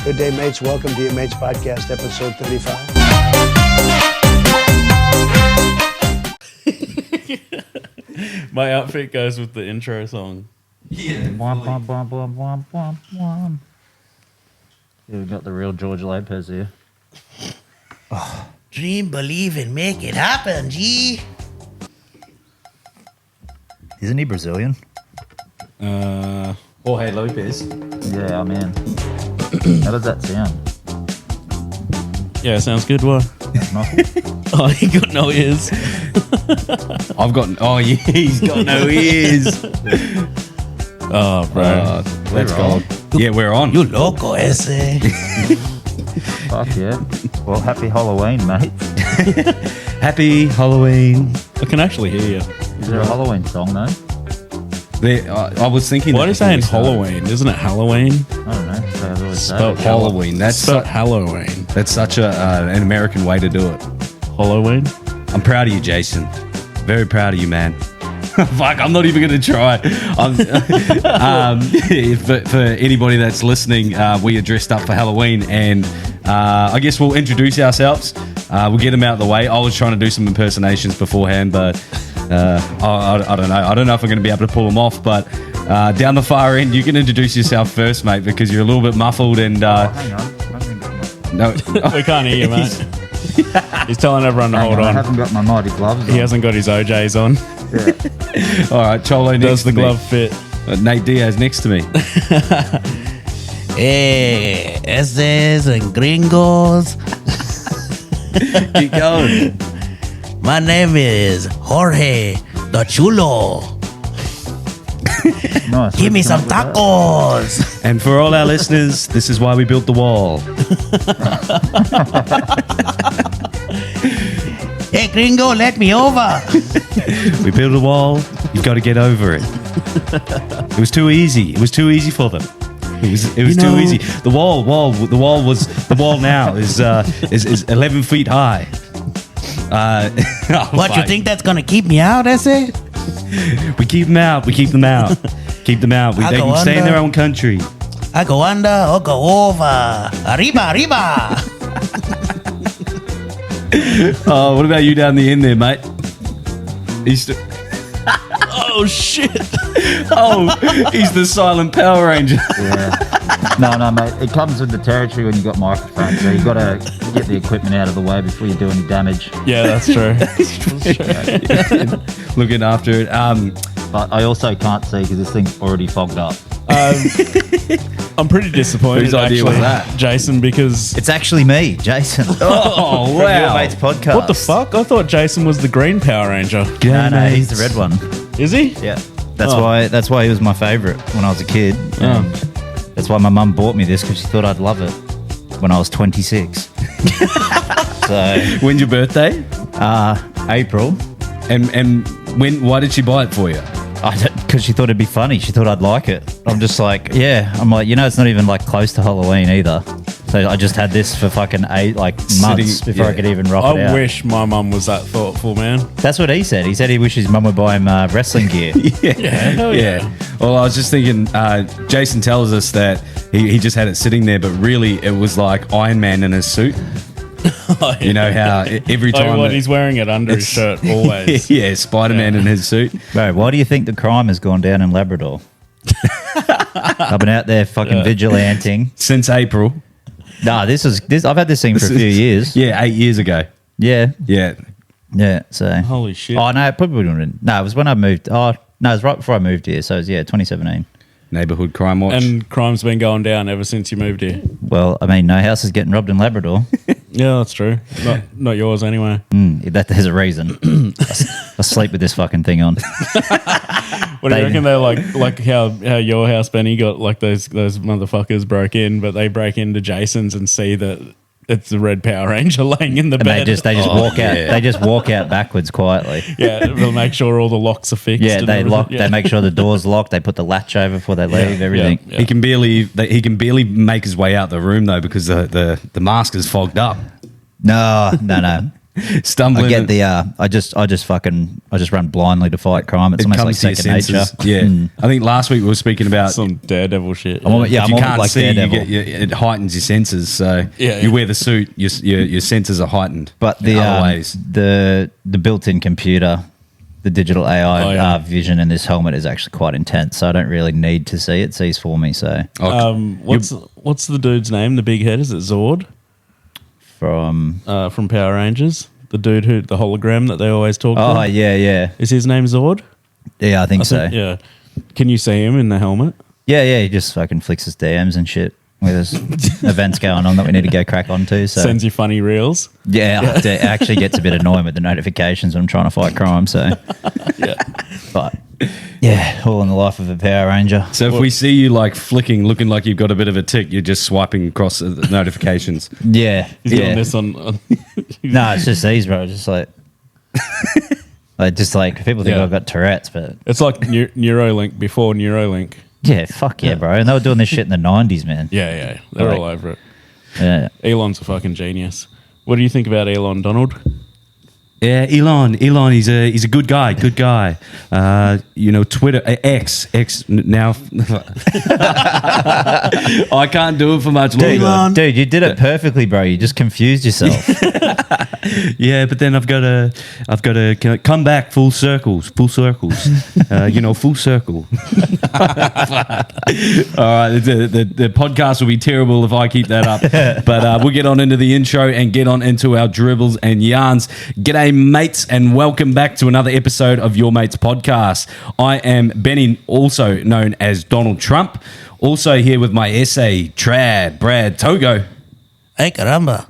Good day, mates. Welcome to your Mates Podcast, episode 35. My outfit goes with the intro song. Yeah. Womp, womp, womp, womp, womp, womp, womp. Yeah, we've got the real George Lopez here. Dream, believe, and make it happen, G. Isn't he Brazilian? Jorge Lopez. Yeah, I'm in. How does that sound? Yeah, sounds good. What? Muffled? Oh, he got no ears. I've got. Oh, yeah, he's got no ears. Oh, bro. Let's go. Yeah, we're on. You loco ese. Fuck yeah. Well, happy Halloween, mate. Happy Halloween. I can actually hear you. Is there a Halloween song, though? I was thinking. Why are you saying Halloween? Isn't it Halloween? I don't know. So I've always said Spelled it. Halloween. That's Spelled Halloween. that's such an American way to do it. Halloween? I'm proud of you, Jason. Very proud of you, man. Fuck, I'm not even going to try. For anybody that's listening, we are dressed up for Halloween, and I guess we'll introduce ourselves. We'll get them out of the way. I was trying to do some impersonations beforehand, but I don't know. I don't know if I'm going to be able to pull them off, but down the far end, you can introduce yourself first, mate, because you're a little bit muffled and... Hang on. I haven't got no, We can't hear you, mate. He's telling everyone to my, hold I on. haven't got my mighty gloves He on. hasn't got his OJs on. Yeah. All right, Cholo next Does the to me. glove fit? Nate Diaz next to me. Hey, esses and gringos. Keep going. My name is Jorge the Chulo. Nice. Give me Where'd you some come up with that? tacos. And for all our listeners, this is why we built the wall. Hey, gringo, let me over. We built a wall. You've got to get over it. It was too easy. It was too easy for them. It was too easy. The wall now is 11 feet high. What, you think that's gonna keep me out, ese? We keep them out. We keep them out. Keep them out. They go can stay in under. their own country. I go under or go over. Arriba, arriba. Oh, what about you down the end there, mate? Oh, shit. He's the silent Power Ranger. Yeah. No, mate. It comes with the territory when you got microphones, so you got to get the equipment out of the way before you do any damage. Yeah, that's true. Looking after it. But I also can't see because this thing's already fogged up. I'm pretty disappointed, Whose idea was actually, that? Jason, because... It's actually me, Jason. Oh, From Your wow. Mates Podcast. What the fuck? I thought Jason was the green Power Ranger. No, he's the red one. Is he? Yeah. That's Oh. why he was my favourite when I was a kid. And that's why my mum bought me this, because she thought I'd love it when I was 26. So, When's your birthday? April. And why did she buy it for you? Because she thought it'd be funny. She thought I'd like it. I'm just like, yeah. I'm like, it's not even like close to Halloween either. So I just had this for fucking 8 months before I could even rock it I out. wish my mum was that thoughtful, man. That's what he said. He said he wishes his mum would buy him wrestling gear. Hell yeah. Well, I was just thinking, Jason tells us that he just had it sitting there, but really it was like Iron Man in his suit. You know how every time... What, he's wearing it under his shirt always. Yeah, Spider-Man in his suit. Bro, why do you think the crime has gone down in Labrador? I've been out there fucking vigilanting. Since April. Nah, this. I've had this thing for a few years. Yeah, 8 years ago. Yeah. Yeah. So. Holy shit. Oh no, it probably wouldn't. No, it was when I moved. Oh no, it was right before I moved here. So it was 2017. Neighbourhood Crime Watch. And crime's been going down ever since you moved here. Well, I mean, no house is getting robbed in Labrador. Yeah, that's true. Not yours anyway. There's a reason. I sleep with this fucking thing on. What do you reckon they're like how your house, Benny, got like those motherfuckers broke in, but they break into Jason's and see that it's the red Power Ranger laying in the And bed. they just walk out. They just walk out backwards quietly. Yeah, they'll make sure all the locks are fixed. Yeah, and they everything. lock. Yeah. They make sure the door's locked. They put the latch over before they leave. Everything. Yeah. He can barely make his way out the room though because the mask is fogged up. No. stumbling. I get the. I just run blindly to fight crime. It's it almost like comes to your second nature. senses. Yeah, I think last week we were speaking about Some daredevil shit. I'm if you you can't like see, Daredevil. it heightens your senses. So Yeah, you yeah. wear the suit, your senses are heightened. But in other ways. the built-in computer, the digital AI Oh, yeah. vision in this helmet is actually quite intense. So I don't really need to see it. It sees for me. So What's the dude's name? The big head, is it Zord from from Power Rangers? The dude who the hologram that they always talk to. yeah. Is his name Zord? I think so. Yeah. Can you see him in the helmet? Yeah. He just fucking flicks his DMs and shit. There's events going on that we need to go crack onto. So Sends you funny reels. yeah, it actually gets a bit annoying with the notifications when I'm trying to fight crime. So Yeah. but yeah, all in the life of a Power Ranger. So if we see you like flicking, looking like you've got a bit of a tick, you're just swiping across the notifications. Yeah, He's doing this on No, it's just these, bro. Just like, people think Yeah. I've got Tourette's, but It's like Neuralink before Neuralink. yeah, fuck yeah, bro. And they were doing this shit in the 90s, man. Yeah. They're Right. all over it. Yeah. Elon's a fucking genius. What do you think about Elon, Donald? Yeah, Elon, he's a good guy. Twitter, X now. I can't do it for much longer. Dude, you did it perfectly, bro. You just confused yourself. Yeah, but then I've got to come back full circles. Full circle. All right, the podcast will be terrible if I keep that up. But we'll get on into the intro and get on into our dribbles and yarns. G'day, mates, and welcome back to another episode of Your Mates Podcast. I am Benny, also known as Donald Trump. Also here with my essay, Trad, Brad, Togo. Hey, caramba.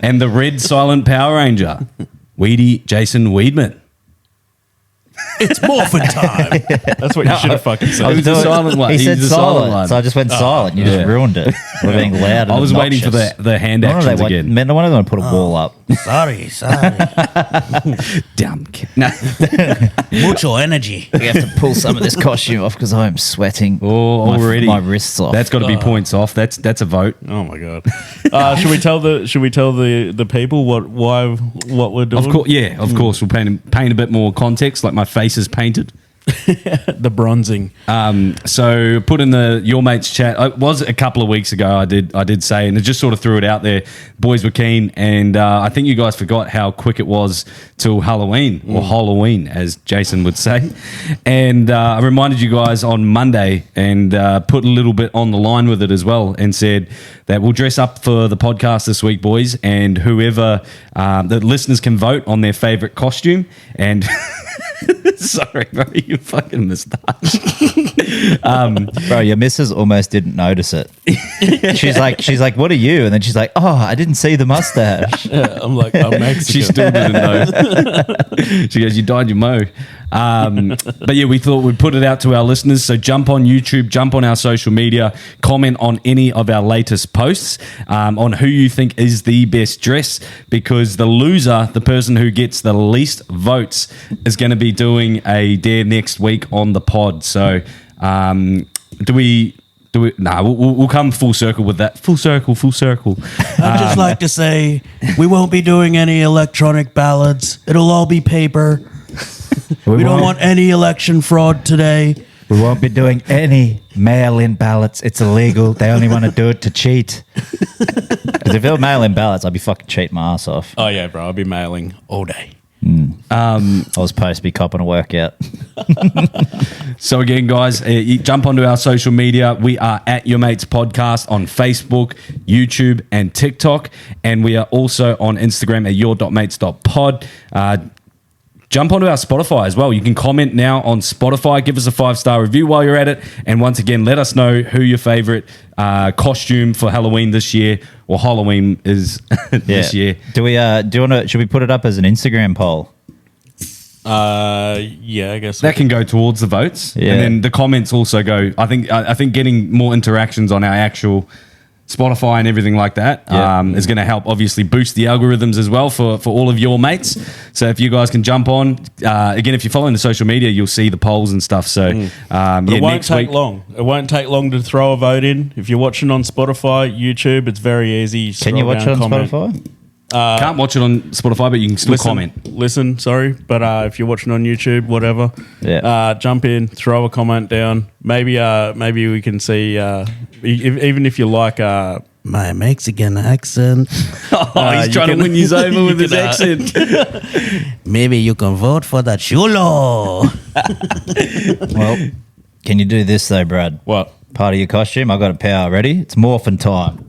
And the red silent Power Ranger, Weedy Jason Weedman. It's morphin' time. That's what you should have fucking said. I was the silent one. He He's said the silent silent, one. so I just went silent. You just ruined it. We're being loud and I was waiting for obnoxious. the hand No wonder actions they want- again. Man, no wonder they want to put a wall up. Sorry. Dumb kid. No. Mucho energy. We have to pull some of this costume off because I'm sweating. Oh, already. My wrists off. That's got to be points off. That's a vote. Oh my god! Should we tell the people what we're doing? Of course, yeah. Of course, we'll paint a bit more context. Like my face is painted. The bronzing. So put in the Your Mates chat. It was a couple of weeks ago. I did say, and it just sort of threw it out there. Boys were keen, and I think you guys forgot how quick it was till Halloween, or Halloween, as Jason would say. And I reminded you guys on Monday, and put a little bit on the line with it as well, and said that we'll dress up for the podcast this week, boys, and whoever the listeners can vote on their favorite costume and. Sorry, bro, you fucking moustache. Bro, your missus almost didn't notice it. She's like, what are you? And then she's like, oh, I didn't see the mustache. Yeah, I'm like, I'm Mexican. She still didn't know. She goes, you dyed your mo. But yeah, we thought we'd put it out to our listeners. So jump on YouTube, jump on our social media, comment on any of our latest posts on who you think is the best dress, because the loser, the person who gets the least votes, is going to be doing a dare next week on the pod. So do we? Nah, we'll come full circle with that. Full circle. I'd just like to say we won't be doing any electronic ballots. It'll all be paper. We don't want any election fraud today. We won't be doing any mail-in ballots. It's illegal. They only want to do it to cheat. Because if it were mail-in ballots, I'd be fucking cheating my ass off. Oh yeah, bro. I'll be mailing all day. I was supposed to be copping a workout. So again, guys, you jump onto our social media. We are at Your Mates Podcast on Facebook, YouTube, and TikTok, and we are also on Instagram at your.mates.pod. Jump onto our Spotify as well. You can comment now on Spotify. Give us a 5-star review while you're at it. And once again, let us know who your favorite costume for Halloween this year, or Halloween is this year. Do you want to? Should we put it up as an Instagram poll? Yeah, I guess That can go towards the votes, Yeah. and then the comments also go. I think getting more interactions on our actual Spotify and everything like that is going to help obviously boost the algorithms as well for all of your mates. So if you guys can jump on, again, if you're following the social media, you'll see the polls and stuff. So it won't next take week, long. It won't take long to throw a vote in. If you're watching on Spotify, YouTube, it's very easy. Can you watch it on comment. Spotify? Can't watch it on Spotify, but you can still comment. Listen, sorry, but if you're watching on YouTube, whatever, jump in, throw a comment down. Maybe we can see, even if you like My Mexican accent. He's trying to win you over with his accent. Maybe you can vote for the chulo. Well, can you do this though, Brad? what? Part of your costume. I got a power ready. It's morphin' time.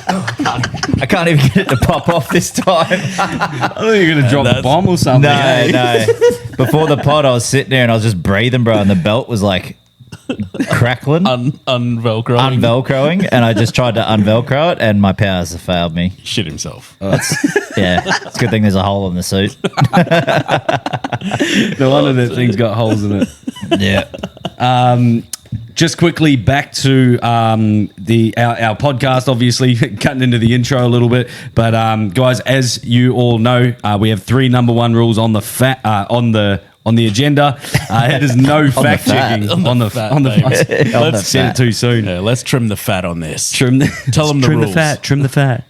I can't even get it to pop off this time. I thought you were going to drop a bomb or something. No. Before the pod, I was sitting there and I was just breathing, bro, and the belt was like crackling, unvelcroing, and I just tried to unvelcro it, and my powers have failed me. Shit himself. It's a good thing there's a hole in the suit. No wonder that thing's got holes in it. Yeah. Just quickly back to our podcast, obviously cutting into the intro a little bit. But guys, as you all know, we have 3 number 1 rules on the agenda. It is no fact checking on the fat. Let's say it too soon. Yeah, let's trim the fat on this. Trim the rules. Trim the fat.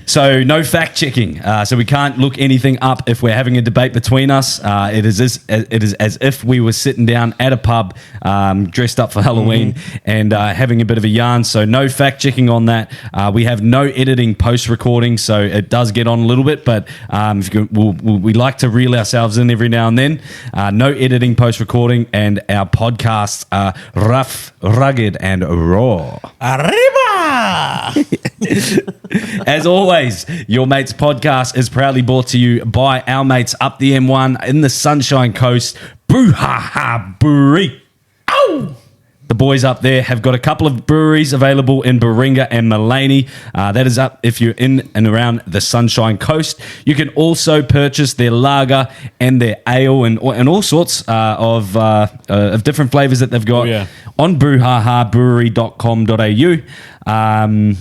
So no fact checking. So we can't look anything up if we're having a debate between us. It is as if we were sitting down at a pub, dressed up for Halloween and having a bit of a yarn. So no fact checking on that. We have no editing post recording, so it does get on a little bit. But we like to reel ourselves in every now and then. No editing post recording, and our podcasts are rough, rugged, and raw. Arriba! As always, Your Mates Podcast is proudly brought to you by our mates up the M1 in the Sunshine Coast, Brouhaha Brewery. Ow! The boys up there have got a couple of breweries available in Baringa and Mullaney. That is up if you're in and around the Sunshine Coast. You can also purchase their lager and their ale and all sorts of different flavors that they've got on brouhahabrewery.com.au.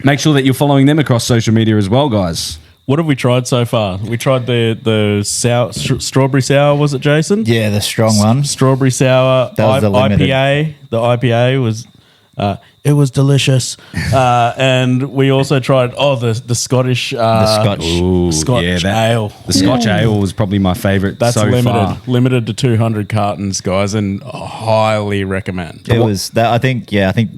Make sure that you're following them across social media as well, guys. What have we tried so far? We tried the sour, strawberry sour, was it, Jason? Yeah, the strong one. Strawberry sour That was the limited. IPA. The IPA was It was delicious. and we also tried the Scottish Scotch. Ooh, Scotch ale. The Scotch ale was probably my favourite That's so far. limited to 200 cartons, guys, and highly recommend. It was that. I think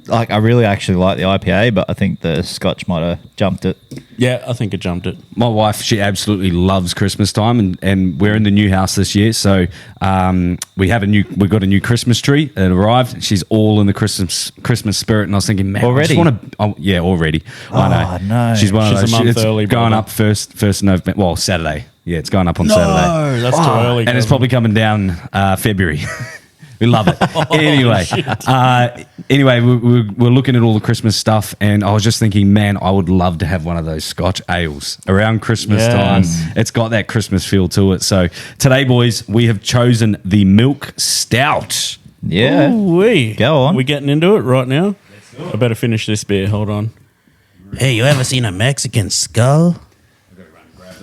like I really actually like the IPA, but I think the Scotch might have jumped it. Yeah, I think it jumped it. My wife, she absolutely loves Christmas time, and we're in the new house this year, so we've got a new Christmas tree. It arrived. She's all in the Christmas spirit, and I was thinking, man, already? I just want to. Oh, yeah, already. I know. No. She's one of She's those. a month It's early, going brother. up first November. Well, Saturday. Yeah, it's going up on Saturday. No, that's too early. And it's probably coming down February. We love it. Anyway, we're looking at all the Christmas stuff, and I was just thinking, man, I would love to have one of those Scotch ales around Christmas time. It's got that Christmas feel to it. So today, boys, we have chosen the Milk Stout. Yeah. Ooh-wee. Go on. We getting into it right now? I better finish this beer. Hold on. Hey, you ever seen a Mexican skull?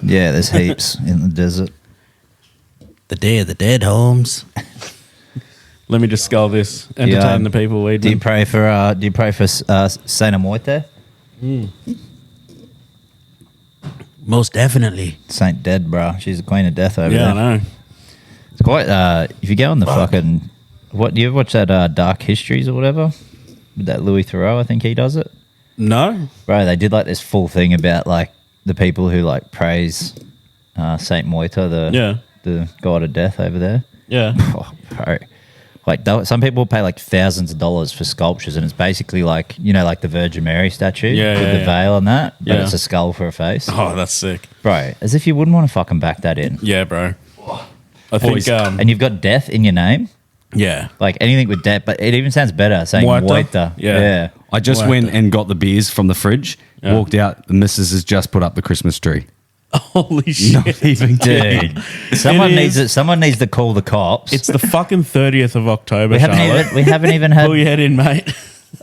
Yeah, there's heaps in the desert. The Day of the Dead, Holmes. Let me just scull this. Entertain the people. Do you pray for Saint Muerte? Most definitely. Saint Dead, bro. She's the queen of death over Yeah, there. I know. It's quite. If you go on the fucking, what do you ever watch that Dark Histories or whatever? With that Louis Theroux, I think he does it. No. Bro, they did like this full thing about like the people who like praise Saint Muerte, the god of death over there. Yeah. Oh, bro. Like some people pay like thousands of dollars for sculptures, and it's basically like like the Virgin Mary statue with the veil and that, but it's a skull for a face. Oh, that's sick. Bro, as if you wouldn't want to fucking back that in. Yeah, bro. I think. And you've got death in your name. Yeah. Like anything with death, but it even sounds better saying Muerta. Yeah. I just went and got the beers from the fridge, walked out, the missus has just put up the Christmas tree. Holy shit. Not even kidding. Dude, someone needs to call the cops. It's the fucking 30th of October, we haven't even had. Pull your head in, mate.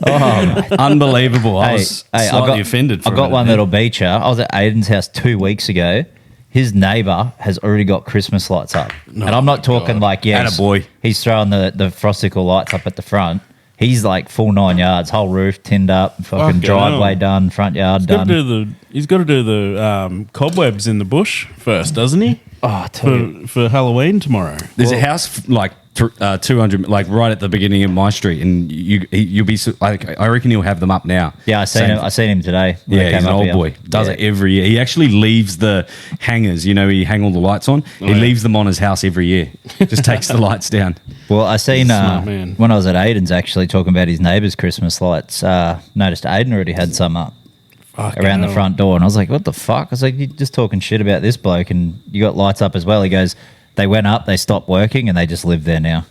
Oh, Unbelievable. I was slightly offended for I got one that'll beat you. I was at Aiden's house 2 weeks ago. His neighbour has already got Christmas lights up. And I'm not talking like, Attaboy. he's throwing the frosticle lights up at the front. He's like full 9 yards, whole roof tinned up, fucking Fucking driveway hell. done, front yard He's got done. to do the cobwebs in the bush first, doesn't he? Oh, I tell you. For Halloween tomorrow. There's a house like 200, like right at the beginning of my street, and you'll be like, I reckon he'll have them up now. Yeah, I seen him today. when I Yeah, came he's an up old here. boy. Does Yeah. it every year. He actually leaves the hangers. You know, he hang all the lights on. He yeah. leaves them on his house every year. Just takes the lights down. Well, I seen Smart man. when I was at Aiden's actually talking about his neighbour's Christmas lights. Noticed Aiden already had some up Fucking around the hell. front door, and I was like, "What the fuck?" I was like, "You're just talking shit about this bloke, and you got lights up as well." He goes, "They went up, they stopped working, and they just live there now."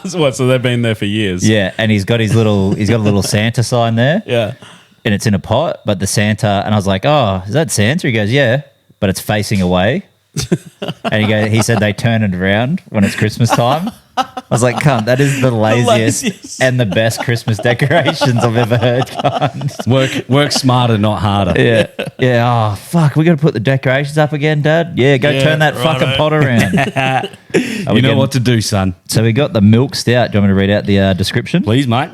So what? So they've been there for years. Yeah, and he's got a little Santa sign there, Yeah. and it's in a pot. But the Santa, and I was like, "Oh, is that Santa?" He goes, "Yeah, but it's facing away." And he said they turn it around when it's Christmas time. I was like, "Cunt, that is the laziest, laziest. and the best Christmas decorations I've ever heard." Cunt. Work smarter, not harder. Yeah, yeah. Oh fuck, we got to put the decorations up again, Dad. Yeah, go Yeah, turn that righto. fucking pot around. You know what to do, son. So we got the milk stout. Do you want me to read out the description? Please, mate.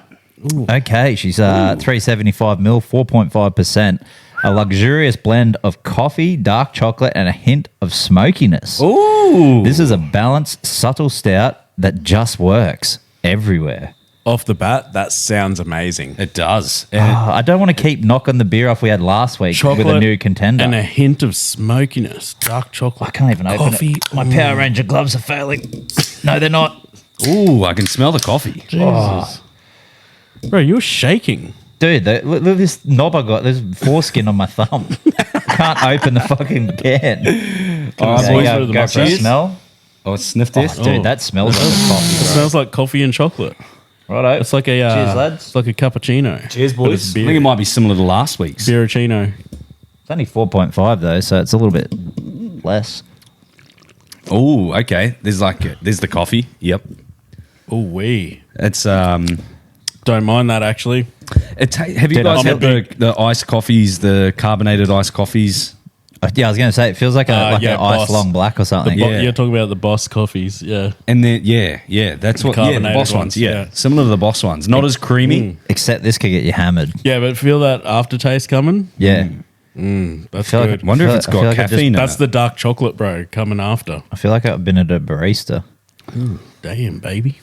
Okay, she's 375 mil, 4.5%. A luxurious blend of coffee, dark chocolate, and a hint of smokiness. Ooh. This is a balanced, subtle stout that just works everywhere. Off the bat, that sounds amazing. It does. Oh, I don't want to keep knocking the beer off we had last week with a new contender. and a hint of smokiness. Dark chocolate. I can't even open Coffee. it. My Power Ranger gloves are failing. No, they're not. Ooh, I can smell the coffee. Jesus. Bro, you're shaking. Dude, look at this knob I got. There's foreskin on my thumb. I can't open the fucking can. All right, There boys, you through the go for a mushrooms. smell. Oh, sniff this. Dude, Oh. that smells like It coffee, bro. smells like coffee and chocolate. Righto. It's like a Cheers, lads. It's like a cappuccino. Cheers, But it's I think it might be similar to last week's. Beericino. It's only 4.5 though, so it's a little bit less. Oh, okay. There's the coffee. Yep. Oh, wee. It's Don't mind that, actually. have you Dude, guys I'm had a the iced coffees, the carbonated iced coffees? Yeah, I was going to say, it feels like yeah, an ice Boss. long black or something. Yeah. You're talking about the Boss coffees, yeah. And then that's what the carbonated boss ones. ones, Yeah. yeah. Similar to the boss ones. Not as creamy. Except this could get you hammered. Yeah, but feel that aftertaste coming? Yeah. That's feel like good. it- Wonder if it's I feel got like I just- caffeine in That's it. the dark chocolate, bro, coming after. I feel like I've been at a barista. Damn, baby.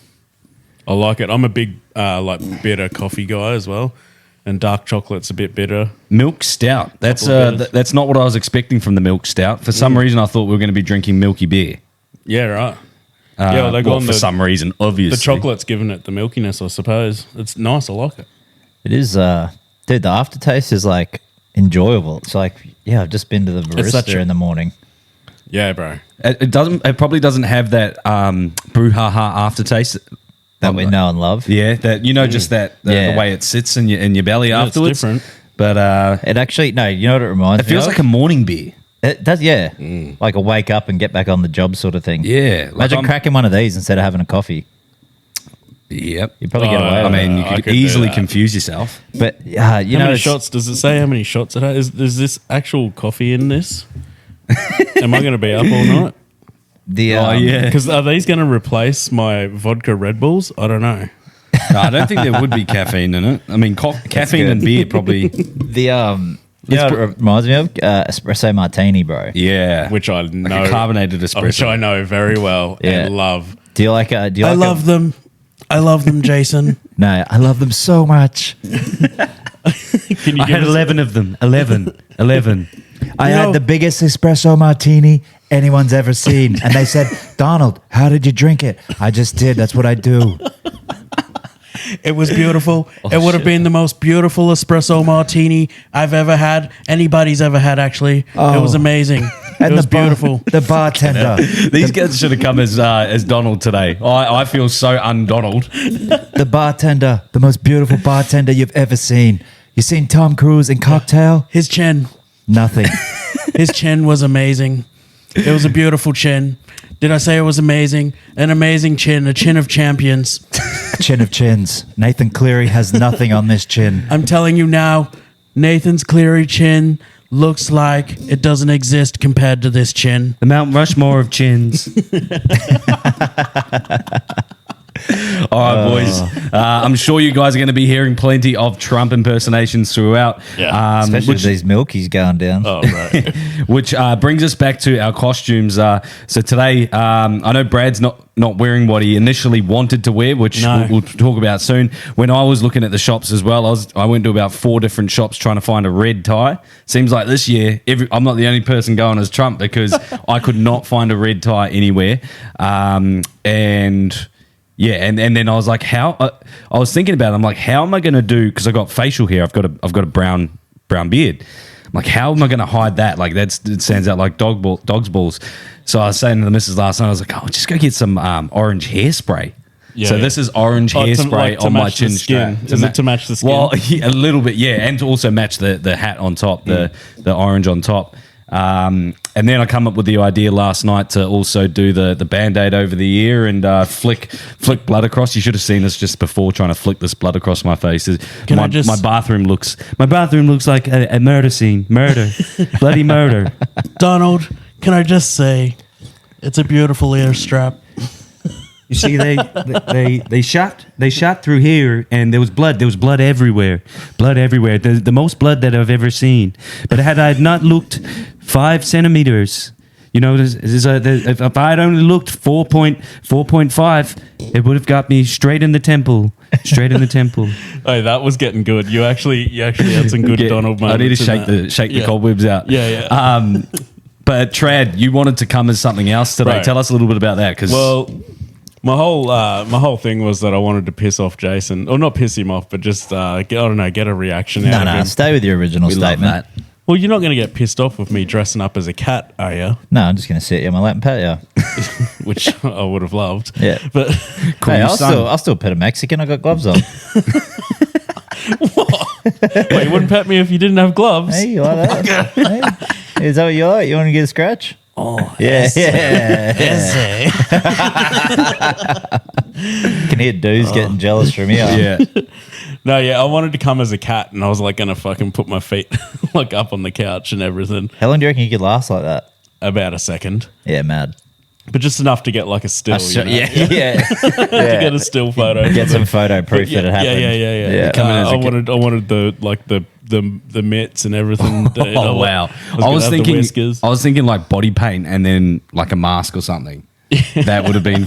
I like it. I'm a big, bitter coffee guy as well. And dark chocolate's a bit bitter. Milk stout. That's Couple of beers. that's not what I was expecting from the milk stout. For some reason, I thought we were going to be drinking milky beer. Yeah, right. Yeah, they're going for some reason, obviously. The chocolate's giving it the milkiness, I suppose. It's nice. I like it. It is, dude, the aftertaste is like enjoyable. It's like, yeah, I've just been to the It's such barista a- in the morning. Yeah, bro. It doesn't. It probably doesn't have that brouhaha aftertaste. That we know and love. Yeah, that just that Yeah. the way it sits in your belly Yeah, it's afterwards. different. But It actually, no, you know what it reminds it me feels of? like a morning beer. It does, yeah. Like a wake up and get back on the job sort of thing. Yeah, like Imagine I'm- cracking one of these instead of having a coffee. Yep. You'd probably get Oh, away I with it. mean, you I could could do easily that. confuse yourself. But you How know, many it's- shots? Does it say how many shots it has? Is this actual coffee in this? Am I going to be up all night? the Oh, yeah. Because are these going to replace my vodka Red Bulls? I don't know. No, I don't think there would be caffeine in it. I mean, caffeine good. and beer probably. the you know what it reminds me of? Espresso martini, bro. Yeah, Which I like know. a carbonated espresso. Which I know very well Yeah. and love. Do you like? Do you I like love them. I love them, Jason. No, I love them so much. Can you I give had us 11 of them. 11. I You had know- the biggest espresso martini anyone's ever seen, and they said, "Donald, how did you drink it?" I just did. That's what I do. It was beautiful. It would have been the most beautiful espresso martini I've ever had. Anybody's ever had, actually. It was amazing. It was beautiful. The bartender. These guys should have come as Donald today. I feel so un-Donald. The bartender, the most beautiful bartender you've ever seen. You seen Tom Cruise in Cocktail? His chin. Nothing. His chin was amazing. It was a beautiful chin. Did I say it was amazing? An amazing chin, a chin of champions. Chin of chins. Nathan Cleary has nothing on this chin. I'm telling you now, Nathan's Cleary chin looks like it doesn't exist compared to this chin. The Mount Rushmore of chins. All right, boys. I'm sure you guys are going to be hearing plenty of Trump impersonations throughout. Yeah. Especially with these milkies going down. Oh, right. Which brings us back to our costumes. So today, I know Brad's not wearing what he initially wanted to wear, which we'll talk about soon. When I was looking at the shops as well, I went to about 4 different shops trying to find a red tie. Seems like this year, I'm not the only person going as Trump because I could not find a red tie anywhere. And then I was like, I was thinking about it. I'm like, how am I going to do? Because I got facial hair. I've got a brown beard. I'm like, how am I going to hide that? Like it stands out like dog's balls. So I was saying to the missus last night, I was like, just go get some orange hairspray. Yeah, so this is orange hairspray on my chin strap. Is it to match the skin? Well, a little bit, yeah, and to also match the hat on top, the orange on top. And then I come up with the idea last night to also do the Band-Aid over the ear and flick blood across. You should have seen this just before trying to flick this blood across my face. My bathroom looks like a murder scene. Murder. Bloody murder. Donald, can I just say, it's a beautiful ear strap. You see, they shot through here, and there was blood. There was blood everywhere. The most blood that I've ever seen. But had I not looked 5 centimeters, if I had only looked 4.5, it would have got me straight in the temple. Oh, that was getting good. You actually had some good Donald moments. I need to shake the cobwebs out. Yeah. But Trad, you wanted to come as something else today. Right. Tell us a little bit about that. Well, my whole thing was that I wanted to piss off Jason, or not piss him off, but just get a reaction out of him. Stay with your original statement. Love that. Well, you're not going to get pissed off with me dressing up as a cat, are you? No, I'm just going to sit you on my lap and pat you. Which I would have loved. Yeah. But hey, I'll still pet a Mexican. I got gloves on. Wait, you wouldn't pet me if you didn't have gloves? Hey, you like that? Hey, is that what you like? You want to get a scratch? Oh, yeah. Can hear dudes getting jealous from here. Yeah. No, I wanted to come as a cat, and I was like going to fucking put my feet like up on the couch and everything. How long do you reckon you could last like that? About a second. Yeah, mad. But just enough to get like a still. Yeah. To get a still photo. Get some photo proof that it happened. Yeah. I wanted the mitts and everything. Wow. I was thinking like body paint and then like a mask or something. That would have been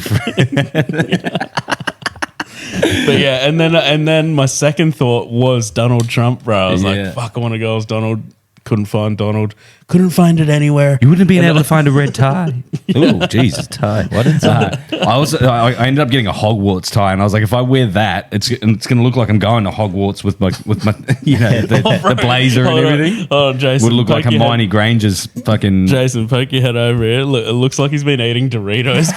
But yeah, and then my second thought was Donald Trump, bro. I was like, fuck, I want to go as Donald. Couldn't find Donald. Couldn't find it anywhere. You wouldn't have been able to find a red tie. Oh, Jesus, tie. What is that? I ended up getting a Hogwarts tie, and I was like, if I wear that, it's going to look like I'm going to Hogwarts with my the blazer and everything. Oh, Jason, would look like Hermione Granger's fucking. Jason, poke your head over here. Look, it looks like he's been eating Doritos.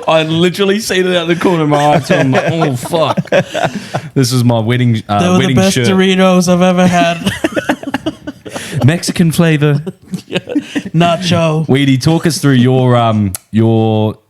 I literally seen it out the corner of my eye, so I'm like, oh fuck! This is my wedding. They were wedding the best shirt. Doritos I've ever had. Mexican flavor. Nacho. Weedy, talk us through your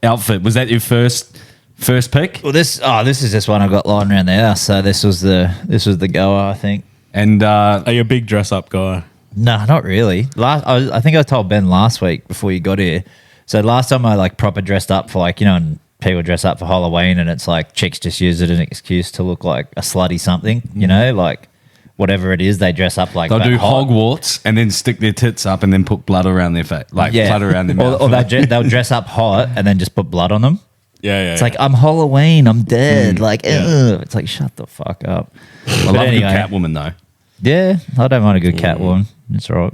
outfit. Was that your first pick? Well, this is just one I got lying around the house. So this was the goer, I think. And are you a big dress up guy? No, not really. I think I told Ben last week before you got here. So last time I like proper dressed up for and people dress up for Halloween and it's like chicks just use it as an excuse to look like a slutty something, like whatever it is, they dress up like they'll do hot. Hogwarts and then stick their tits up and then put blood around their face, blood around their mouth. Or they'll dress up hot and then just put blood on them. Yeah. It's like, I'm Halloween, I'm dead. It's like, shut the fuck up. I love a good Catwoman though. Yeah, I don't mind a good Catwoman. It's all right.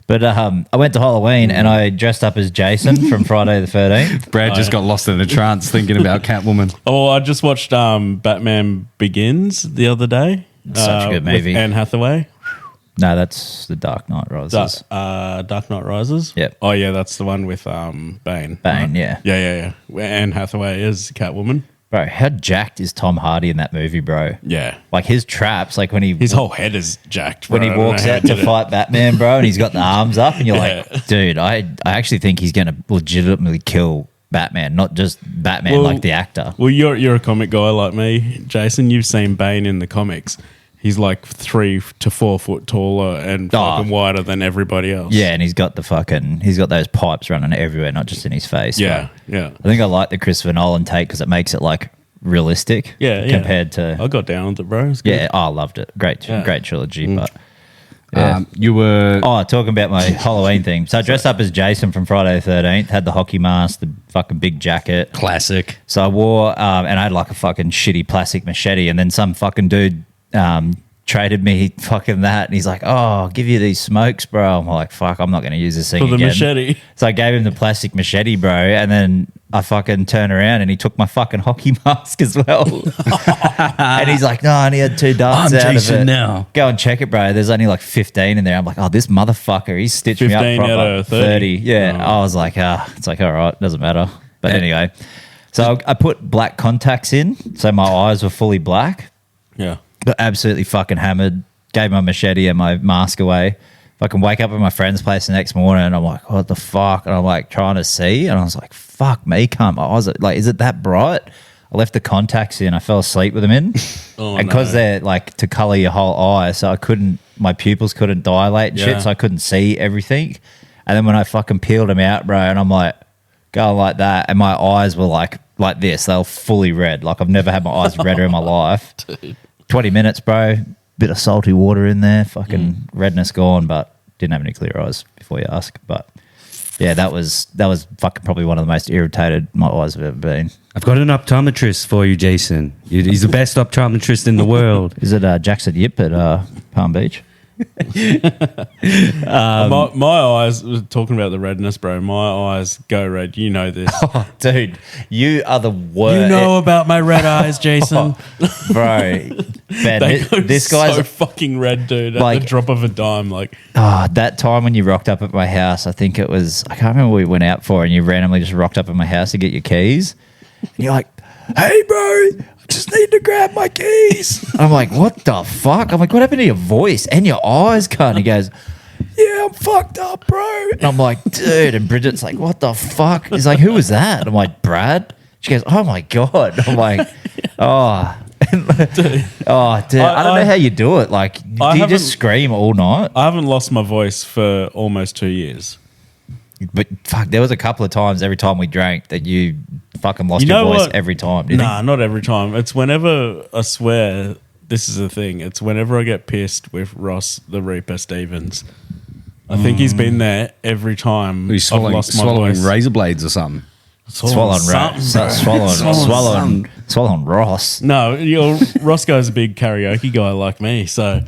But I went to Halloween and I dressed up as Jason from Friday the 13th. Brad just got lost in a trance thinking about Catwoman. Oh, I just watched Batman Begins the other day. Such a good movie. With Anne Hathaway. No, that's The Dark Knight Rises. Dark Knight Rises? Yep. Oh, yeah, that's the one with Bane. Bane, yeah. Yeah. Where Anne Hathaway is Catwoman. Bro, how jacked is Tom Hardy in that movie, bro? Yeah. Like his traps, like when his whole head is jacked, bro. When he walks out to fight Batman, bro, and he's got the arms up, and you're like, dude, I actually think he's going to legitimately kill Batman, not just Batman like the actor. Well, you're a comic guy like me, Jason. You've seen Bane in the comics. he's like 3 to 4 foot taller and fucking wider than everybody else. Yeah, and he's got those pipes running everywhere, not just in his face. Yeah, But yeah. I think I like the Christopher Nolan take because it makes it like realistic. Yeah, compared to I got down with it, bro. It's good. yeah. I loved it. Great trilogy, but. Yeah. You were Talking about my Halloween thing. So I dressed up as Jason from Friday the 13th, had the hockey mask, the fucking big jacket. classic. So I wore, and I had like a fucking shitty plastic machete, and then some fucking dude traded me fucking that, and he's like, "Oh, I'll give you these smokes, bro." I'm like, "Fuck, I'm not going to use this thing For the again." machete. So I gave him the plastic machete, bro, and then I fucking turned around and he took my fucking hockey mask as well. And he's like, "No, I only had 2 darts I'm out Jason of it." now. Go and check it, bro. There's only like 15 in there. I'm like, "Oh, this motherfucker, he's stitched me up 15 proper." out of 30. Yeah. I was like, it's like, all right, doesn't matter. But anyway, so I put black contacts in, so my eyes were fully black. Yeah. Got absolutely fucking hammered. Gave my machete and my mask away. Fucking wake up at my friend's place the next morning and I'm like, what the fuck? And I'm like trying to see and I was like, fuck me, cunt. My eyes are like, is it that bright? I left the contacts in. I fell asleep with them in. And because they're like to color your whole eye, so my pupils couldn't dilate and shit, so I couldn't see everything. And then when I fucking peeled them out, bro, and I'm like, going like that, and my eyes were like this. They were fully red. Like I've never had my eyes redder in my life. 20 minutes, bro. Bit of salty water in there, fucking redness gone, but didn't have any clear eyes before you ask. But yeah, that was fucking probably one of the most irritated my eyes have ever been. I've got an optometrist for you, Jason. He's the best optometrist in the world. Is it Jackson Yip at Palm Beach? My eyes, talking about the redness, bro, my eyes go red. You know this. Oh, dude, you are the worst. You know about my red eyes, Jason. Bro. Man, They go this guy's so fucking red, dude, at like- the drop of a dime. Like, that time when you rocked up at my house, I think it was, I can't remember what we went out for, and you randomly just rocked up at my house to get your keys. And you're like, "Hey, bro, I just need to grab my keys." I'm like, "What the fuck?" I'm like, "What happened to your voice and your eyes, cunt?" He goes, "Yeah, I'm fucked up, bro." And I'm like, "Dude," and Bridget's like, "What the fuck?" He's like, "Who was that?" I'm like, "Brad." She goes, "Oh my God." I'm like, "Oh." Dude, I don't know how you do it. Like, do you haven't- just scream all night? I haven't lost my voice for almost 2 years. But fuck, there was a couple of times every time we drank that you fucking lost You your know voice what? every time. Didn't Nah, not every time. It's whenever, I swear, this is the thing. It's whenever I get pissed with Ross the Reaper Stevens. I think he's been there every time He's I've lost my swallowing voice. razor blades or something. swallowing Ross. No, Ross goes a big karaoke guy like me, so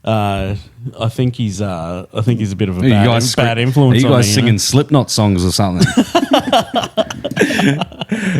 I think he's a bit of a bad influence. Are you on guys me, singing Slipknot songs or something?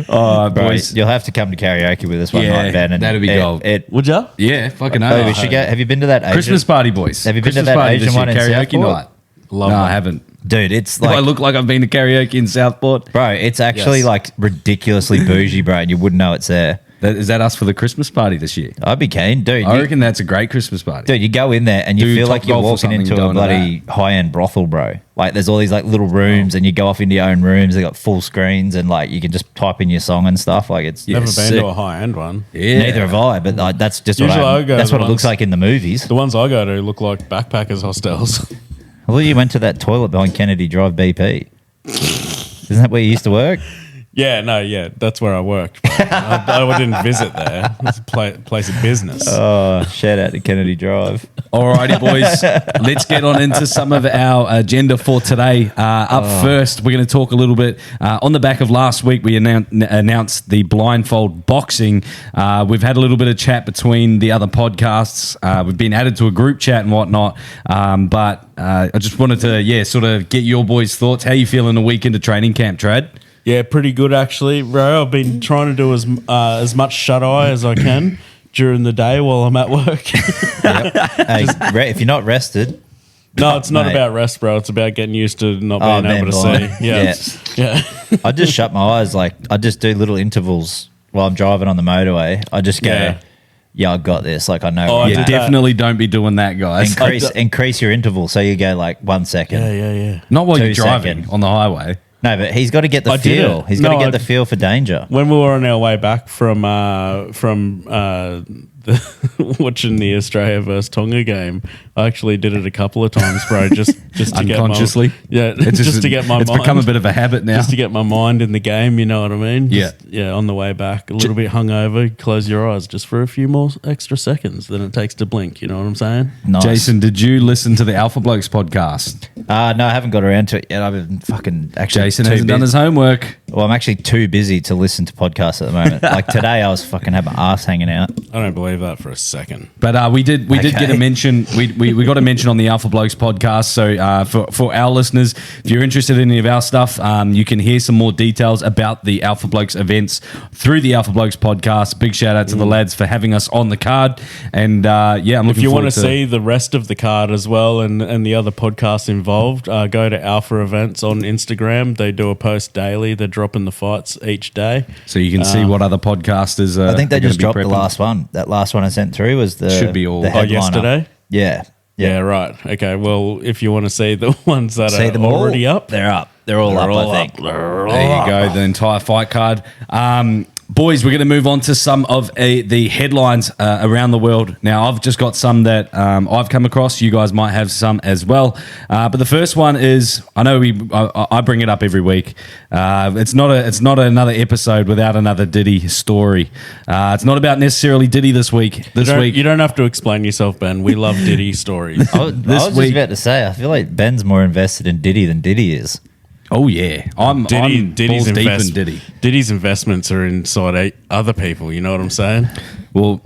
Bro, boys. you'll have to come to karaoke with us one Yeah, night, Ben. And that'd be gold. Would ya? Yeah, fucking Oh, we hell. should go. Have you been to that Asian? Christmas party, boys. Have you been to Christmas that party Asian this year, one in karaoke Southport? night? Love No, one. I haven't. Dude, it's Do I like, look like I've been to karaoke in Southport? bro, it's actually Yes. like ridiculously bougie, bro, and you wouldn't know it's there. Is that us for the Christmas party this year? I'd be keen, dude. I reckon that's a great Christmas party. Dude, you go in there and you Do feel Top like you're Golf or walking something, into go a into bloody high-end brothel, bro. Like, there's all these like little rooms, and you go off into your own rooms. They got full screens, and like you can just type in your song and stuff. Like, it's Never been sick. to a high end one. Yeah. Neither have I, but like, that's just Usually I go that's to what the it looks ones- like in the movies. The ones I go to look like backpackers hostels. Well, you went to that toilet behind Kennedy Drive BP. Isn't that where you used to work? Yeah, that's where I worked. I didn't visit there. It's a place of business. Oh, shout out to Kennedy Drive. Alrighty, boys. Let's get on into some of our agenda for today. First, we're going to talk a little bit on the back of last week. We announced the blindfold boxing. We've had a little bit of chat between the other podcasts. We've been added to a group chat and whatnot. But I just wanted to, sort of get your boys' thoughts. How you feeling a week into training camp, Trad? Yeah, pretty good actually, bro. I've been trying to do as much shut eye as I can during the day while I'm at work. Hey, if you're not rested, No, it's not Mate. about rest, bro. It's about getting used to not Oh, being man, able to blind. see. Yeah. I just shut my eyes. Like, I just do little intervals while I'm driving on the motorway. I just go, yeah, I got this. Like, I know. Oh, where I I'm You did at. that. definitely don't be doing that, guys. Increase your interval. So you go like 1 second. Yeah. Not while 2 you're driving second. on the highway. No, but he's got to get the I did feel. it. He's got to No, get I- the feel for danger. When we were on our way back from watching the Australia versus Tonga game. I actually did it a couple of times, bro, just to get Unconsciously? just to get my It's mind. become a bit of a habit now. Just to get my mind in the game, you know what I mean? Yeah. On the way back, a little bit hungover, close your eyes just for a few more extra seconds than it takes to blink, you know what I'm saying? Nice. Jason, did you listen to the Alpha Blokes podcast? No, I haven't got around to it yet. I've been fucking actually Jason too hasn't done his homework. Well, I'm actually too busy to listen to podcasts at the moment. Like today, I was fucking have my ass hanging out. I don't believe that for a second. But we did get a mention. We got a mention on the Alpha Blokes podcast. So for our listeners, if you're interested in any of our stuff, you can hear some more details about the Alpha Blokes events through the Alpha Blokes podcast. Big shout out to the lads for having us on the card. And I'm looking If you want forward to see the rest of the card as well and the other podcasts involved, go to Alpha Events on Instagram. They do a post daily. They're dropping the fights each day. so you can see what other podcasters. I think they are gonna just be dropped the prepping. last one. That last one I sent through was the Should be all- the Oh, headliner. yesterday? Yeah. Yeah, right. Okay, well, if you want to see the ones that See are them all? already up, They're up. They're all up, I think. There you go, the entire fight card. Boys, we're going to move on to some of the headlines around the world. Now, I've just got some that I've come across. You guys might have some as well. But the first one is, I know I bring it up every week. It's not another episode without another Diddy story. It's not about necessarily Diddy this week. you don't have to explain yourself, Ben. We love Diddy stories. I was just week- about to say, I feel like Ben's more invested in Diddy than Diddy is. Oh yeah, I'm balls deep in Diddy. Diddy's investments are inside other people. You know what I'm saying? Well,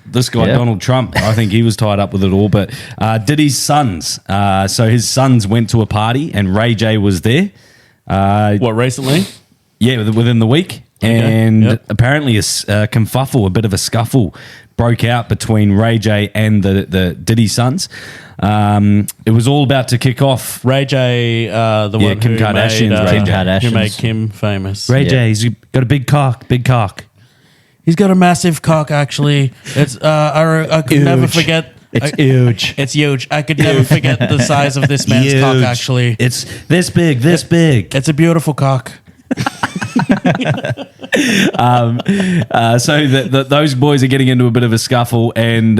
this guy, Yeah. Donald Trump, I think he was tied up with it all. But Diddy's sons, so his sons went to a party and Ray J was there. What, recently? Yeah, within the week. Okay, And yep. apparently a kerfuffle, a bit of a scuffle broke out between Ray J and the Diddy sons. It was all about to kick off. Ray J, the one Kim who Kardashian's made, Ray J. Kardashian's. who made Kim famous. Ray Yeah. J's got a big cock. He's got a massive cock, actually. It's I could never Huge. forget. It's huge. It's huge. I could never forget the size of this man's cock, Huge. actually. It's this big, this big. It's a beautiful cock. So those boys are getting into a bit of a scuffle, and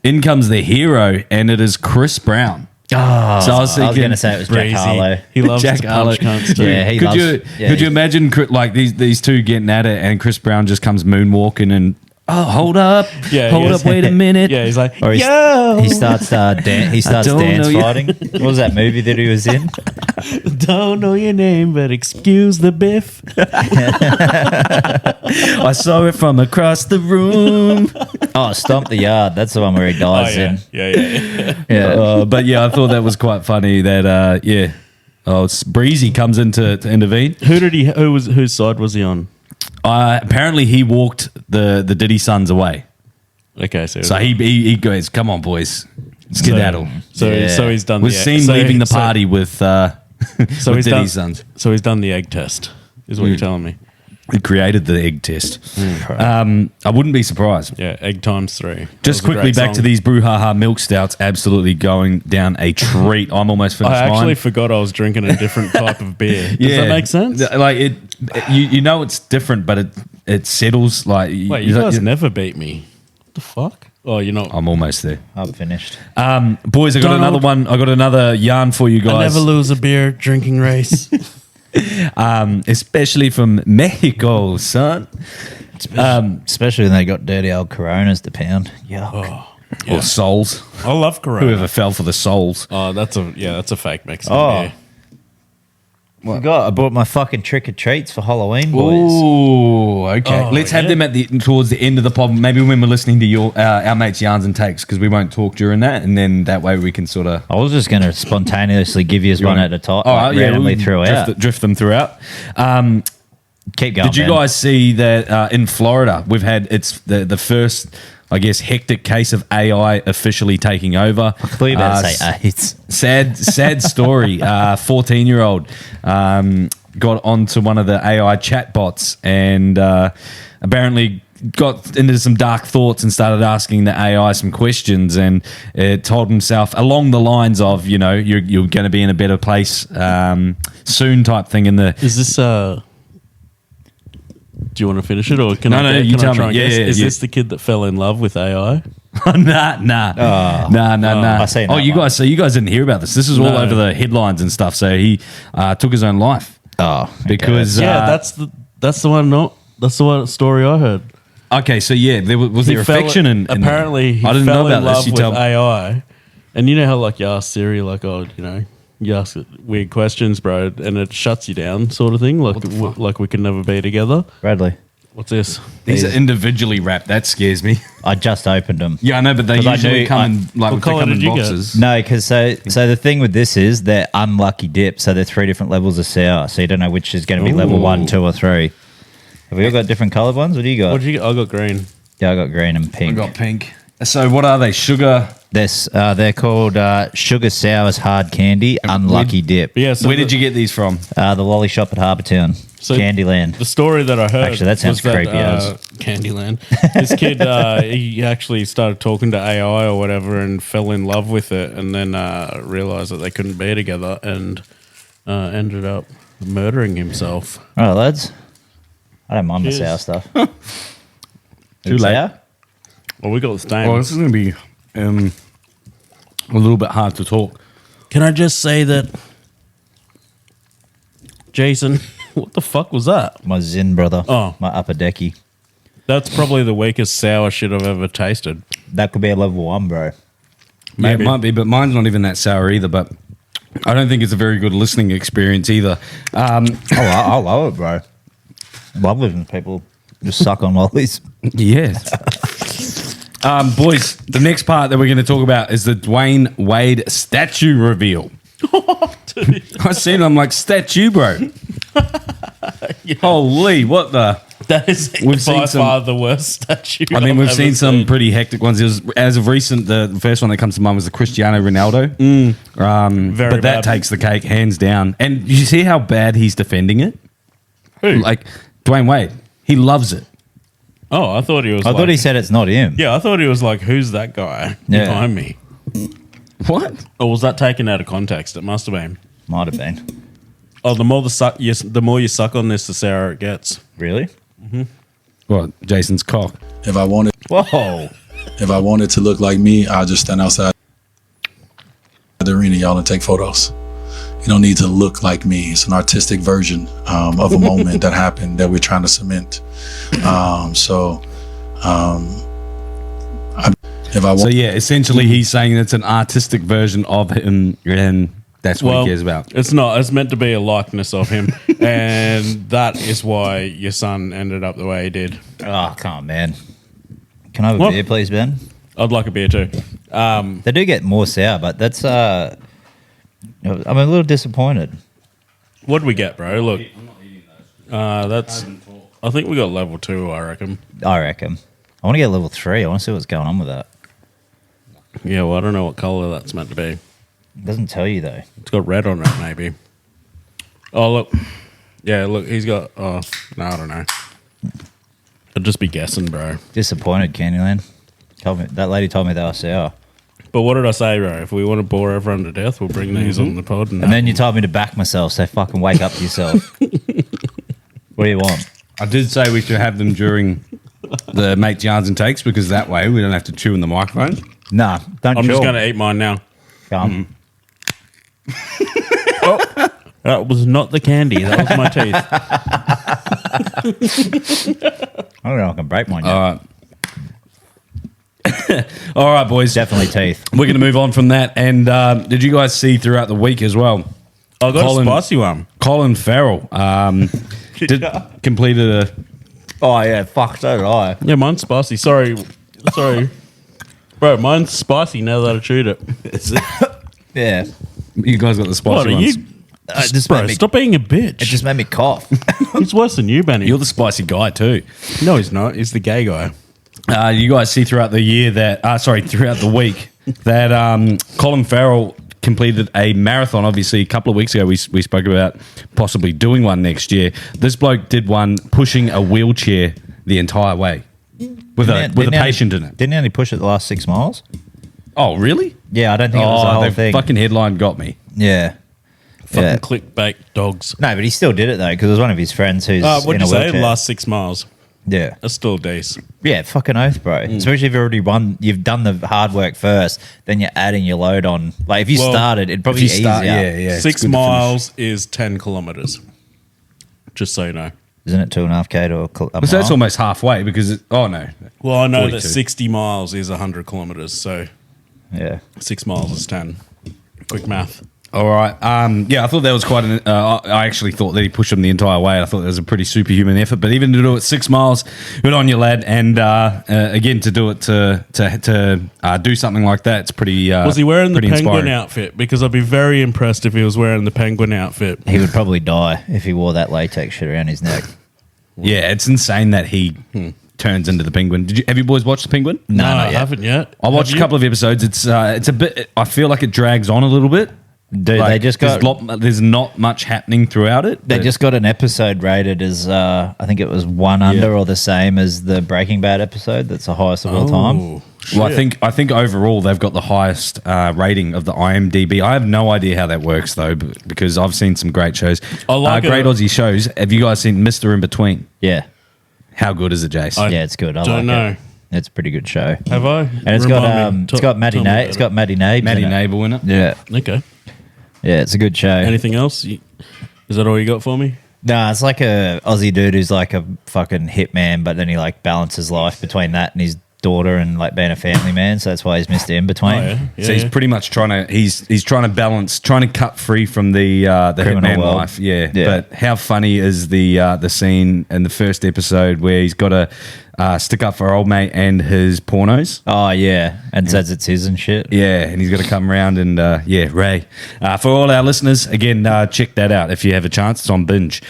in comes the hero, and it is Chris Brown. Oh, So I was going thinking to say it was Breezy. Jack Harlow. He loves Jack to punch Harlow. cunts too. Yeah, he Could loves. you yeah, imagine like these two getting at it, and Chris Brown just comes moonwalking and hold up, Yeah, hold yes. up, wait a minute. Yeah, he's like, Or he starts don't know dance you. fighting. What was that movie that he was in? don't know your name, but excuse the biff. I saw it from across the room. Oh, Stomp the Yard. That's the one where he dies in. Yeah. Yeah. But yeah, I thought that was quite funny. That it's Breezy comes in to intervene. Whose side was he on? Apparently, he walked the Diddy sons away. Okay, So he goes, "Come on, boys, skedaddle." So Yeah. he's done. Was seen leaving the party with So with he's done. Diddy's sons. So he's done the egg test. Is what you're telling me? He created the egg test. I wouldn't be surprised. Yeah, egg times 3. That Just was a quickly great back song. to these Brouhaha milk stouts. Absolutely going down a treat. I'm almost finished I mine. actually forgot I was drinking a different type of beer. Does that make sense? Like you know it's different, but it settles. Like Wait, you guys never beat me. What the fuck? Oh, you're not. I'm almost there. I'm finished. Boys, I got Donald. another one. I got another yarn for you I guys. never lose a beer drinking race. Especially from Mexico, son. Especially when they got dirty old Coronas to pound. Yeah. Or souls. I love Corona. Whoever fell for the souls. Oh, that's a fake Mexican Oh. beer. Forgot I bought my fucking trick or treats for Halloween, boys. Ooh, okay. Oh, Let's have yeah. them towards the end of the pod. Maybe when we're listening to our mates' yarns and takes, because we won't talk during that, and then that way we can sort of I was just going to spontaneously give you one at a time, randomly throughout. drift them throughout. Keep going. Did you man. guys see that in Florida we've had it's the first, I guess, hectic case of AI officially taking over? I thought you were about to say AIDS. Sad story. 14-year-old got onto one of the AI chatbots and apparently got into some dark thoughts and started asking the AI some questions, and it told himself along the lines of, you know, you're going to be in a better place soon type thing. In the Is this Do you want to finish it or can No, I? no, can you I tell try me. and guess? Yeah, Is yeah. this the kid that fell in love with AI? Nah. I seen Oh, that you one. guys. So you guys didn't hear about this. This is all No. over the headlines and stuff. So he took his own life because Yeah, that's the one. No, that's the one story I heard. okay. So yeah, was He there fell- affection and apparently he I didn't fell know about in this. love You with tell me. AI, and you know how like you ask Siri like, oh, you know, you ask it weird questions, bro, and it shuts you down, sort of thing. Like like we could never be together. Bradley. What's this? These are individually wrapped. That scares me. I just opened them. Yeah, I know, but they 'Cause I usually knew- come in like What they colour come in did you get? boxes. No, because so the thing with this is they're unlucky dips. So they're 3 different levels of sour. So you don't know which is going to be level 1, 2, or 3. Have we all got different coloured ones? What do you got? What did you get? I got green. Yeah, I got green and I pink. got pink. So what are they? Sugar. They're called Sugar Sours Hard Candy Unlucky Dip. But yeah. So Where did you get these from? The Lolly Shop at Harbour Town. So Candyland. The story that I heard. Actually, that sounds was creepy as. Candyland. This kid, he actually started talking to AI or whatever, and fell in love with it, and then realized that they couldn't be together, and ended up murdering himself. All right, lads. I don't mind Cheers. the sour stuff. Too late. Sour? Well, we got the stain. Well, this is going to be a little bit hard to talk. Can I just say that Jason, what the fuck was that? My Zin brother. Oh. My upper decky. That's probably the weakest sour shit I've ever tasted. That could be a level 1, bro. Maybe. It might be, but mine's not even that sour either. But I don't think it's a very good listening experience either. I love it, bro. Love listening to people just suck on lollies. Yes. Boys, the next part that we're going to talk about is the Dwayne Wade statue reveal. I seen it, I'm like, statue, bro. Holy, what the? That is We've seen by some- far the worst statue. I mean, I've we've ever seen some pretty hectic ones. It was, as of recent, the first one that comes to mind was the Cristiano Ronaldo. Very but that bad. takes the cake, hands down. And you see how bad he's defending it? Who? Like, Dwayne Wade, he loves it. Oh, I thought he was. I thought he said it's not him. Yeah, I thought he was like, "Who's that guy Yeah. behind me?" What? Or was that taken out of context? It must have been. Might have been. Oh, the more the more you suck on this, the sourer it gets. Really? What? Jason's cock. If I wanted, Whoa. if I wanted to look like me, I'll just stand outside the arena, y'all, and take photos. You don't need to look like me. It's an artistic version of a moment that happened that we're trying to cement. If I So want, yeah, essentially he's saying it's an artistic version of him, and that's what he cares about. It's not. It's meant to be a likeness of him, and that is why your son ended up the way he did. Oh, come on, man. Can I have a What? beer, please, Ben? I'd like a beer too. They do get more sour, but that's... I'm a little disappointed. What'd we get, bro? Look, that's. I think we got level 2. I reckon. I reckon. I want to get level 3. I want to see what's going on with that. Yeah, well, I don't know what color that's meant to be. It doesn't tell you, though. It's got red on it, maybe. Oh, look. Yeah, look, he's got... Oh, no, I don't know. I'd just be guessing, bro. Disappointed, Candyland. That lady told me they were sour. But what did I say, bro? If we want to bore everyone to death, we'll bring these on the pod. And then you told me to back myself, so fucking wake up to yourself. What do you want? I did say we should have them during the Mate Yarns and Takes because that way we don't have to chew in the microphone. Nah, don't I'm chill. just going to eat mine now. Come. That was not the candy. That was my teeth. I don't know if I can break mine yet. All right. All right, boys. Definitely teeth. We're going to move on from that. And did you guys see throughout the week as well? I got Colin- a spicy one. Colin Farrell completed a... Oh, yeah, fuck, so did I. Yeah, mine's spicy. Sorry. Bro, mine's spicy now that I chewed it. Yeah. You guys got the spicy What are ones. you? It just Bro, made me, stop being a bitch. it just made me cough. He's worse than you, Benny. You're the spicy guy too. No, he's not. He's the gay guy. You guys see throughout the year that... throughout the week that Colin Farrell completed a marathon. Obviously, a couple of weeks ago, we spoke about possibly doing one next year. This bloke did one pushing a wheelchair the entire way with a patient in it. Didn't he only push it the last 6 miles? Oh, really? Yeah, I don't think it was the whole the thing. fucking headline got me. Yeah. Fucking clickbait dogs. No, but he still did it though because it was one of his friends who's What'd in you a say? wheelchair. Last 6 miles. Yeah. That's still decent. Yeah, fucking oath, bro. Especially if you've already won, you've done the hard work first, then you're adding your load on. Like if you started, it'd probably be easier. yeah. 6 miles is 10 kilometers. Just so you know. Isn't it 2.5K to a mile? So that's almost halfway because oh no. Well, I know 42. that 60 miles is 100 kilometers, so Yeah. 6 miles is 10. Quick math. All right. Yeah, I thought that was quite an. I actually thought that he pushed him the entire way. I thought that was a pretty superhuman effort. But even to do it 6 miles, good on you, lad. And again, to do it to do something like that, it's pretty. Was he wearing the pretty penguin inspiring. outfit? Because I'd be very impressed if he was wearing the penguin outfit. He would probably die if he wore that latex shit around his neck. Yeah, it's insane that he turns into the penguin. Have you boys watched the penguin? No, not I yet. haven't yet. I watched Have a you? couple of episodes. It's a bit. I feel like it drags on a little bit. Dude, Like, they just got there's not much happening throughout it. they but- just got an episode rated as I think it was one under or the same as the Breaking Bad episode. That's the highest of all time. Oh, Well, shit. I think overall they've got the highest rating of the IMDb. I have no idea how that works though, because I've seen some great shows. I like great it. Aussie shows. Have you guys seen Mr. In Between? Yeah, How good is it, Jace? yeah, it's good. I don't like know. it. It's a pretty good show. Have I? And it's got Maddie Nate. Nate. It's got Maddie Nate. Maddie Nable in it. Yeah, Okay. yeah, it's a good show. Anything else? Is that all you got for me? Nah, it's like a Aussie dude who's like a fucking hitman, but then he like balances life between that and his daughter and like being a family man. So that's why he's Mr. In Between. Oh, yeah. Yeah, So he's yeah. pretty much trying to he's trying to balance, trying to cut free from the Criminal hitman world. life. Yeah. Yeah. But how funny is the scene in the first episode where he's got to stick up for old mate and his pornos? Oh yeah, and says it's his and shit. Yeah, and he's got to come around and Ray. For all our listeners, again, check that out if you have a chance. It's on Binge.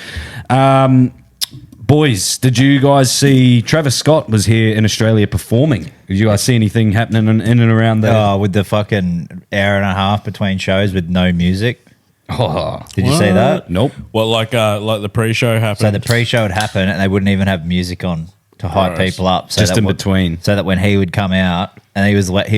Boys, did you guys see Travis Scott was here in Australia performing? Did you guys see anything happening in and around there? Oh, with the fucking hour and a half between shows with no music. Oh, Did you see that? nope. Well, like the pre-show happened. So the pre-show would happen, and they wouldn't even have music on to hype Gross. people up. So Just that in would- between. so that when he would come out, and he was like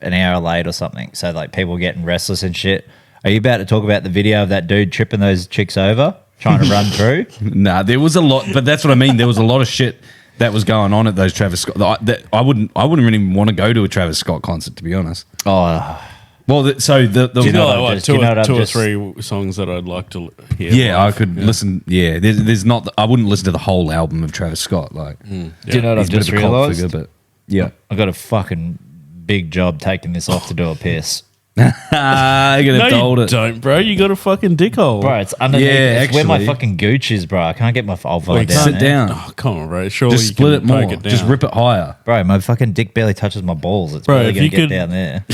an hour late or something. So like people getting restless and shit. Are you about to talk about the video of that dude tripping those chicks over, trying to run through? Nah, there was a lot, but that's what I mean. There was a lot of shit that was going on at those Travis Scott. I wouldn't really want to go to a Travis Scott concert, to be honest. Oh, Well, the Do you know, what I'm like, just- two, you know what I'm two or just- three songs that I'd like to hear? yeah, I live? could listen. Yeah, there's not. I wouldn't listen to the whole album of Travis Scott. Like, do you know what I've he's a bit just of a cult realised? figure, but yeah. I got a fucking big job taking this off to do a piss. You're gonna No, hold you it. don't, bro. You got a fucking dick hole. Bro, it's underneath. Yeah, it's where my actually. fucking gooch is, bro. I can't get my. I'll fall you down. Sit there. down. Oh, come on, bro. Surely Just you split can it more. poke it down. Just rip it higher. Bro, my fucking dick barely touches my balls. It's Bro, barely if gonna you get could- down there.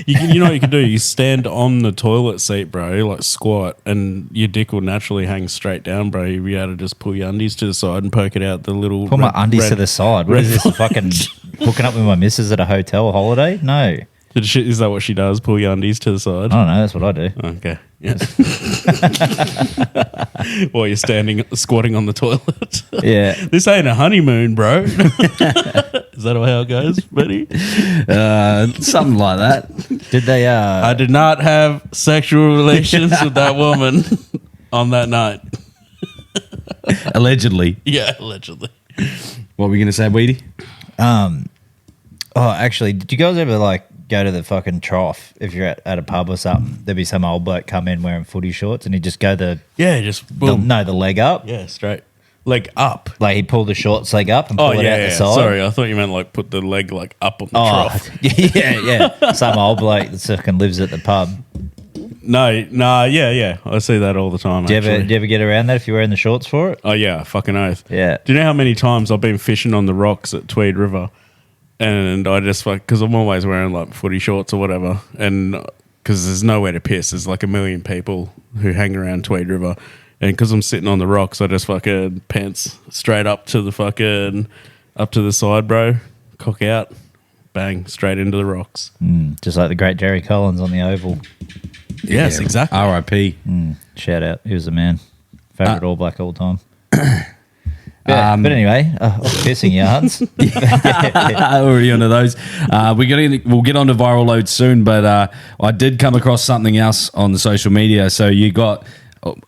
You know what you can do? You stand on the toilet seat, bro, like squat, and your dick will naturally hang straight down, bro. You'll be able to just pull your undies to the side and poke it out the little. Put my red- undies red- to the side. What red is this? Fucking hooking up with my missus at a hotel holiday? No. Is that what she does? Pull your undies to the side? I don't know. That's what I do. Okay. Yeah. While you're squatting on the toilet. Yeah. This ain't a honeymoon, bro. Is that how it goes, buddy? Something like that. Did they? I did not have sexual relations with that woman on that night. Allegedly. Yeah, allegedly. What were we gonna say, Weedy? Oh, actually, did you guys ever like go to the fucking trough if you're at a pub or something? There'd be some old bloke come in wearing footy shorts, and he'd just go the Boom. the leg up. Yeah, straight. Leg up. Like he'd pull the shorts leg up and pull Oh, it out yeah, the yeah. side. Sorry, I thought you meant like put the leg like up on the Oh, trough. yeah. Some old bloke that fucking lives at the pub. Yeah. I see that all the time, Do you actually. ever get around that if you're wearing the shorts for it? Oh, yeah, fucking oath. Yeah. Do you know how many times I've been fishing on the rocks at Tweed River? And I just, because I'm always wearing like footy shorts or whatever. And because there's nowhere to piss. There's like a million people who hang around Tweed River. And because I'm sitting on the rocks, I just fucking pants straight up to the side, bro. Cock out. Bang, straight into the rocks. Just like the great Jerry Collins on the Oval. Yes, exactly. R.I.P. Shout out. He was a man. Favorite All Black all time. Yeah, but anyway, pissing yarns. Already onto those. We'll get onto viral loads soon, but I did come across something else on the social media. So you got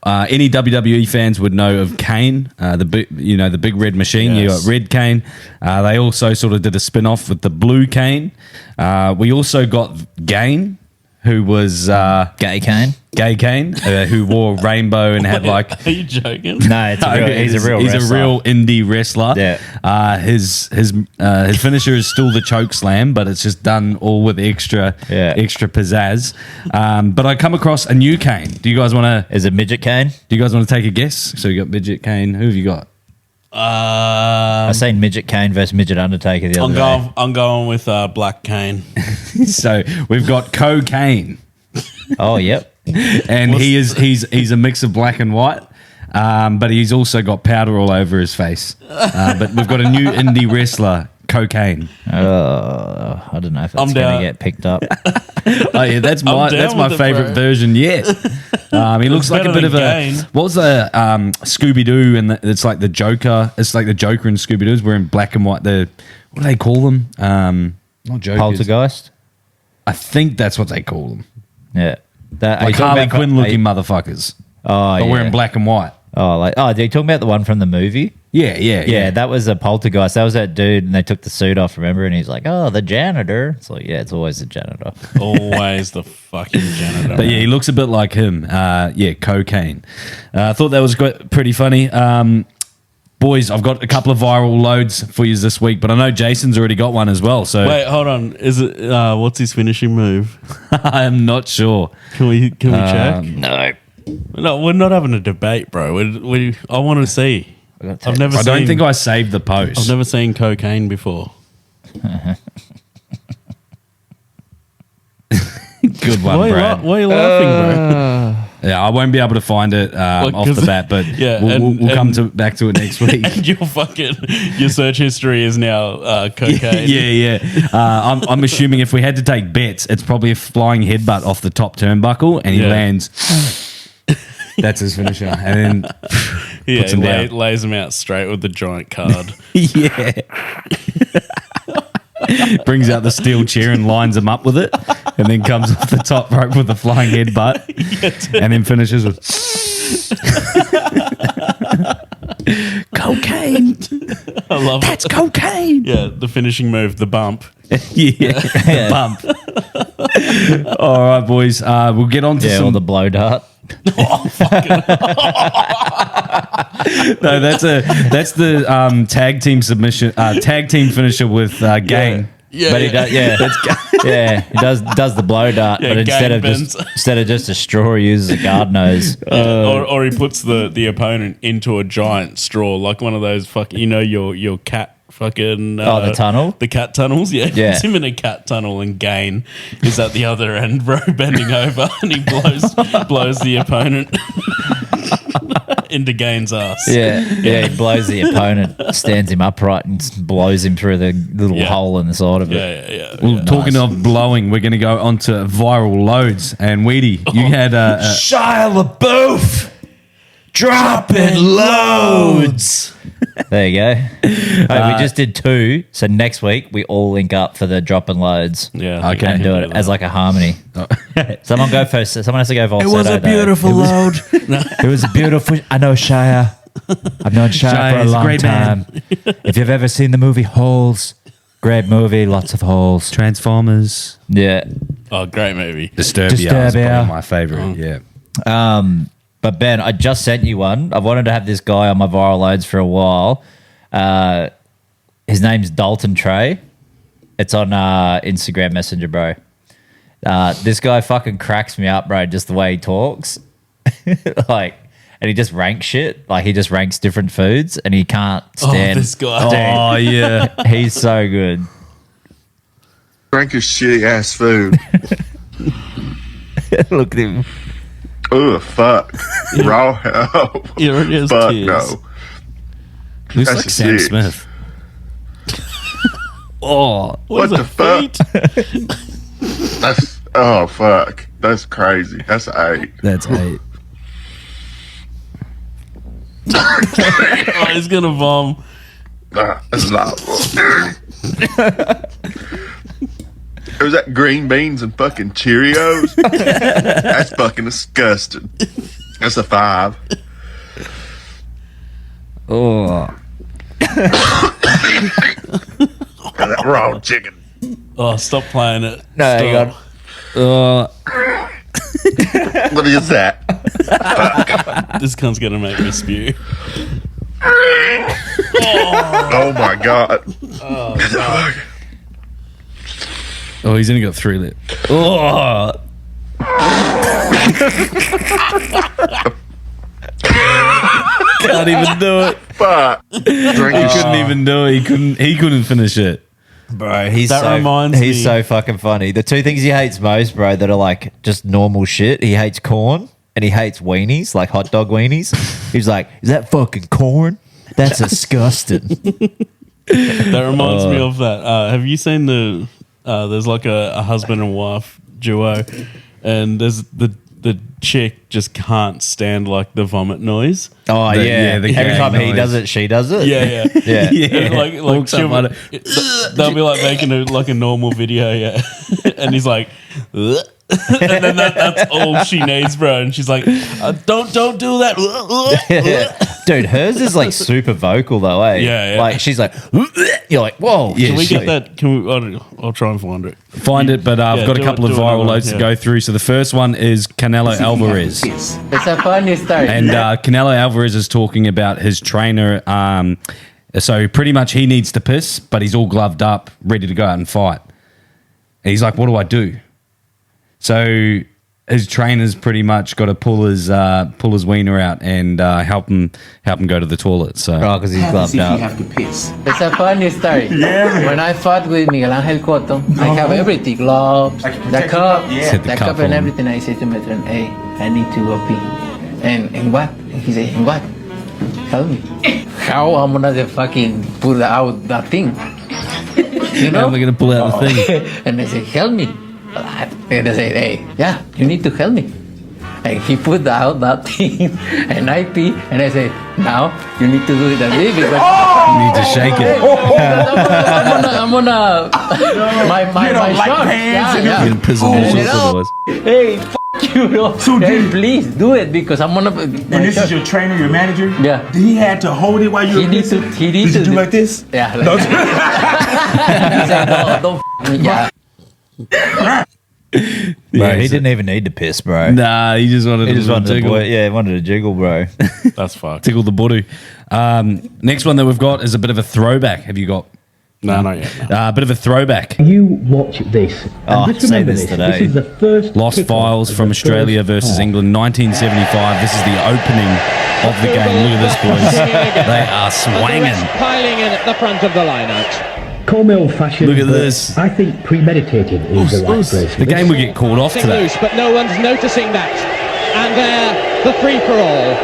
any WWE fans would know of Kane, the big red machine. Yes. You got Red Kane. They also sort of did a spin off with the Blue Kane. We also got Gain, who was Gay Kane. Gay Kane, who wore rainbow and had like. Are you joking? No, he's a real wrestler. He's a real indie wrestler. Yeah. His finisher is still the choke slam, but it's just done all with extra pizzazz. But I come across a new Kane. Do you guys want to? Is it Midget Kane? Do you guys want to take a guess? So you got Midget Kane. Who have you got? I seen Midget Kane versus Midget Undertaker the other day. I'm going with Black Kane. So we've got Cocaine. Oh, yep. And he's a mix of black and white, but he's also got powder all over his face. But we've got a new indie wrestler, Cocaine. I don't know if it's going to get picked up. Oh yeah, that's my favorite version yet. He looks like a bit of Kane. what was the Scooby Doo, and it's like the Joker. It's like the Joker and Scooby Doo's wearing black and white. What do they call them? Not Jokers. Poltergeist? I think that's what they call them. Yeah. Like Harley Quinn looking motherfuckers. Oh, but wearing black and white. Oh, are you talking about the one from the movie? Yeah. That was a poltergeist. That was that dude, and they took the suit off, remember? And he's like, oh, the janitor. It's like, yeah, it's always the janitor. Always the fucking janitor. But yeah, he looks a bit like him. Cocaine. I thought that was pretty funny. Boys, I've got a couple of viral loads for you this week, but I know Jason's already got one as well. So wait, hold on. Is it what's his finishing move? I'm not sure. Can we check? No. No, we're not having a debate, bro. I want to see. I don't think I saved the post. I've never seen Cocaine before. Good one, Brad. Why are you laughing, bro? Yeah, I won't be able to find it off the bat, but we'll come back to it next week. And your search history is now cocaine. Yeah. I'm assuming if we had to take bets, it's probably a flying headbutt off the top turnbuckle, and he lands. That's his finisher, and then puts him down. Lays him out straight with the giant card. Yeah. Brings out the steel chair and lines him up with it, and then comes off the top rope with a flying headbutt, and then finishes with cocaine. I love That's cocaine. Yeah, the finishing move, the bump. The bump. All right, boys. We'll get on to or the blow dart. No, that's the tag team submission, tag team finisher with Gang. Yeah, but he does, he does the blow dart, but instead of just a straw, he uses a guard nose. Or he puts the opponent into a giant straw, like one of those your cat fucking the tunnel, the cat tunnels. Yeah, puts him in a cat tunnel, and Gain is at the other end, bro, bending over, and he blows the opponent into Gain's ass. He blows the opponent, stands him upright, and blows him through the little hole in the side of it. Well, talking of blowing, we're going to go on to viral loads. And Weedy, you had Shia LaBeouf dropping loads. There you go. Hey, we just did 2, so next week we all link up for the dropping loads. Yeah, okay, and do it as like a harmony. Someone go first. Someone has to go falsetto. It was a beautiful load. It was a beautiful. I know Shia. I've known Shia for a long time. If you've ever seen the movie Holes, great movie, lots of holes. Transformers. Yeah. Oh, great movie. Disturbia is probably my favorite. Yeah. But Ben, I just sent you one. I've wanted to have this guy on my viral loads for a while. His name's Dalton Trey. It's on Instagram Messenger, bro. This guy fucking cracks me up, bro, just the way he talks. And he just ranks shit. Like, he just ranks different foods, and he can't stand. Oh, this guy. Oh, yeah. He's so good. Rank your shitty ass food. Look at him. Ugh, fuck. Raw hell. He already has Fuck tears. no. Looks That's like Sam sick. Smith. Oh, What the fuck? That's, oh, fuck. That's crazy. That's 8. that's 8. Oh, he's gonna vom. That's not. It was that green beans and fucking Cheerios. That's fucking disgusting. That's a 5. Oh. That raw chicken. Oh, stop playing it. No, you Stop. What is that? This cunt's gonna make me spew. Oh my god. Oh, he's only got 3 lip. Oh. Can't even do it. Fuck. He couldn't even do it. He couldn't finish it. Bro, he's That so reminds me- he's so fucking funny. The 2 things he hates most, bro, that are like just normal shit. He hates corn and he hates weenies, like hot dog weenies. He's like, is that fucking corn? That's disgusting. That reminds me of that. Have you seen the? There's like a husband and wife duo, and there's the chick just can't stand like the vomit noise. Oh The- yeah. yeah, the Every gang time he noise. does it, she does it. Yeah. Yeah. And like Walks up on they'll be like making a normal video, yeah, and he's like, "Ugh." And then that's all she needs, bro. And she's like, don't do that. Dude, hers is like super vocal though, eh? Yeah. Like she's like, you're like, whoa. Yeah, Can we she- get that? Can we? I'll try and find it. Find it, but I've Yeah, got a do couple it- of do viral another loads one, to yeah. go through. So the first one is Canelo Alvarez. It's a funny story. And Canelo Alvarez is talking about his trainer. So pretty much he needs to piss, but he's all gloved up, ready to go out and fight. And he's like, what do I do? So his trainer's pretty much got to pull his wiener out and help him go to the toilet. So Oh, because he's gloved up. have to piss. It's a funny story. When I fought with Miguel Angel Cotto, I have everything, gloves, the cup, Set the the cup cup and on. everything. I said to my friend, hey, I need to go pee. And what? And he said, and what? Help me. How I'm gonna fucking pull out that thing? You how know? am I going to pull out the thing? And I said, help me. And I said, hey, yeah, you need to help me. And he put out that thing, and I pee, and I say, now you need to do it a bit because You need to shake it. I'm gonna my shot. Yeah. You're going to piss on all sorts otherwise. Hey, you know. Hey, please do it because I'm gonna. And this is your trainer, your manager? Yeah. He had to hold it while you were He needs to. pissing? He needs Did to you do like this? Yeah. Like that. He said, no, don't. Yeah. Bro, he didn't even need to piss, bro. Nah, he just wanted He just to wanted jiggle. he wanted to jiggle, bro. That's fucked. Tickle the booty. Next one that we've got is a bit of a throwback. Have you got No, not yet. No. a bit of a throwback? You watch this. Oh, And just say remember this today. This is the first Lost kickoff Files of from the Australia first versus half. England, 1975. This is the opening of the game. Look at this, boys. They are swanging. Piling in at the front of the line-out. Call me old-fashioned. Look at but this. I think premeditated is the right phrase for The this. game would get called off Sing today. loose, but no one's noticing that. And there, the free-for-all.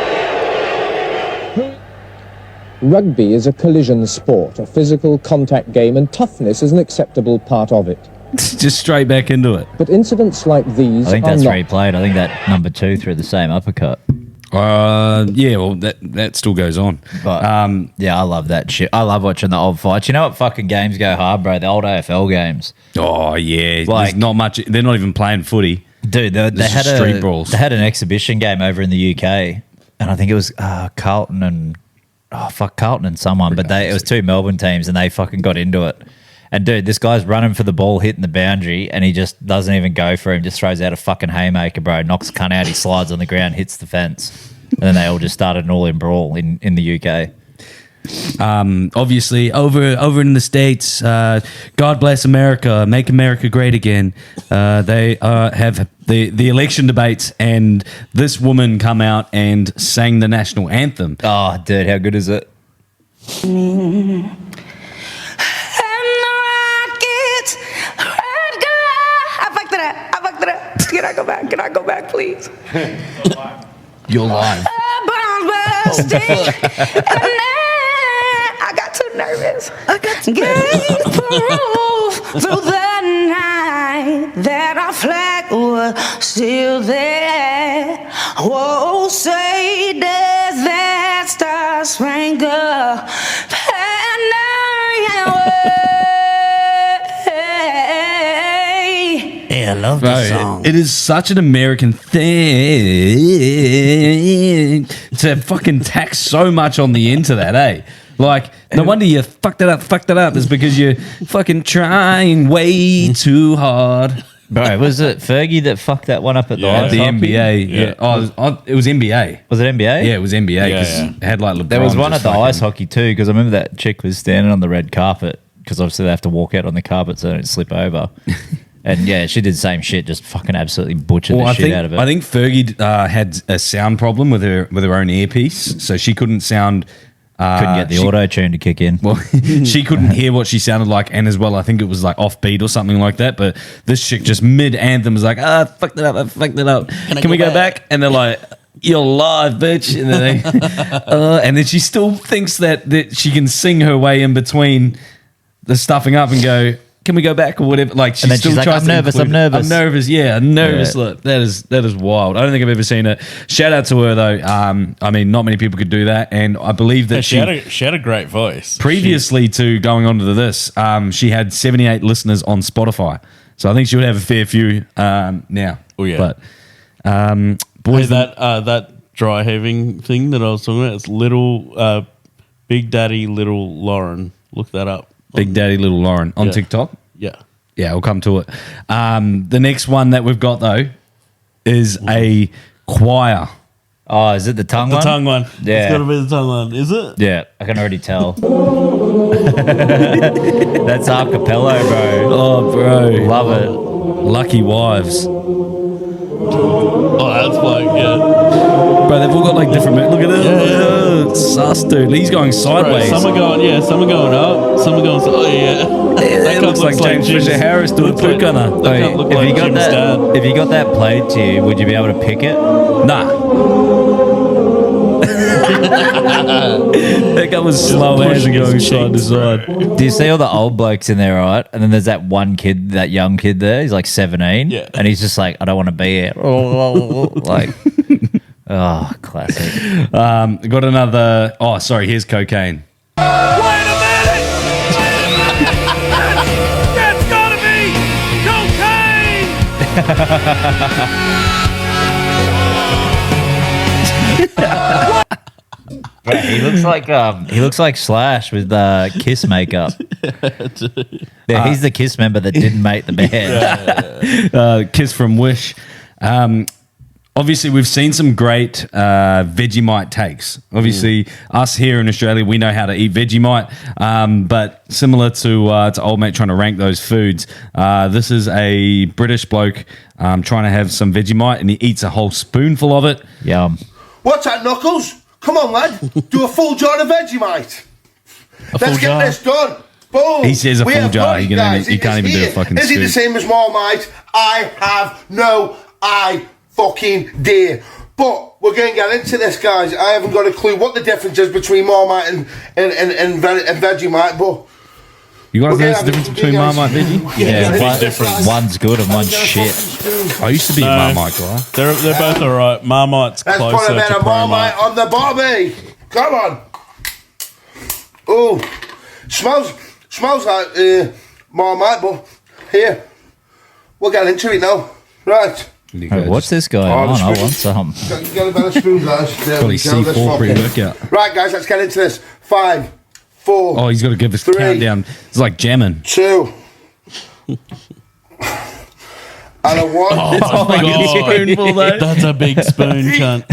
Rugby is a collision sport, a physical contact game, and toughness is an acceptable part of it. Just straight back into it. But incidents like these I think are that's not. where he played. I think that number 2 threw the same uppercut. Yeah, well, that still goes on. But yeah, I love that shit. I love watching the old fights. You know what fucking games go hard, bro? The old AFL games. Oh, yeah. Like- There's not much. They're not even playing footy. Dude, they This is had street brawls. They had an exhibition game over in the UK, and I think it was Carlton and someone, but it was 2 Melbourne teams, and they fucking got into it. And dude, this guy's running for the ball, hitting the boundary, and he just doesn't even go for him. Just throws out a fucking haymaker, bro. Knocks the cunt out. He slides on the ground, hits the fence, and then they all just started an all-in brawl in the UK. Obviously, over in the States, God bless America, make America great again. They have the election debates, and this woman come out and sang the national anthem. Oh, dude, how good is it? Can I go back, please? You're live. I got too nervous. Gave proof through the night that our flag was still there. Oh, say does that stop anger. Yeah, I love Bro, this song. it is such an American thing to fucking tack so much on the end to that, eh? Like, no wonder you fucked it up. It's because you're fucking trying way too hard. Bro, was it Fergie that fucked that one up at the At ice the hockey? NBA. Yeah. Oh, it was NBA. Was it NBA? Yeah, it was NBA because it had like LeBron. There was one at just the fucking- ice hockey too, because I remember that chick was standing on the red carpet because obviously they have to walk out on the carpet so they don't slip over. And yeah, she did the same shit, just fucking absolutely butchered the shit out of it. I think Fergie had a sound problem with her own earpiece, so she couldn't sound. Couldn't get the auto tune to kick in. Well, she couldn't hear what she sounded like, and as well, I think it was like offbeat or something like that. But this chick just mid anthem was like, I fucked it up. Can we go back? And they're like, you're live, bitch. And then and then she still thinks that she can sing her way in between the stuffing up and go, can we go back or whatever? Like she And then still she's like, tries I'm to nervous. include it. I'm nervous. Yeah, nervous. Yeah. Look, that is wild. I don't think I've ever seen it. Shout out to her though. I mean, not many people could do that, and I believe that she had a great voice. previously to going on to this, she had 78 listeners on Spotify. So I think she would have a fair few now. Oh yeah. But boys, that dry heaving thing that I was talking about, it's little Big Daddy Little Lauren. Look that up. Big Daddy Little Lauren on TikTok. Yeah. Yeah, we'll come to it. The next one that we've got though is a choir. Oh, is it the tongue The one? tongue one. Yeah. It's got to be the tongue one. Is it? Yeah, I can already tell. That's a cappella, bro. Oh, bro. Love it. Lucky Wives. Oh, that's like, yeah. Bro, they've all got like different. Look at it. Yeah. It's sus, dude. He's going sideways. Bro, some are going up, some are going, oh yeah. That looks like James Fisher Harris doing Blue Gunner. If you got that played to you, would you be able to pick it? Nah. That guy was slow as going side to side. Do you see all the old blokes in there, right? And then there's that one kid, that young kid there. He's like 17. Yeah. And he's just like, I don't want to be here. Like, oh, classic. Got another. Oh, sorry. Here's cocaine. Wait a minute! That's gotta be cocaine! Bro, he looks like Slash with Kiss makeup. Yeah, he's the Kiss member that didn't make the band. Kiss from Wish. Obviously, we've seen some great Vegemite takes. Obviously, us here in Australia, we know how to eat Vegemite. But similar to old mate trying to rank those foods, this is a British bloke trying to have some Vegemite, and he eats a whole spoonful of it. Yum. What's that, Knuckles? Come on, lad. Do a full jar of Vegemite. Let's get this done. Boom. He says a We full have jar. got it, You guys. can't even do a fucking Is it the scoop. same as Marmite? I have no fucking idea. But we're going to get into this, guys. I haven't got a clue what the difference is between Marmite and Vegemite, but You guys know Okay, the difference between Marmite and Veggie? Yeah, one's good and one's shit. I used to be a Marmite guy. They're both all right. Marmite's let's closer put a bit to of Marmite on the barbie. Come on. Oh, smells like Marmite, but here, we'll get into it now. Right. Hey, what's this going on? I want some. Get a better spoon, guys. There Probably we go. Let's C4 rock it. pre-workout. Right, guys, let's get into this. 5, 4. Oh, he's got to give us the 3, countdown. It's like jamming. 2. And a 1. Oh my God. Spoonful, though. That's a big spoon, cunt.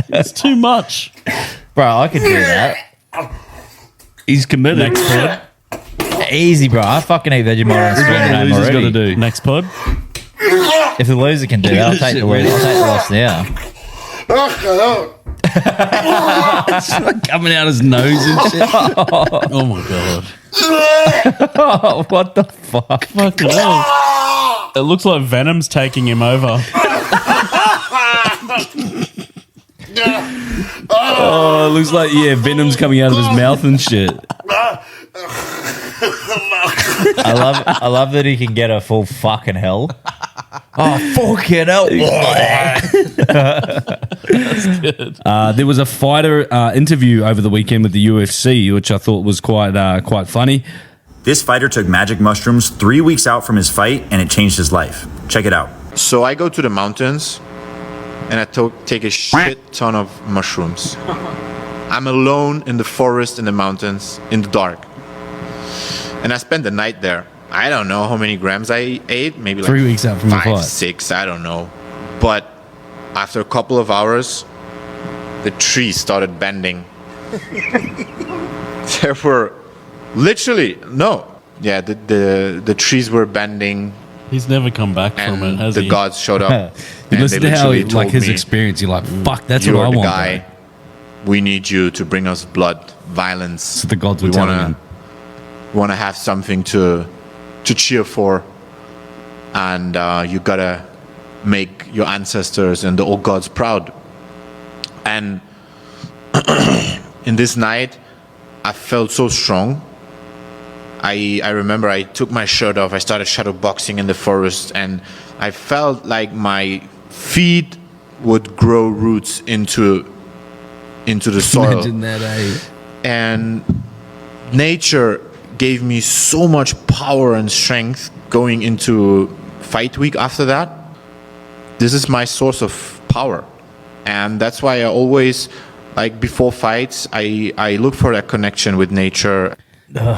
It's too much. Bro, I could do that. He's committed. Next pod. Easy, bro. I fucking eat Vegemite on a spoon at home Loser's got already. to do. Next pod. If the loser can do that, I'll take the win. I'll take the loss now. It's like coming out his nose and shit. Oh my God. Oh, what the fuck? Fucking hell. It looks like Venom's taking him over. Oh, it looks like, Venom's coming out of his mouth and shit. I love that he can get a full fucking hell Oh, fucking hell. That's good. There was a fighter interview over the weekend with the UFC, which I thought was quite funny. This fighter took magic mushrooms 3 weeks out from his fight, and it changed his life. Check it out. So I go to the mountains, and I take a shit ton of mushrooms. I'm alone in the forest, in the mountains, in the dark. And I spent the night there. I don't know how many grams I ate. Maybe like 3 weeks out from the 5, fight. 6, I don't know. But after a couple of hours, the trees started bending. There were the trees were bending. He's never come back from it, has the he? gods showed up. You and listen they to how literally like told his me, experience. You're like, fuck, that's "You what I are the want. guy. Bro. We need you to bring us blood, violence. So the gods were we telling him. want to have something to cheer for, and you gotta make your ancestors and the old gods proud." And in this night, I felt so strong. I remember I took my shirt off. I started shadow boxing in the forest, and I felt like my feet would grow roots into the soil. Imagine that, eh? And nature gave me so much power and strength going into fight week after that. This is my source of power. And that's why I always, like before fights, I look for that connection with nature.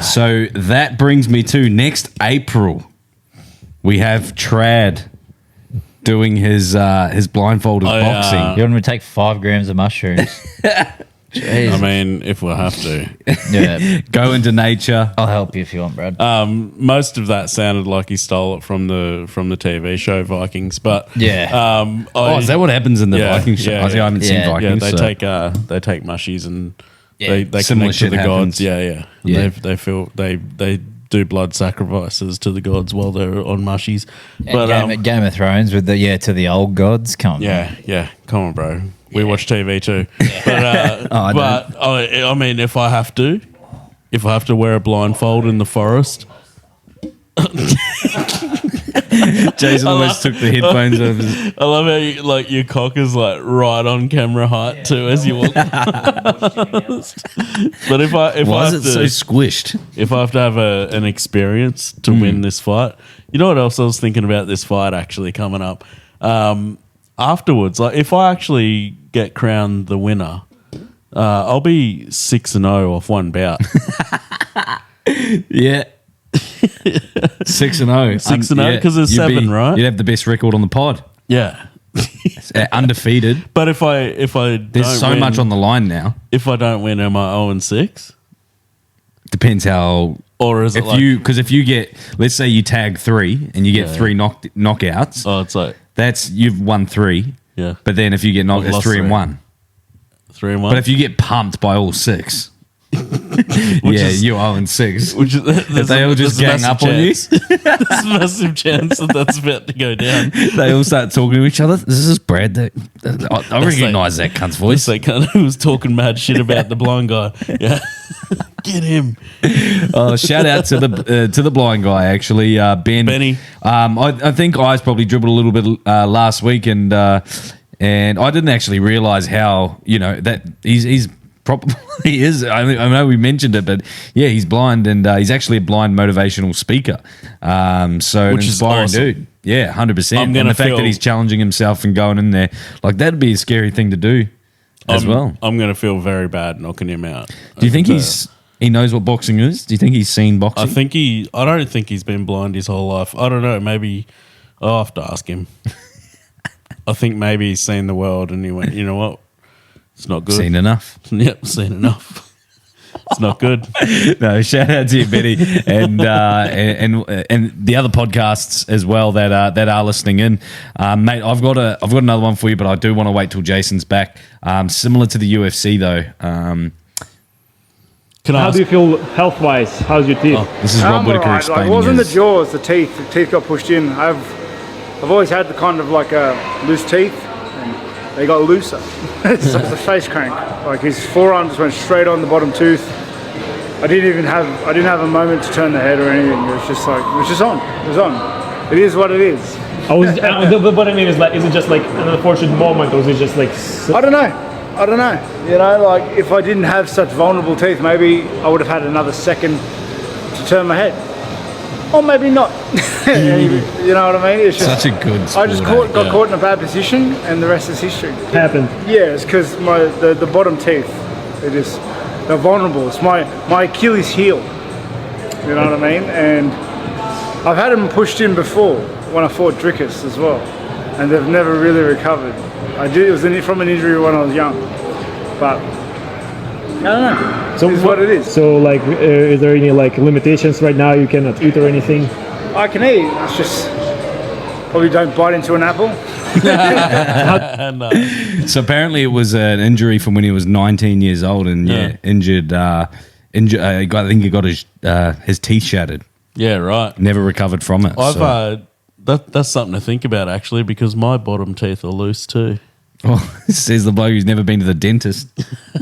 So that brings me to next April. We have Trad doing his blindfolded boxing. You want me to take 5 grams of mushrooms? I mean, if we'll have to. Yeah. Go into nature. I'll help you if you want, Brad. Most of that sounded like he stole it from the TV show Vikings, but yeah. Is that what happens in the Vikings show? I haven't seen Vikings. Yeah, they take mushies and they Similar connect to shit the happens. gods. Yeah. They feel they do blood sacrifices to the gods while they're on mushies. But Game of Thrones with to the old gods. Come on. yeah. Come on, bro. We watch TV too. I mean, if I have to wear a blindfold in the forest. Jason almost took the headphones off. I love how your cock is like right on camera height too as you walk. But if Why I is have it so squished? If I have to have an experience to win this fight, you know what else I was thinking about this fight actually coming up afterwards? Like if I actually get crowned the winner, I'll be 6-0 off one bout. Yeah. 6-0. 6-0 because there's 7, right? You'd have the best record on the pod. Yeah. Undefeated. But if I there's so much on the line now. If I don't win, am I 0-6? Depends how. Or is it because if you get, let's say you tag 3 and you get 3 knockouts. Oh, it's like you've won 3. Yeah. But then if you get knocked, it's 3-1. 3-1. But if you get pumped by all 6. You're 0-6. Which is, if they all just gang up on you, there's a massive chance that's about to go down. They all start talking to each other. This is Brad. I recognise that cunt's voice. That cunt who was talking mad shit about the blind guy. Yeah, get him. Shout out to the blind guy actually, Benny. I think I's probably dribbled a little bit last week, and I didn't actually realise how that he's. Probably he is. I know we mentioned it, but yeah, he's blind, and he's actually a blind motivational speaker. So which an is inspiring awesome. dude. Yeah, 100%. And the fact that he's challenging himself and going in there, like that'd be a scary thing to do as well. I'm going to feel very bad knocking him out. Do you think he knows what boxing is? Do you think he's seen boxing? I don't think he's been blind his whole life. I don't know. Maybe I'll have to ask him. I think maybe he's seen the world and he went, you know what? It's not good. Seen enough. Yep, seen enough. It's not good. No, shout out to you, Benny, and the other podcasts as well that are listening in, mate. I've got another one for you, but I do want to wait till Jason's back. Similar to the UFC though. How do you feel health-wise? How's your teeth? This is Rob Whitaker explaining. It wasn't the jaws, the teeth. The teeth got pushed in. I've always had the kind of like loose teeth. They got looser. It's like the face crank. Like his forearm just went straight on the bottom tooth. I didn't have a moment to turn the head or anything. It was just on. It was on. It is what it is. I was. What I mean is like, is it just like an unfortunate moment, or is it just like? I don't know. You know, like if I didn't have such vulnerable teeth, maybe I would have had another second to turn my head, or maybe not. You know what I mean? It's just, Such a good I just sport, got caught in a bad position, and the rest is history. Happened. Yeah, it's because the bottom teeth, they're vulnerable. It's my Achilles heel. You know what I mean? And I've had them pushed in before when I fought Drickus as well, and they've never really recovered. It was from an injury when I was young, but I don't know. So it's what it is. So like, is there any like limitations right now? You cannot eat or anything? I can eat. It's just probably don't bite into an apple. So apparently it was an injury from when he was 19 years old, and injured. I think he got his teeth shattered. Yeah, right. Never recovered from it. That's something to think about actually, because my bottom teeth are loose too. Oh, says the bloke who's never been to the dentist.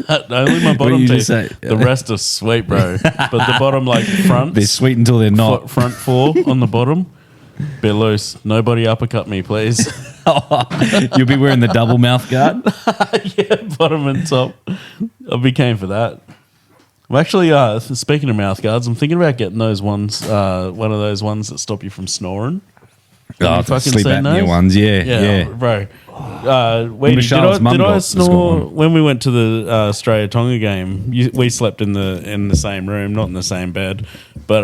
Only my bottom teeth. The rest are sweet, bro. But the bottom, like front, they're sweet until they're not. Front four on the bottom, bit loose. Nobody uppercut me, please. You'll be wearing the double mouth guard. Yeah, bottom and top. I'll be keen for that. I'm actually speaking of mouth guards, I'm thinking about getting those ones. One of those ones that stop you from snoring. Oh, the sleep apnea ones, yeah. Bro. Did I snore when we went to the Australia Tonga game? We slept in the same room, not in the same bed. But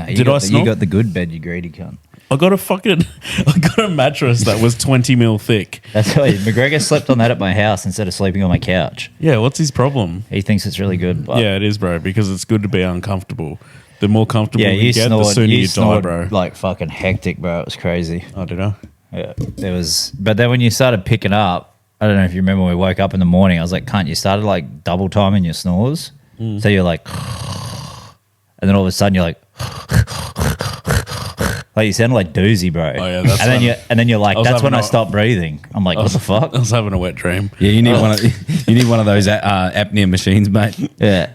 did I snore? You got the good bed, you greedy cunt. I got a mattress that was 20 mil thick. That's why McGregor slept on that at my house instead of sleeping on my couch. Yeah, what's his problem? He thinks it's really good. But yeah, it is, bro, because it's good to be uncomfortable. The more comfortable you get, the sooner you die, bro. Like fucking hectic, bro. It was crazy. Oh, did I? Yeah, there was. But then when you started picking up, I don't know if you remember when we woke up in the morning. I was like, "Cunt, you started like double timing your snores." So you're like, and then all of a sudden you're like you sounded like Doozy, bro. Oh yeah, and then you're like, that's when I stopped breathing. I'm like, what the fuck? I was having a wet dream. Yeah, you need one of those apnea machines, mate. Yeah.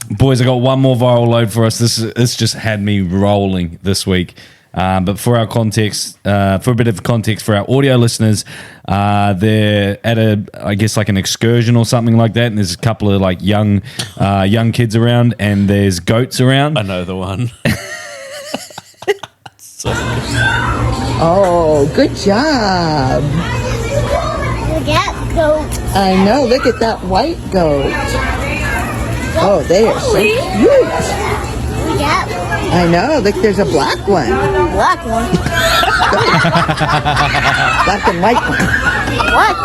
Boys, I got one more viral load for us. This just had me rolling this week. But for our context, for a bit of context for our audio listeners, they're at an excursion or something like that, and there's a couple of like young kids around, and there's goats around. I know the one. Oh, good job. Look at goat. I know. Look at that white goat. Oh, they are so cute. Look at I know. Look, there's a black one. black one. Black and white one. What?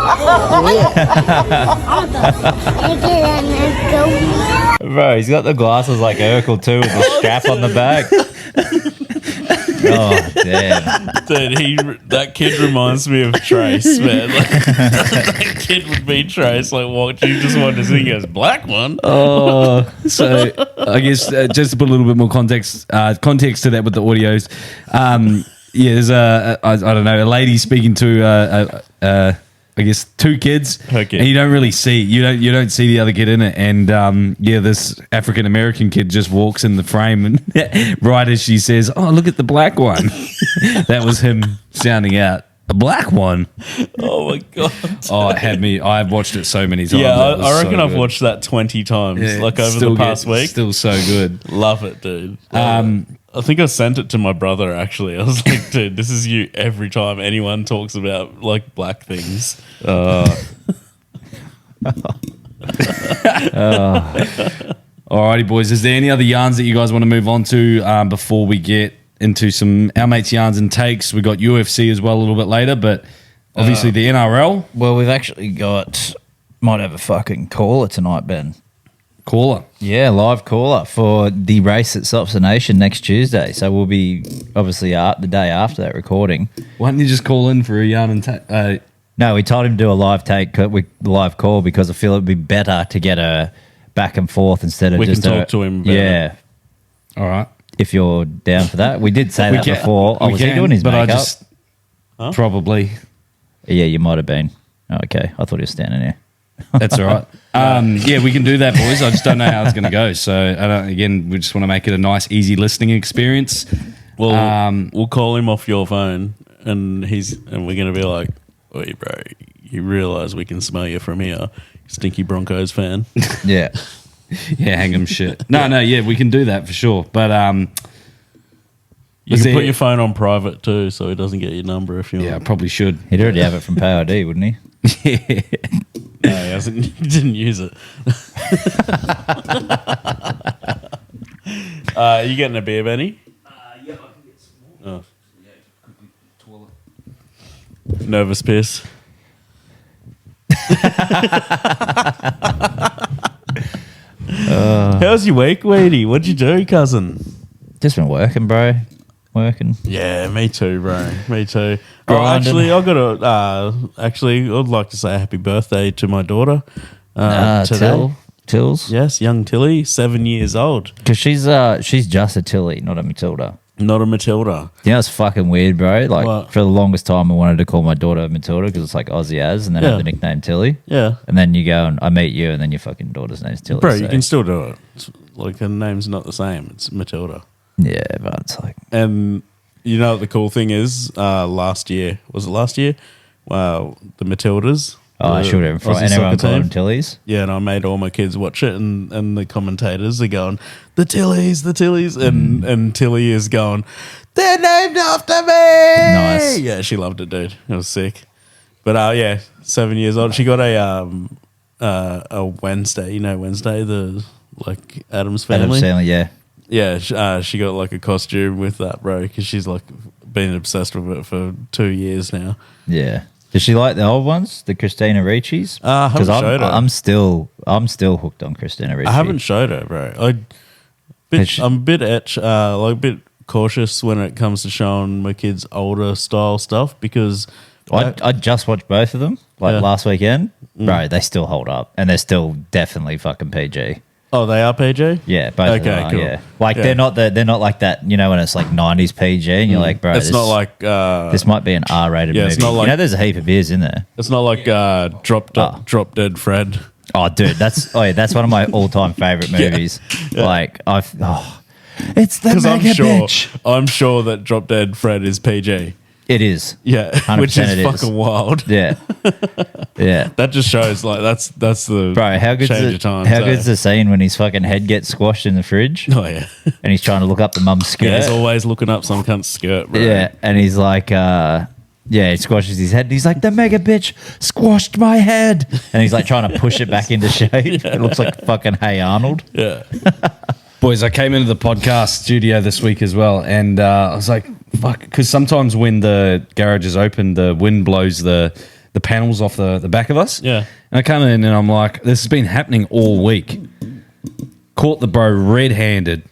Bro, he's got the glasses like Urkel too, with the strap on the back. Oh damn! Dude, that kid reminds me of Trace, man. Like, that kid would be Trace. Like, what you just wanted to see? He goes, black one. Oh, so I guess just to put a little bit more context to that with the audios. There's I don't know, a lady speaking to I guess two kids, and you don't really see you don't see the other kid in it, and this African American kid just walks in the frame, and right as she says, "Oh, look at the black one," that was him sounding out. A black one. Oh my god! Oh, it had me. I've watched it so many times. Yeah, I reckon I've watched that 20 times, like over the past week. Still so good. Love it, dude. I think I sent it to my brother. Actually, I was like, dude, this is you every time anyone talks about like black things. Alrighty, boys. Is there any other yarns that you guys want to move on to before we get into some our mates yarns and takes? We got UFC as well a little bit later, but obviously the NRL. Well, we've actually might have a fucking caller tonight, Ben. Caller? Yeah, live caller for the race that stops the nation next Tuesday. So we'll be obviously the day after that recording. Why don't you just call in for a yarn and take? No, we told him to do a live call because I feel it'd be better to get a back and forth instead of we just can talk to him better. Yeah. All right. If you're down for that. We did say that before. Oh, was he doing his makeup? Probably. Yeah, you might have been. Oh, okay. I thought he was standing there. That's all right. Yeah, we can do that, boys. I just don't know how it's going to go. So, again, we just want to make it a nice, easy listening experience. Well, we'll call him off your phone and we're gonna be like, "Oi, bro, you realize we can smell you from here, stinky Broncos fan." Yeah. Yeah, hang 'em shit. No, yeah, we can do that for sure. But you can put your phone on private too, so he doesn't get your number if you want. I probably should. He'd already have it from POD, wouldn't he? Yeah. No, he hasn't. He didn't use it. You getting a beer, Benny? Yeah, I can get some more. Oh. Nervous piss. How's your week, Weedy? What'd you do, cousin? Just been working, bro. Working. Yeah, me too, bro. Me too. Grinding. Actually, I got I'd like to say happy birthday to my daughter today. Tills? Yes, young Tilly, 7 years old. Because she's just a Tilly, not a Matilda. Not a Matilda. You know, it's fucking weird, bro. Like, What? for the longest time, I wanted to call my daughter Matilda because it's like Aussie as, and then Yeah. have the nickname Tilly. Yeah. And then you go and I meet you, and then your fucking daughter's name's Tilly. Bro, so- you can still do it. It's like, her name's not the same. It's Matilda. Yeah, but it's like. And you know what the cool thing is? Last year, was it last year? Wow, the Matildas. Oh, I the should have. Aussie Anyone soccer called them team. Tillies? Yeah, and I made all my kids watch it, and the commentators are going, the Tillies, and Tilly is going, they're named after me. Nice. Yeah, she loved it, dude. It was sick. But yeah, 7 years old. She got a Wednesday. You know Wednesday, the like Adam's Family. Adam's Family, yeah. Yeah, she got like a costume with that, bro, because she's like been obsessed with it for 2 years now. Yeah. Does she like the old ones, the Christina Ricci's? I haven't showed her. I'm still hooked on Christina Ricci. I haven't showed her, bro. I'm a bit like a bit cautious when it comes to showing my kids older style stuff because I just watched both of them last weekend. Bro, they still hold up and they're still definitely fucking PG. Oh, they are PG? Yeah, both of them are, cool. yeah. Like Yeah. they're not like that, you know, when it's like 90s PG and you're like, bro, it's not like this might be an R-rated yeah, movie. it's not like- you know, there's a heap of beers in there. it's not like Drop Dead Fred. Oh, dude, that's one of my all-time favorite movies. Yeah. Like it's the Because mega bitch. I'm sure that Drop Dead Fred is PG. It is. Yeah, 100% which is it is. fucking wild. Yeah, yeah. That just shows like that's the Bro, how good's change the, of times. how good's the scene when his fucking head gets squashed in the fridge? Oh yeah, and he's trying to look up the mum's skirt. yeah, he's always looking up some cunt's skirt, bro. Yeah, and he's like, he squashes his head. And he's like, the mega bitch squashed my head, and he's like trying to push it back into shape. It looks like fucking Hey Arnold. Yeah. Boys, I came into the podcast studio this week as well, and I was like, fuck, because sometimes when the garage is open, the wind blows the panels off the back of us. Yeah. And I come in and I'm like, this has been happening all week. Caught the bro red-handed.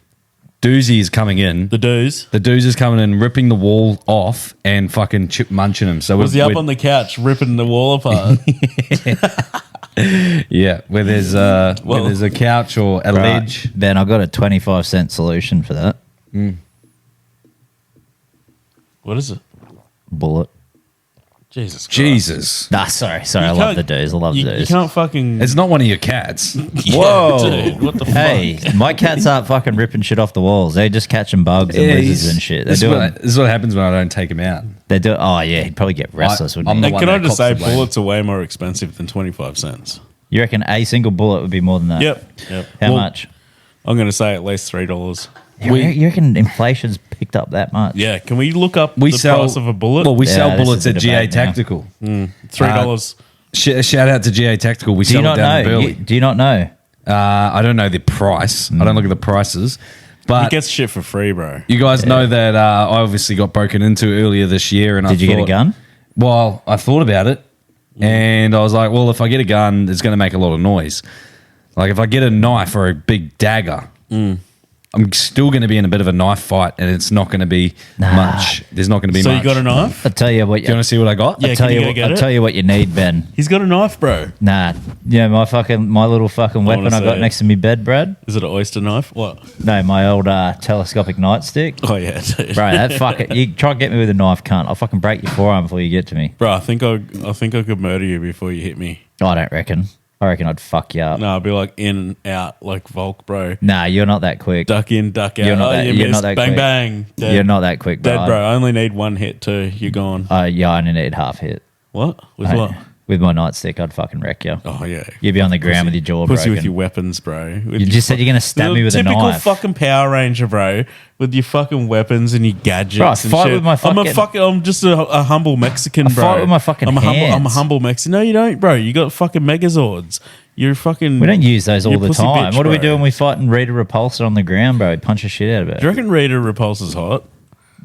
Doozy is coming in. The Doos is coming in, ripping the wall off and fucking chip munching him. So was he up on the couch ripping the wall apart? Yeah, where there's a couch or a ledge. Ben, I got a 25-cent solution for that. What is it? Bullet. Jesus. Christ. Jesus. Nah, sorry. You I love can't- the dudes. I love you, dudes. you can't fucking. It's not one of your cats. Whoa. dude, what the Hey, my cats aren't fucking ripping shit off the walls. They're just catching bugs and lizards and shit. This is what happens when I don't take him out. They do. Oh yeah, he'd probably get restless, wouldn't he? And can I just say, bullets are way more expensive than 25 cents. You reckon a single bullet would be more than that? Yep. How Well, much? I'm going to say at least $3. You reckon inflation's picked up that much? Yeah. Can we look up We the sell- price of a bullet? Well, we Yeah, sell this bullets is a at GA debate now. Tactical. $3. Shout out to GA Tactical. We Do you sell not it down in know? Burley. Do you not know? I don't know the price. I don't look at the prices. But he gets shit for free, bro. you guys know that I obviously got broken into earlier this year. And Did you get a gun? Well, I thought about it. And I was like, well, if I get a gun, it's going to make a lot of noise. Like if I get a knife or a big dagger, I'm still going to be in a bit of a knife fight, and it's not going to be much. There's not going to be So much. you got a knife? I'll tell you what. Do you want to see what I got? Yeah, I'll tell can you. you go get I'll it? tell you what you need, Ben. He's got a knife, bro. Nah, you know my little fucking weapon wanna I got see it. next to me bed, Brad. Is it an oyster knife? What? No, my old telescopic nightstick. Oh yeah, dude. Bro, that fucking you try and get me with a knife, cunt. I'll fucking break your forearm before you get to me. Bro, I think I could murder you before you hit me. I don't reckon. I reckon I'd fuck you up. No, I'd be like in and out like Volk, bro. Nah, you're not that quick. Duck in, duck out. You're not that, you you're missed. not that Bang, quick. bang. Dead. You're not that quick, bro. Dead, bro. I only need one hit too. You're gone. Yeah, I only need half hit. What? With what? With my nightstick, I'd fucking wreck you. Oh, yeah. You'd be on the ground with your jaw Pussy broken. with your weapons, bro. You just said you're going to stab me with a typical knife. fucking Power Ranger, bro. With your fucking weapons and your gadgets Bro, I and fight shit. with my I'm just a humble Mexican, bro. fight with my fucking I'm hands. a humble Mexican. No, you don't, bro. You got fucking Megazords. You're fucking... We don't use those all you're the pussy time. bitch, What do we bro. do when we fight and Rita Repulsa on the ground, bro? We punch the shit out of it. Do you reckon Rita Repulsa's hot?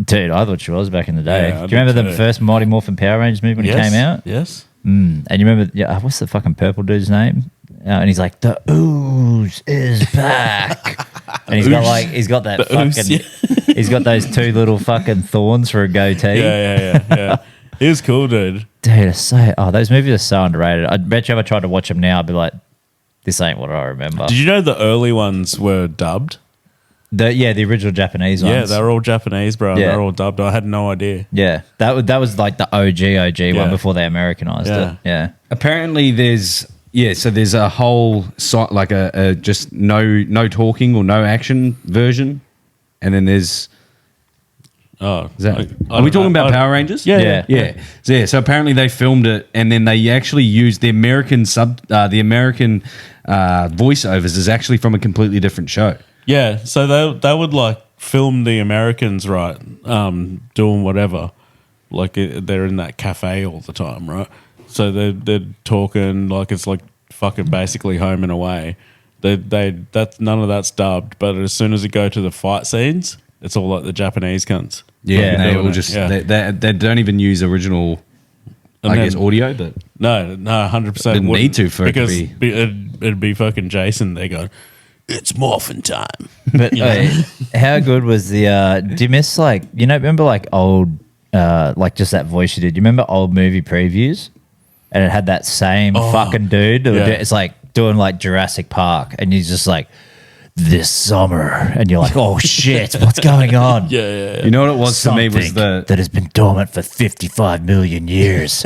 Dude, I thought she was back in the day. Yeah, I do you remember did the too. first Mighty Morphin Power Rangers movie when it Yes, came out? yes. And you remember, what's the fucking purple dude's name? And he's like, the ooze is back. And he's got that The fucking, ooze, he's got those two little fucking thorns for a goatee. Yeah. He was cool, dude. Dude, those movies are so underrated. I bet you if I tried to watch them now, I'd be like, this ain't what I remember. Did you know the early ones were dubbed? The original Japanese ones. Yeah, they were all Japanese, bro. Yeah. They're all dubbed. I had no idea. Yeah, that was like the OG Yeah. one before they Americanized Yeah. it. Yeah. Apparently, there's a whole site like a just no talking or no action version, and then there's. Oh, is that, are we talking about Power Rangers? Yeah. So apparently they filmed it, and then they actually used the American voiceovers is actually from a completely different show. Yeah, so they would like film the Americans, right, doing whatever. Like they're in that cafe all the time, right? So they're talking like it's like fucking basically Home and Away. That's none of that's dubbed, but as soon as it go to the fight scenes, it's all like the Japanese cunts. Yeah, they doing all it. just Yeah. they don't even use original. And I then- guess audio, but No, 100%. Didn't wouldn't, need to for it to because it'd be fucking Jason. They go, it's morphin' time. But You know? how good was the? Do you miss remember like old, like just that voice you did? You remember old movie previews, and it had that same fucking dude. yeah. It's like doing like Jurassic Park, and he's just like this summer, and you're like, oh shit, what's going on? Yeah. You know what it was to me was Something that has been dormant for 55 million years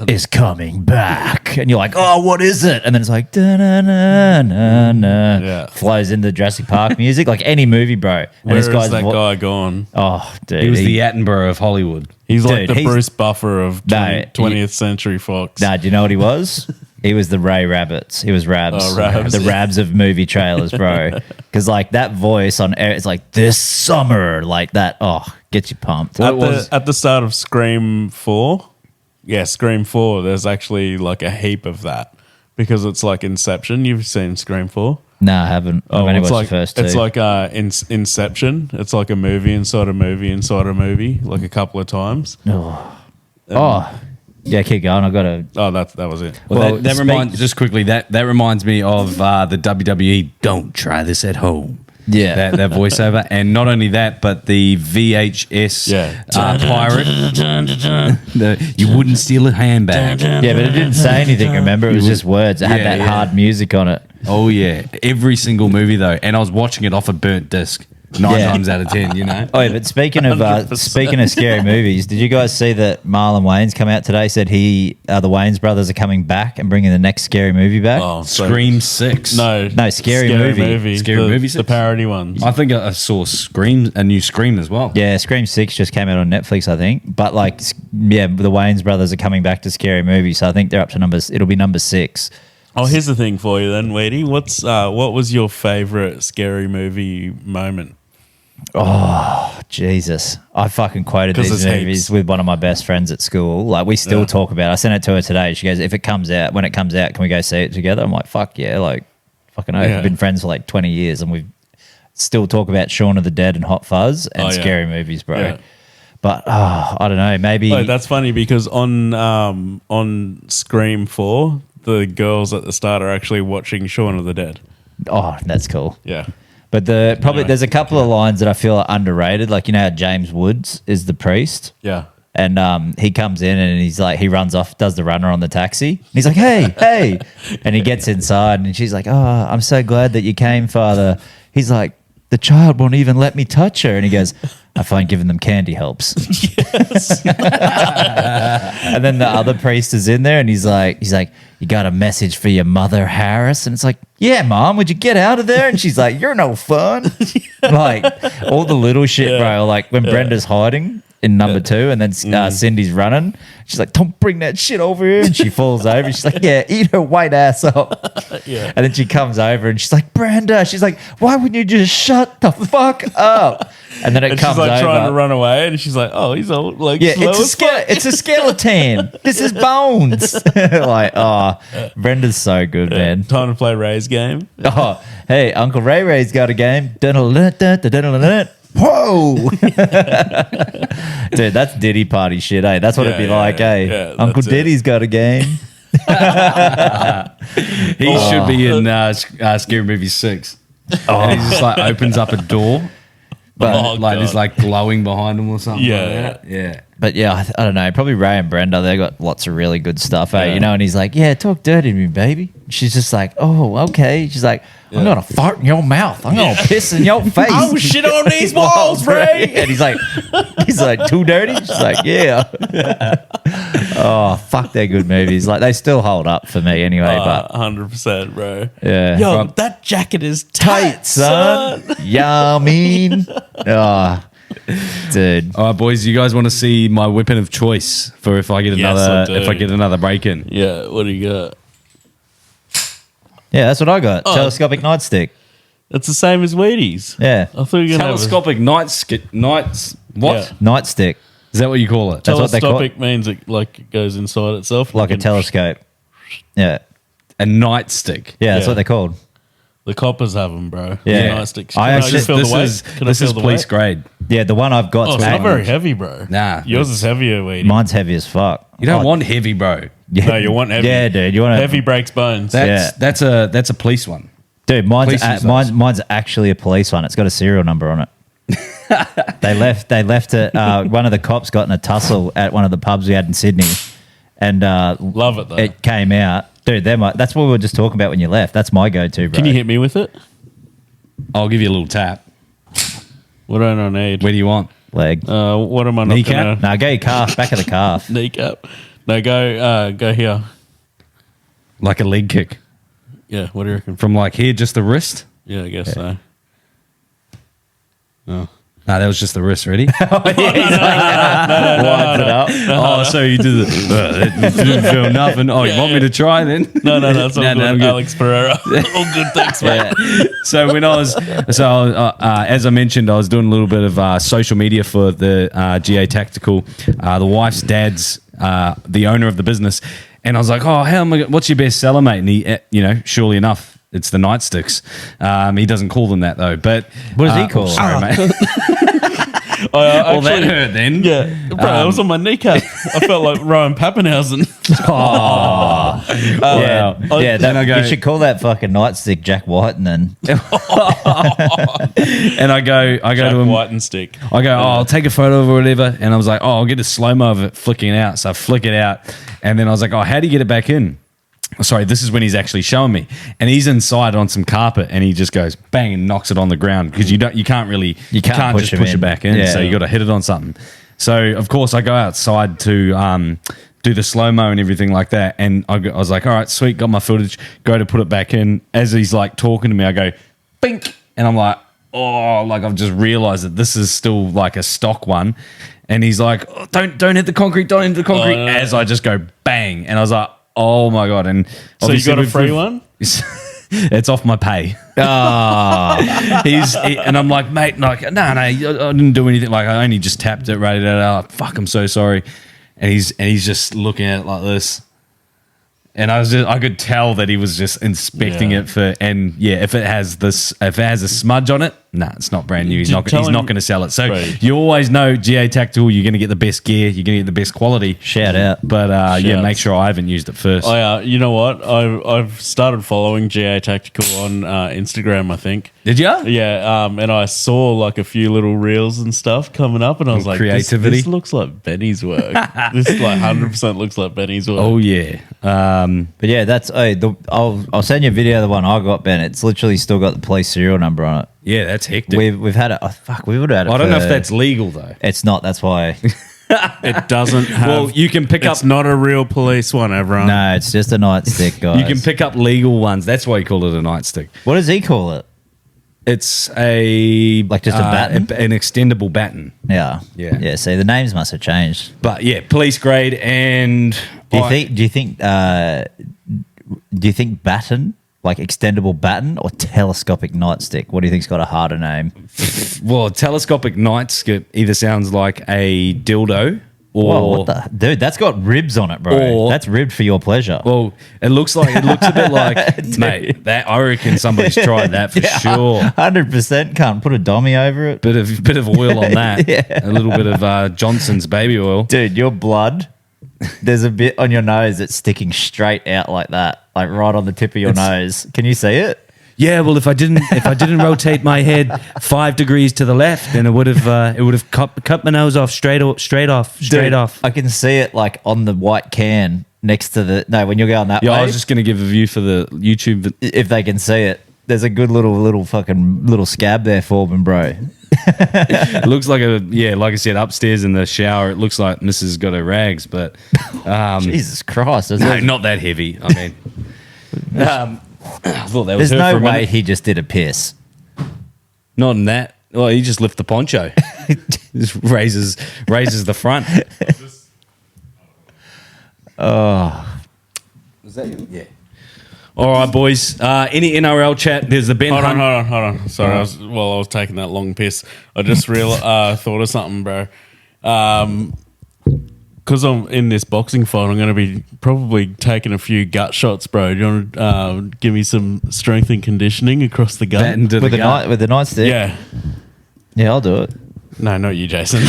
is coming back, and you're like, oh, what is it? And then it's like da-na-na-na-na. Flows into Jurassic Park music, like any movie, bro. And Where this is guy's that guy gone? Oh, dude, he was the Attenborough of Hollywood. He's like Dude, the Bruce Buffer of No, 20th century Fox. Nah, do you know what he was? He was the Ray Rabbits. He was Rabs. Oh, Rabs. The Rabs of movie trailers, bro. Because like that voice on air, it's like this summer, like that. Oh, gets you pumped. At the start of Scream 4, Scream 4, there's actually like a heap of that because it's like Inception. You've seen Scream 4? No, I haven't. I've only it's watched like the first two. it's like Inception. It's like a movie inside a movie inside a movie, like a couple of times. Yeah, keep going. I got to. Oh, that was it. Well, that reminds just quickly that reminds me of the WWE. Don't try this at home. Yeah, that voiceover, and not only that, but the VHS pirate. You wouldn't steal a handbag. Yeah, but it didn't say anything. Remember, it was just words. It had that hard music on it. Oh yeah, every single movie though, and I was watching it off a burnt disc. 9 times out of 10, you know. Oh, yeah, but speaking of scary movies, did you guys see that Marlon Wayne's come out today? Said the Wayans brothers are coming back and bringing the next scary movie back. Oh, Scream 6. No, scary movie. Scary movie. The parody ones. I think I saw a new Scream as well. Yeah, Scream 6 just came out on Netflix, I think. But the Wayans brothers are coming back to scary movies, so I think they're up to it'll be number 6. Oh, here's the thing for you then, Weedy. What was your favorite scary movie moment? Oh, Jesus. I fucking quoted 'Cause these it's movies heaps. with one of my best friends at school. Like, we still talk about it. I sent it to her today. She goes, when it comes out, can we go see it together? I'm like, fuck yeah. Like, fucking oath. Yeah. We've been friends for like 20 years and we still talk about Shaun of the Dead and Hot Fuzz and scary movies, bro. Yeah. But, I don't know. Maybe. Oh, that's funny because on Scream 4, the girls at the start are actually watching Shaun of the Dead. Oh, that's cool. Yeah. But there's a couple of lines that I feel are underrated. Like, you know how James Woods is the priest? Yeah. And he comes in and he's like, he runs off, does the runner on the taxi. And he's like, hey. And he gets inside and she's like, oh, I'm so glad that you came, Father. He's like, the child won't even let me touch her. And he goes, I find giving them candy helps. Yes. And then the other priest is in there and he's like, you got a message for your mother, Harris? And it's like, yeah, Mom, would you get out of there? And she's like, you're no fun. Like, all the little shit, bro. Like, when Brenda's hiding in number 2 and then Cindy's running, she's like, don't bring that shit over here. And she falls over. She's like, yeah, eat her white ass up. And then she comes over and she's like, Brenda. She's like, why wouldn't you just shut the fuck up? And then it comes she's like over. trying to run away, and she's like, "Oh, he's all like, Yeah, slow as fuck." it's a skeleton. This is bones. Like, oh, Brenda's so good, man. Time to play Ray's game. Oh, hey, Uncle Ray's got a game. Whoa, dude, that's Diddy party shit, eh? That's what it'd be like, eh? yeah, Uncle that's Diddy's got a game. He should be in Scary Movie 6. And he just like opens up a door, but there's like glowing behind him or something. Yeah, like that. Yeah. But yeah, I don't know. Probably Ray and Brenda, they got lots of really good stuff, eh? Yeah. You know, and he's like, yeah, talk dirty to me, baby. She's just like, oh, okay. She's like, I'm going to fart in your mouth. I'm going to piss in your face. Oh, shit on these walls, Ray. And he's like, too dirty? She's like, yeah. Oh, fuck, they're good movies. Like, they still hold up for me anyway, but 100%, bro. yeah. Yo, that jacket is tight, son. Yeah, I mean. Oh, dude. All right, boys. You guys want to see my weapon of choice for if I get Yes, I do. another break in? Yeah, what do you got? Yeah, that's what I got. Oh. Telescopic nightstick. It's the same as Wheaties. Yeah. I thought you were gonna Telescopic nights. What? Yeah. Nightstick. Is that what you call it? That's what they call it. Telescopic means it like goes inside itself, Like a telescope. Yeah. A nightstick. Yeah, that's Yeah. what they're called. The coppers have them, bro. Yeah. The nightsticks. I Can actually- just feel the weight? Can I This feel is the police weight? grade. Yeah, the one I've got. Oh, it's not very heavy, bro. Nah. Yours is heavier, Wheaties. Mine's heavy as fuck. You don't Oh, want heavy, bro. yeah. No, you want heavy. Yeah, dude. You want Heavy breaks bones. That's a police one. Dude, Police use those. mine's actually a police one. It's got a serial number on it. They left it. One of the cops got in a tussle at one of the pubs we had in Sydney, and Love it, though. it came out. Dude, that's what we were just talking about when you left. That's my go-to, bro. Can you hit me with it? I'll give you a little tap. What don't I need? Where do you want? Leg. What am I not Kneecap? gonna... No, go your calf. Back of the calf. Kneecap. No, go here. Like a leg kick. Yeah, what do you reckon? From like here, just the wrist? Yeah, I guess so. Oh. Nah, that was just the wrist. Ready? Winds it up. Oh, so you did it didn't feel nothing. Oh, you want me to try then? No, that's all No, good. I'm good. Alex Pereira. All good, thanks, mate. So when I was, as I mentioned, I was doing a little bit of social media for the GA Tactical. The wife's dad's the owner of the business, and I was like, "Oh, what's your best seller, mate?" And he, surely enough, it's the nightsticks. He doesn't call them that though. But what does he call them? Sorry, mate. Well, that hurt then. Yeah, bro, it was on my kneecap. I felt like Ryan Pappenhausen. Yeah, Then I go- you should call that fucking nightstick Jack White, and then And I go Jack to him. White and stick. I go, I'll take a photo of it or whatever. And I was like, I'll get a slow-mo of it flicking out. So I flick it out. And then I was like, how do you get it back in? Sorry, this is when he's actually showing me. And he's inside on some carpet and he just goes bang and knocks it on the ground because you can't push just him push in. it back in. Yeah. So you got to hit it on something. So of course I go outside to do the slow-mo and everything like that. And I was like, all right, sweet, got my footage, go to put it back in. As he's like talking to me, I go, bink. And I'm like, I've just realized that this is still like a stock one. And he's like, don't hit the concrete, don't hit the concrete. As I just go bang. And I was like, oh my God. And So you got a free one? It's off my pay. Ah. And I'm like, mate, like, no, I didn't do anything. Like, I only just tapped it, rated it out. Fuck, I'm so sorry. And he's just looking at it like this. And I could tell that he was just inspecting it for, and yeah, if it has a smudge on it, it's not brand new. He's not going to sell it. So you always know GA Tactical, you're going to get the best gear, you're going to get the best quality. Shout out. But make sure I haven't used it first. You know what? I've started following GA Tactical on Instagram, I think. Did you? Yeah, and I saw like a few little reels and stuff coming up, and I was like, creativity. This looks like Benny's work. This like 100% looks like Benny's work. Oh yeah. But yeah, that's I'll send you a video of the one I got, Ben. It's literally still got the police serial number on it. Yeah, that's hectic. We've had it. We would have had it. I don't know if that's legal though. It's not. That's why. It doesn't have. Well, you can pick up. It's not a real police one, everyone. No, it's just a nightstick, guys. You can pick up legal ones. That's why you call it a nightstick. What does he call it? It's a like just a baton, an extendable baton. Yeah. See, the names must have changed. But yeah, police grade and. Do you think baton, like extendable baton, or telescopic nightstick? What do you think's got a harder name? Well, telescopic nightstick either sounds like a dildo. Or, whoa, what the dude? That's got ribs on it, bro. That's ribbed for your pleasure. Well, it looks a bit like, mate. That I reckon somebody's tried that for sure. 100%. Can't put a dummy over it. Bit of oil on that. A little bit of Johnson's baby oil, dude. Your blood. There's a bit on your nose that's sticking straight out like that, like right on the tip of your nose. Can you see it? Yeah, well, if I didn't rotate my head 5 degrees to the left, then it would have cut my nose off straight off. I can see it like on the white can next to when you're going that way. Yeah, I was just going to give a view for the YouTube if they can see it. There's a good little fucking scab there for them, bro. It looks like like I said, upstairs in the shower, it looks like Mrs. got her rags, but Jesus Christ, no, not that heavy. I mean, I thought that was there's her no for a way minute. he just did a piss. Not in that. Well, he just lifted the poncho. Just raises the front. Oh, was that you? Yeah. All right, boys. Any NRL chat? There's the Ben Hold Hunt. on. Sorry, I was taking that long piss. I just thought of something, bro. Because I'm in this boxing fight, I'm going to be probably taking a few gut shots, bro. Do you want to give me some strength and conditioning across the gut? with the nightstick? Yeah, I'll do it. No, not you, Jason.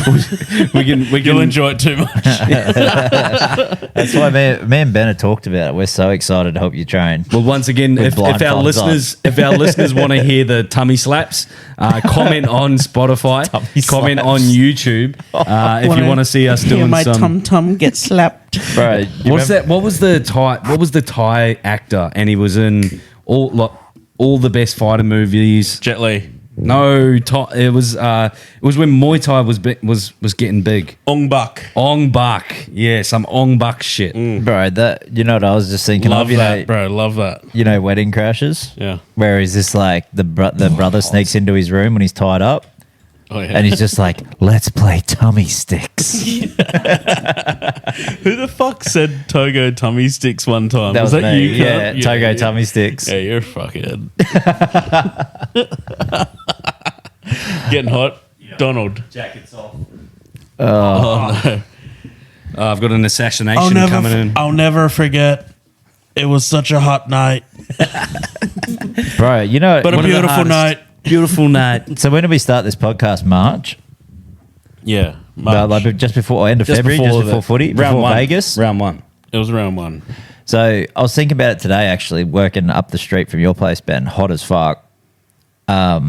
You'll enjoy it too much. That's why me and Ben have talked about it. We're so excited to help you train. Well, once again, if our listeners want to hear the tummy slaps, comment on Spotify, comment on YouTube. If you want to see us doing my some. tum get slapped, Bro, what's that? What was the Thai actor? And he was in all the best fighter movies. Jet Li. No, it was when Muay Thai was getting big. Ong Bak. Yeah, some Ong Bak shit. Bro, that you know what I was just thinking Love of? that, bro. Love that. You know, Wedding Crashers? Yeah. Where is this like the brother sneaks into his room when he's tied up? Oh, yeah. And he's just like, let's play tummy sticks. Who the fuck said Togo tummy sticks one time? That was that me. you? Yeah, Togo tummy sticks. Yeah, you're fucking getting hot. Donald. Jackets off. Oh no. I've got an assassination coming in. I'll never forget. It was such a hot night. Bro, you know, but a beautiful night. Beautiful night. So when did we start this podcast? March? Yeah. Like just before end of February, just before footy, before Vegas? Round one. It was round one. So I was thinking about it today, actually, working up the street from your place, Ben, hot as fuck. Are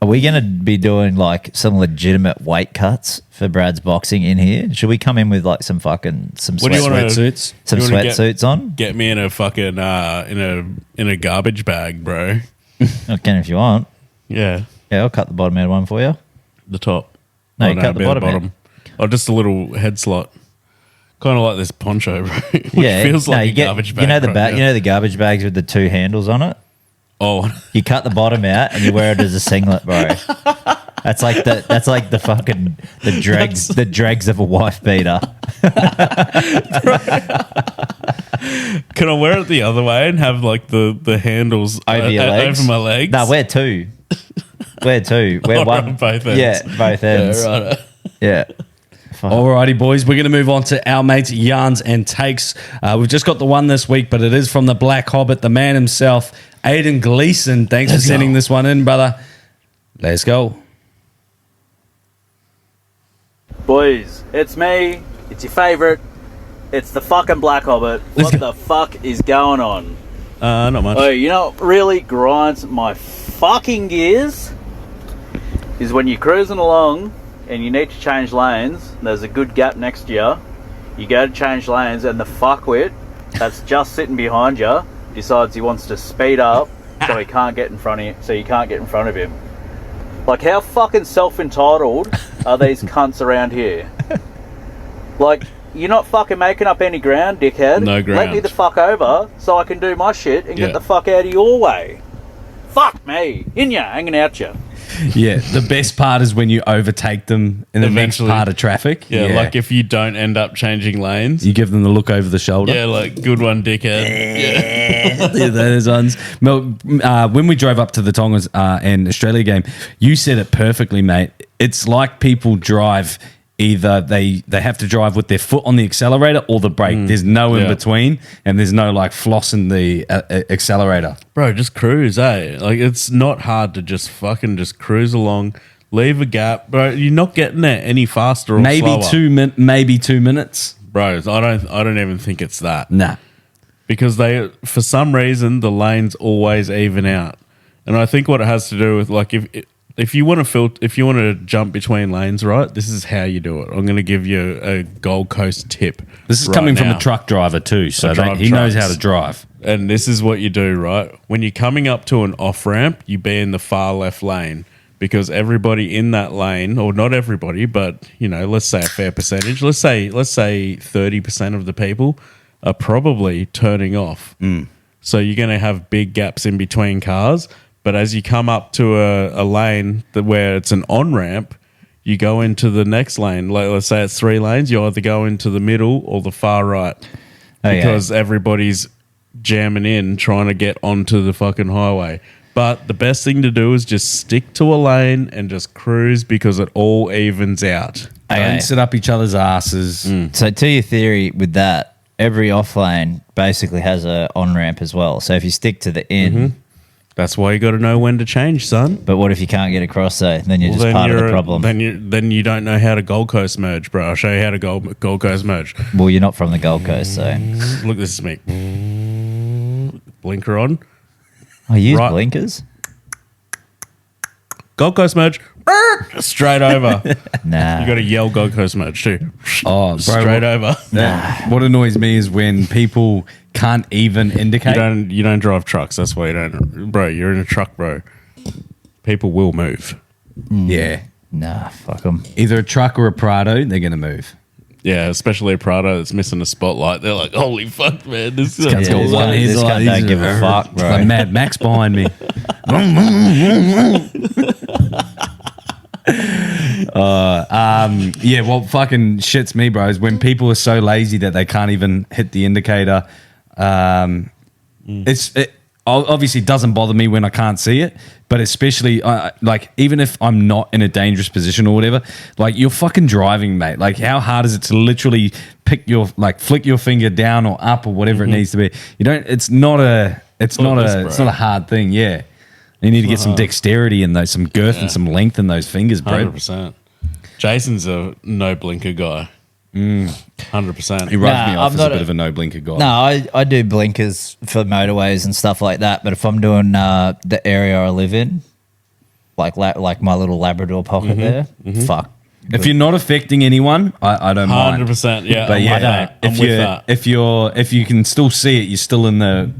we going to be doing like some legitimate weight cuts for Brad's boxing in here? Should we come in with like some sweatsuits? Some sweatsuits on? Get me in a fucking in a garbage bag, bro. I can if you want. Yeah. Yeah, I'll cut the bottom out of one for you. The top. No, you cut the bottom. Oh, just a little head slot. Kind of like this poncho, bro. Which yeah, feels like a garbage bag. You know the right you know the garbage bags with the two handles on it? Oh, you cut the bottom out and you wear it as a singlet, bro. That's like the fucking the dregs of a wife beater. Can I wear it the other way and have like the handles over your legs? Over my legs? No, wear two. Wear two. Wear one. Both ends. Yeah, both ends. Yeah, right. Yeah. Alrighty, boys, we're going to move on to our mates' yarns and takes. We've just got the one this week, but it is from the Black Hobbit, the man himself, Aidan Gleeson. Thanks for sending this one in, brother. Let's go. Boys, it's me. It's your favourite. It's the fucking Black Hobbit. What the fuck is going on? Not much. Oh, you know what really grinds my fucking gears is when you're cruising along and you need to change lanes, and there's a good gap next to you, you go to change lanes and the fuckwit that's just sitting behind you decides he wants to speed up so he can't get in front of you, so you can't get in front of him. Like, how fucking self-entitled are these cunts around here? Like, you're not fucking making up any ground, dickhead. No Let me ground. the fuck over so I can do my shit and Yeah. get the fuck out of your way. Fuck me. In ya, hanging out ya. Yeah, the best part is when you overtake them in the next Eventually. part of traffic. Yeah, like if you don't end up changing lanes. you give them the look over the shoulder. Yeah, like, good one, dickhead. Yeah. Yeah, those ones. Mel, when we drove up to the Tongas and Australia game, you said it perfectly, mate. It's like people drive either they have to drive with their foot on the accelerator or the brake. There's no in Yeah. between, and there's no like flossing the accelerator. Bro, just cruise, eh? Like, it's not hard to just fucking just cruise along, leave a gap. Bro, you're not getting there any faster or Maybe slower. maybe 2 minutes. Bro, I don't even think it's that. Nah. Because they, for some reason, the lanes always even out. And I think what it has to do with, like, if you want to jump between lanes, right, this is how you do it. I'm going to give you a Gold Coast tip. This is right coming from now. a truck driver too, so I drive he knows how trucks. to drive. And this is what you do, right? When you're coming up to an off ramp, you be in the far left lane because everybody in that lane, or not everybody, but let's say a fair percentage. Let's say 30% of the people are probably turning off. So you're going to have big gaps in between cars. But as you come up to a lane where it's an on ramp, you go into the next lane. Like, let's say it's 3 lanes. You either go into the middle or the far right because everybody's jamming in trying to get onto the fucking highway. But the best thing to do is just stick to a lane and just cruise because it all evens out. Don't sit up each other's asses. So to your theory with that, every off lane basically has a on ramp as well. So if you stick to the in, that's why you got to know when to change, son. But what if you can't get across though? Then you're just part of the problem. Then you don't know how to Gold Coast merge, bro. I'll show you how to Gold Coast merge. Well, you're not from the Gold Coast, so look, this is me. Blinker on. I use blinkers. Gold Coast merge. Straight over. Nah. You got to yell Gold Coast merge too. Oh, bro, straight over. What annoys me is when people can't even indicate. You don't drive trucks. That's why you don't. Bro, you're in a truck, bro. People will move. Yeah. Nah, fuck them. Either a truck or a Prado, they're going to move. Yeah, especially a Prado that's missing a spotlight. They're like, holy fuck, man. This This guy don't give a fuck, bro. Like Mad Max behind me. Yeah, what fucking shits me, bro, is when people are so lazy that they can't even hit the indicator. It obviously doesn't bother me when I can't see it, but especially like even if I'm not in a dangerous position or whatever, like you're fucking driving, mate. Like how hard is it to literally flick your finger down or up or whatever it needs to be? You don't. It's not a hard thing. Yeah. You need to get some dexterity in those, some girth and some length in those fingers, bro. 100%. Jason's a no blinker guy. 100%. He rubs me off as a bit of a no blinker guy. No, I do blinkers for motorways and stuff like that. But if I'm doing the area I live in, like my little Labrador pocket there, fuck. If you're not affecting anyone, I don't mind. 100%. Yeah, but yeah, if you can still see it, you're still in the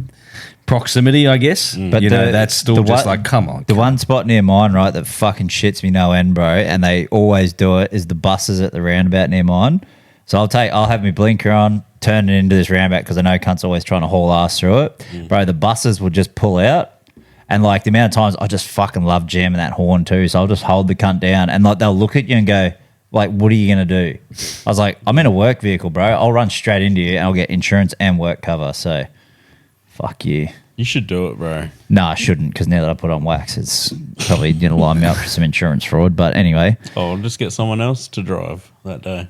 proximity, I guess. But that's still just like, come on. The one spot near mine, right, that fucking shits me no end, bro, and they always do it, is the buses at the roundabout near mine. So I'll have my blinker on, turn it into this roundabout because I know cunt's always trying to haul ass through it. Bro, the buses will just pull out. And like the amount of times I just fucking love jamming that horn too. So I'll just hold the cunt down and like they'll look at you and go, like, what are you going to do? I was like, I'm in a work vehicle, bro. I'll run straight into you and I'll get insurance and work cover. So fuck you. You should do it, bro. No, I shouldn't because now that I put on wax, it's probably going to line me up for some insurance fraud. But anyway. Oh, I'll just get someone else to drive that day.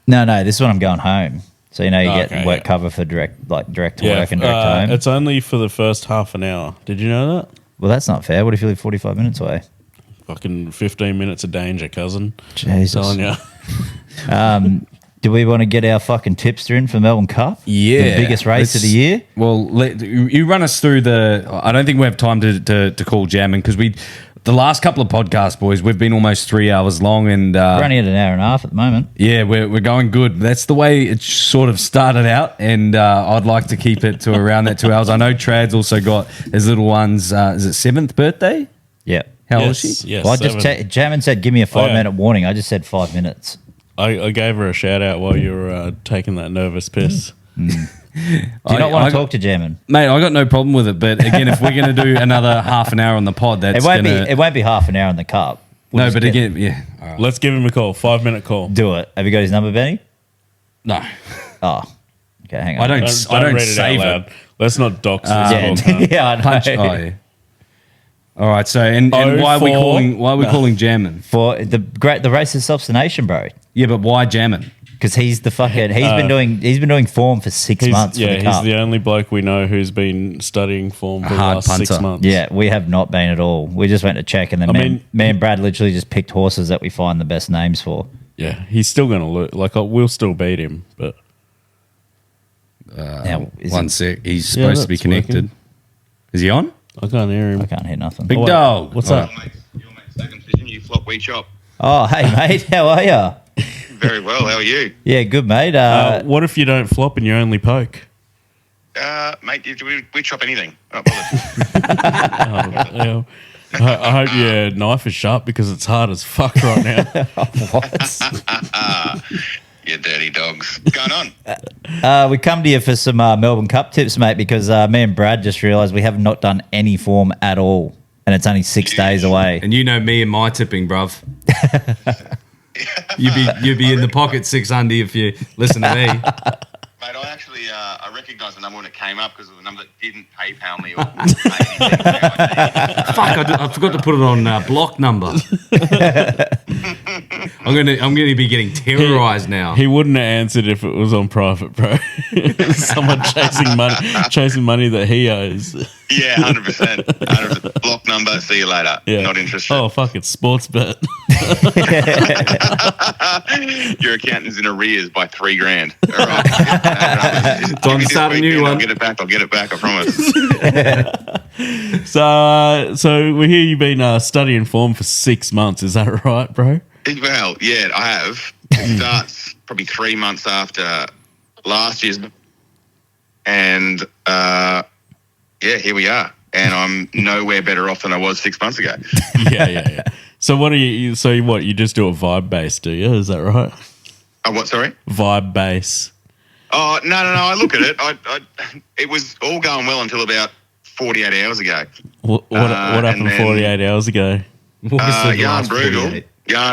No, this is when I'm going home. So, you get work cover for direct to work and direct home. It's only for the first half an hour. Did you know that? Well, that's not fair. What if you live 45 minutes away? Fucking 15 minutes of danger, cousin. Jesus. I'm telling you. Do we want to get our fucking tipster in for Melbourne Cup? Yeah. The biggest race of the year? Well, you run us through I don't think we have time to call jamming because the last couple of podcasts, boys, we've been almost 3 hours long and... we're only at an hour and a half at the moment. Yeah, we're going good. That's the way it sort of started out and I'd like to keep it to around that 2 hours. I know Trad's also got his little one's, is it 7th birthday? Yeah. How old is she? Yes, well, Jamin said, give me a 5-minute warning. I just said 5 minutes. I gave her a shout out while you were taking that nervous piss. Do you not want to talk to German? Mate, I got no problem with it. But again, if we're going to do another half an hour on the pod, that's it won't be half an hour in the cup. No, but again, yeah. All right. Let's give him a call. 5-minute call. Do it. Have you got his number, Benny? No. Oh. Okay, hang on. I don't read it save out loud. it. Let's not dox this. Yeah, I know. Yeah. All right. So, and why are we calling Jammin? For the racist self-nation, bro. Yeah, but why Jammin? Because he's the fucking. He's been doing form for 6 months. Yeah, for the he's cup. the only bloke we know who's been studying form for the last 6 months. Yeah, we have not been at all. We just went to check, and then me and Brad literally just picked horses that we find the best names for. Yeah, he's still going to lose. Like, we'll still beat him, but. Now, one sec. He's supposed to be connected. Working. Is he on? I can't hear him. I can't hear nothing. Big dog. What's up? You flop wheat shop. Oh, hey, mate. How are you? Very well. How are you? Yeah, good, mate. What if you don't flop and you only poke? Mate, we chop anything. Oh, Yeah. I hope your knife is sharp because it's hard as fuck right now. You dirty dogs. What's going on? We come to you for some Melbourne Cup tips, mate, because me and Brad just realised we have not done any form at all, and it's only 6 days away. And you know me and my tipping, bruv. You'd be in the pocket 6 under if you listen to me. Mate, I actually I recognised the number when it came up because of the number that didn't PayPal me or pay anything. Fuck! I forgot to put it on block number. I'm gonna be getting terrorised now. He wouldn't have answered if it was on private, bro. Someone chasing money that he owes. Yeah, 100%. Block number. See you later. Yeah. Not interested. Oh fuck! It's sports bet. Your accountant's in arrears by $3,000. All right. Time to start a new one. I'll get it back. I promise. So we hear you've been studying form for 6 months. Is that right, bro? Well, yeah, I have. It starts probably 3 months after last year's, and here we are. And I'm nowhere better off than I was 6 months ago. Yeah. So what do you? So what? You just do a vibe base, do you? Is that right? What? Sorry. Vibe base. Oh no! I look at it. It was all going well until about 48 hours ago. What happened 48 hours ago? Jan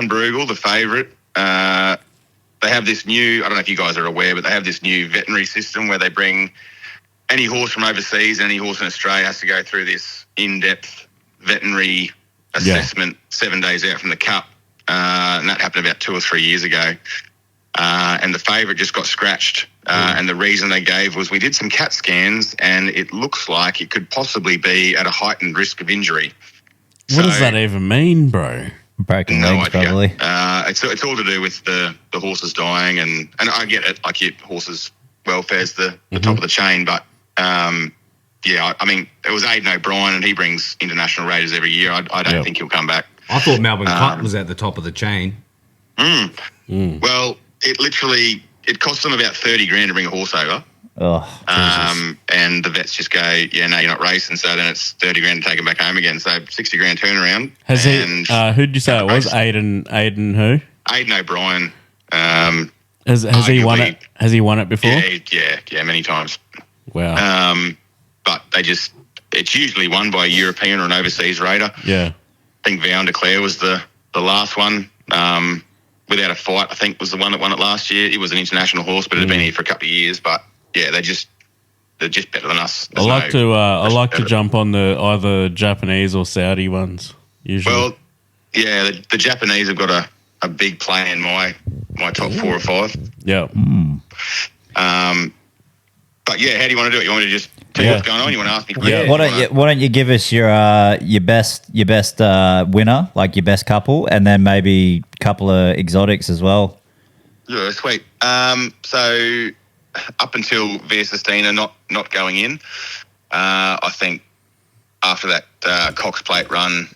Bruegel, the favourite. They have this new. I don't know if you guys are aware, but they have this new veterinary system where they bring any horse from overseas and any horse in Australia has to go through this in-depth veterinary assessment 7 days out from the Cup. And that happened about 2 or 3 years ago. And the favourite just got scratched. And the reason they gave was we did some CAT scans and it looks like it could possibly be at a heightened risk of injury. What does that even mean, bro? Broken legs, probably. It's all to do with the horses dying, and I get it. Like your horses' welfare's the top of the chain, but I mean, it was Aidan O'Brien, and he brings international raiders every year. I don't think he'll come back. I thought Melbourne Cup was at the top of the chain. Well, it cost them about $30,000 to bring a horse over. Oh, and the vets just go, yeah, no, you're not racing. So then it's $30,000 to take him back home again. So $60,000 turnaround. Has he? Who did you say it was? Aidan who? Aidan O'Brien. Has he won it? Has he won it before? Yeah, many times. Wow. But it's usually won by a European or an overseas raider. Yeah. I think Vow and Declare was the last one. Without a Fight, I think, was the one that won it last year. It was an international horse, but it had been here for a couple of years. But yeah, they're just better than us. I like to jump on the either Japanese or Saudi ones usually. Well, yeah, the Japanese have got a big play in my top 4 or 5. Yeah. But yeah, how do you want to do it? You want me to just tell you what's going on? You want to ask me questions? Why don't you give us your best winner, like your best couple, and then maybe a couple of exotics as well. Yeah, sweet. So up until Via Sistina not going in, I think after that Cox Plate run,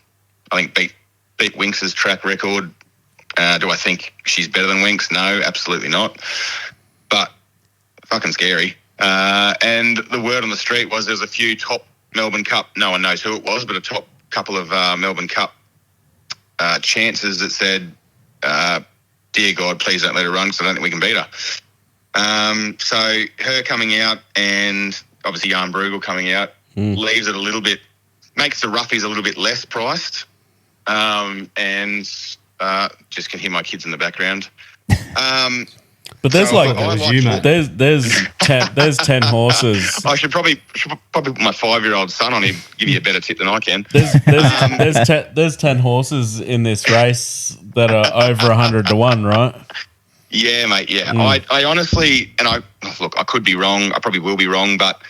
I think beat Winx's track record. Do I think she's better than Winx? No, absolutely not. But fucking scary. And the word on the street was there's a few top Melbourne Cup, no one knows who it was, but a top couple of Melbourne Cup chances that said dear God, please don't let her run because I don't think we can beat her. So her coming out and obviously Jan Bruegel coming out leaves it a little bit, makes the roughies a little bit less priced. And just can hear my kids in the background. But there's so like there's 10 horses. I should probably put my 5-year-old son on him, give you a better tip than I can. There's 10 horses in this race that are over 100 to 1, right? Yeah, mate. Yeah, I honestly, and I could be wrong. I probably will be wrong, but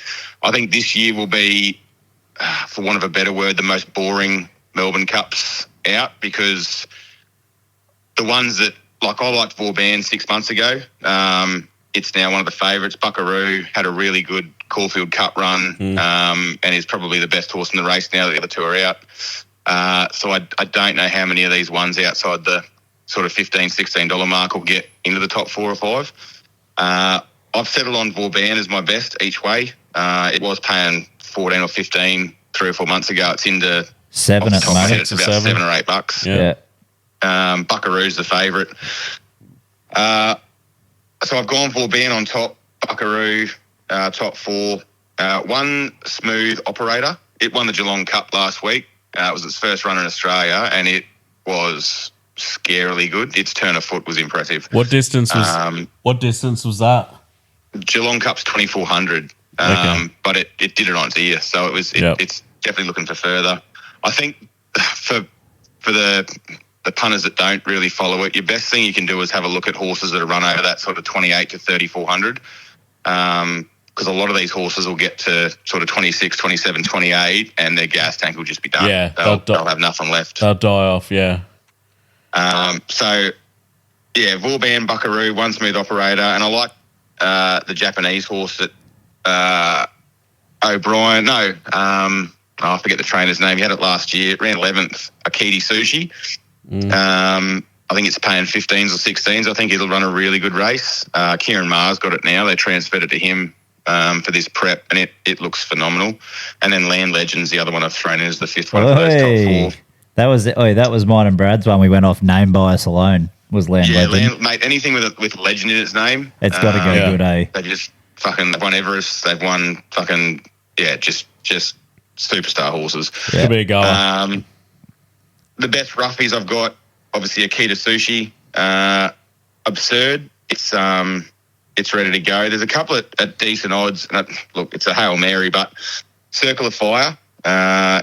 I think this year will be, for want of a better word, the most boring Melbourne Cups out, because the ones that, like, I liked Vauban 6 months ago. It's now one of the favourites. Buckaroo had a really good Caulfield Cup run, and is probably the best horse in the race now that the other two are out. So I don't know how many of these ones outside the sort of $15, $16 mark will get into the top 4 or 5. I've settled on Vauban as my best each way. It was paying 14 or 15 3 or 4 months ago. It's into $7 at the moment. It's about $7 or $8. Yeah. Buckaroo's the favourite. So I've gone Vauban on top, Buckaroo top 4. One Smooth Operator. It won the Geelong Cup last week. It was its first run in Australia, and it was scarily good. Its turn of foot was impressive. What distance was that? Geelong Cup's 2,400, but it did it on its ear, so it's definitely looking for further. I think for the punters that don't really follow it, your best thing you can do is have a look at horses that are run over that sort of 28 to 3,400, because a lot of these horses will get to sort of 26, 27, 28, and their gas tank will just be done. Yeah, they'll have nothing left. They'll die off, yeah. So, yeah, Vauban, Buckaroo, One Smooth Operator, and I like the Japanese horse that O'Brien. I forget the trainer's name. He had it last year. It ran 11th, Akiti Sushi. I think it's paying 15s or 16s. I think it'll run a really good race. Kieran Maher's got it now. They transferred it to him for this prep, and it looks phenomenal. And then Land Legends, the other one I've thrown in, is the 5th one of those top 4. That was mine and Brad's one. We went off name bias alone. Was Land Legend. Mate, anything with legend in its name, it's got to go good, eh? They just fucking, they've won Everest. They've won fucking, just superstar horses. Yeah. Could be a goer. The best roughies I've got, obviously Akita Sushi, Absurd. It's ready to go. There's a couple at decent odds. And look, it's a Hail Mary, but Circle of Fire.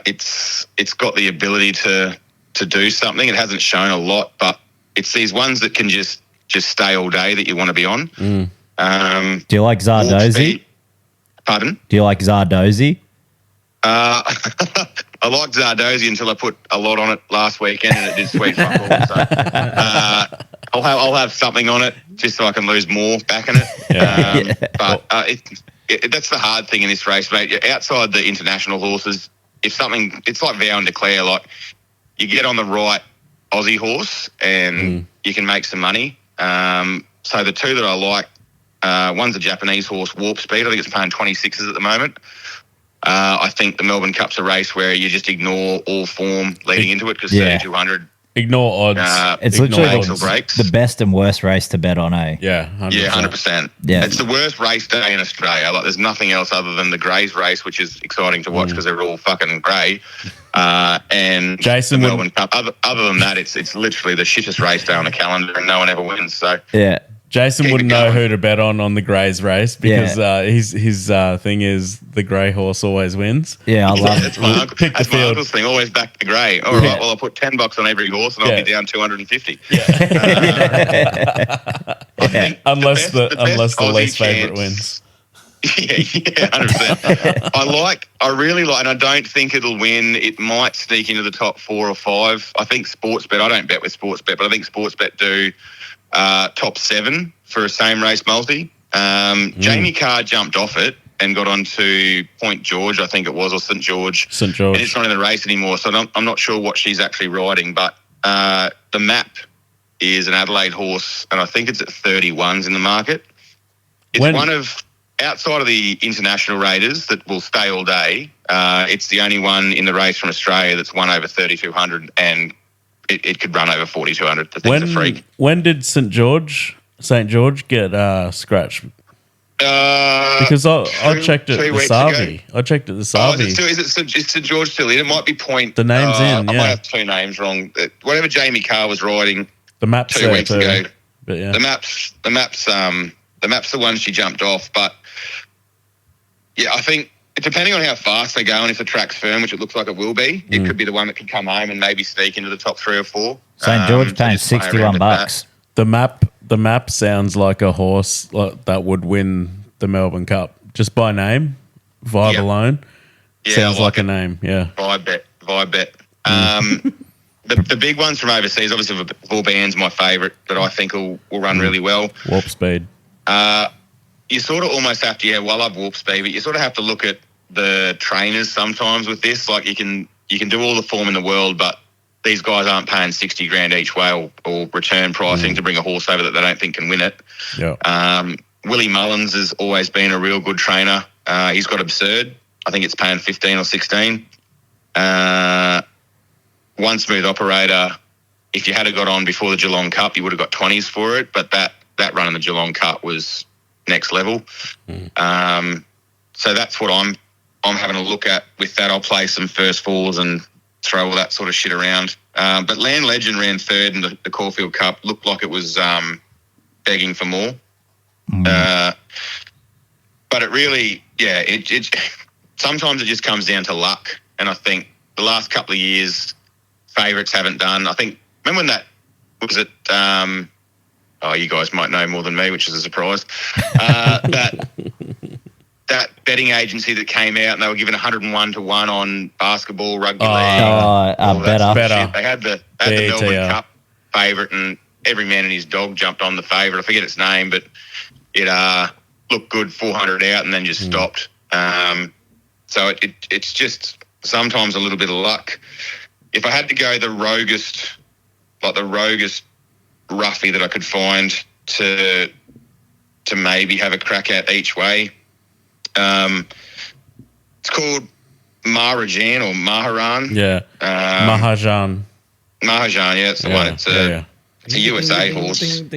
It's got the ability to do something. It hasn't shown a lot, but it's these ones that can just stay all day that you want to be on. Do you like Zardozi? Pardon? Do you like Zardozi? I liked Zardozi until I put a lot on it last weekend, and it did sweet fuck all. So I'll have something on it just so I can lose more backing it. But that's the hard thing in this race, mate. Outside the international horses, it's like vow and declare. Like, you get on the right Aussie horse and you can make some money. So the two that I like, one's a Japanese horse, Warp Speed. I think it's paying 26s at the moment. I think the Melbourne Cup's a race where you just ignore all form leading into it, because 3,200. Ignore odds. It's literally the best and worst race to bet on, eh? Yeah, 100%. Yeah, 100%. Yeah. It's the worst race day in Australia. Like, there's nothing else other than the Greys race, which is exciting to watch because they're all fucking grey. And Jason the Melbourne Cup. Other than that, it's literally the shittest race day on the calendar, and no one ever wins. So yeah. Jason wouldn't know who to bet on the Greys race because his thing is the grey horse always wins. Yeah, I love it. That's my uncle's thing. Always back the grey. All right, well, I'll put $10 on every horse and I'll be down 250. Unless the least favourite wins. Yeah, 100%. I really like, and I don't think it'll win. It might sneak into the top 4 or 5. I think Sportsbet, I don't bet with Sportsbet, but I think Sportsbet do top 7 for a same race multi. Jamie Carr jumped off it and got onto Point George, I think it was, or St George. St George. And it's not in the race anymore, so I'm not sure what she's actually riding, but the Map is an Adelaide horse, and I think it's at 31s in the market. It's one of, outside of the international raiders that will stay all day, it's the only one in the race from Australia that's won over 3,200 and it could run over 4,200. The thing's a freak. When did St. George get scratched? Because I checked it this Savi. I checked it this Savi. Is St. George still in? It might be point. The name's in, I yeah. might have two names wrong. Whatever Jamie Carr was riding The map's 2 weeks ago. But yeah. The map's the one she jumped off. But yeah, I think depending on how fast they go and if the track's firm, which it looks like it will be, it could be the one that can come home and maybe sneak into the top 3 or 4. St. George paying just play around with $61. The map sounds like a horse that would win the Melbourne Cup just by name, vibe alone. Yeah, sounds I like like a name. Yeah, Vibe bet. The big ones from overseas, obviously, Vauban's my favourite that I think will run really well. Warp Speed. You sort of almost have to, I love Warp Speed, but you sort of have to look at the trainers sometimes with this. Like you can do all the form in the world, but these guys aren't paying $60,000 each way or return pricing to bring a horse over that they don't think can win it. Yeah. Willie Mullins has always been a real good trainer. He's got Absurd. I think it's paying 15 or 16. One Smooth Operator, if you had got on before the Geelong Cup, you would have got 20s for it, but that run in the Geelong Cup was next level. So that's what I'm having a look at with that. I'll play some first falls and throw all that sort of shit around. But Land Legend ran third in the Caulfield Cup. Looked like it was begging for more. But it really, it sometimes it just comes down to luck. And I think the last couple of years, favourites haven't done. I think, remember when that, was it, you guys might know more than me, which is a surprise. That betting agency that came out and they were given 101 to 1 on basketball, rugby league. Better. They had the Melbourne Cup favourite and every man and his dog jumped on the favourite. I forget its name, but it looked good 400 out and then just stopped. So it's just sometimes a little bit of luck. If I had to go the roguest roughie that I could find to maybe have a crack at each way, it's called Maharajan or Maharan. Yeah. Mahajan. Mahajan, yeah, it's the one. It's a USA horse. It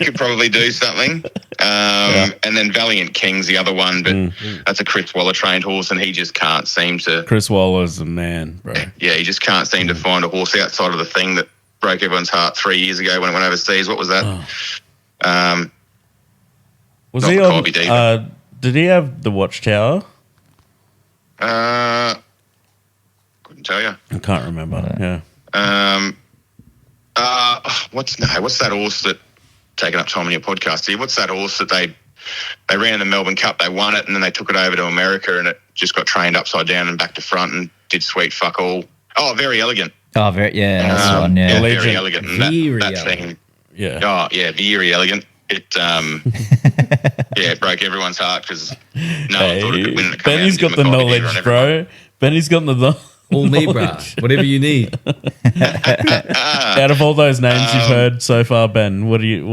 could probably do something. And then Valiant King's the other one, but that's a Chris Waller trained horse, and he just can't seem to. Chris Waller's a man, bro. Yeah, he just can't seem to find a horse outside of the thing that broke everyone's heart 3 years ago when it went overseas. What was that? Was he on? Did he have the Watchtower? Couldn't tell you. I can't remember. Yeah. What's that horse that taking up time on your podcast here? What's that horse that they ran in the Melbourne Cup? They won it and then they took it over to America and it just got trained upside down and back to front and did sweet fuck all. Oh, Very Elegant. Oh, that's the one. Yeah, Very Elegant. And that thing. Yeah. Oh, yeah, Very Elegant. It it broke everyone's heart because no one thought it could win. Benny's got the knowledge, bro. Benny's got the all me, bro. Whatever you need. Out of all those names you've heard so far, Ben, what do you?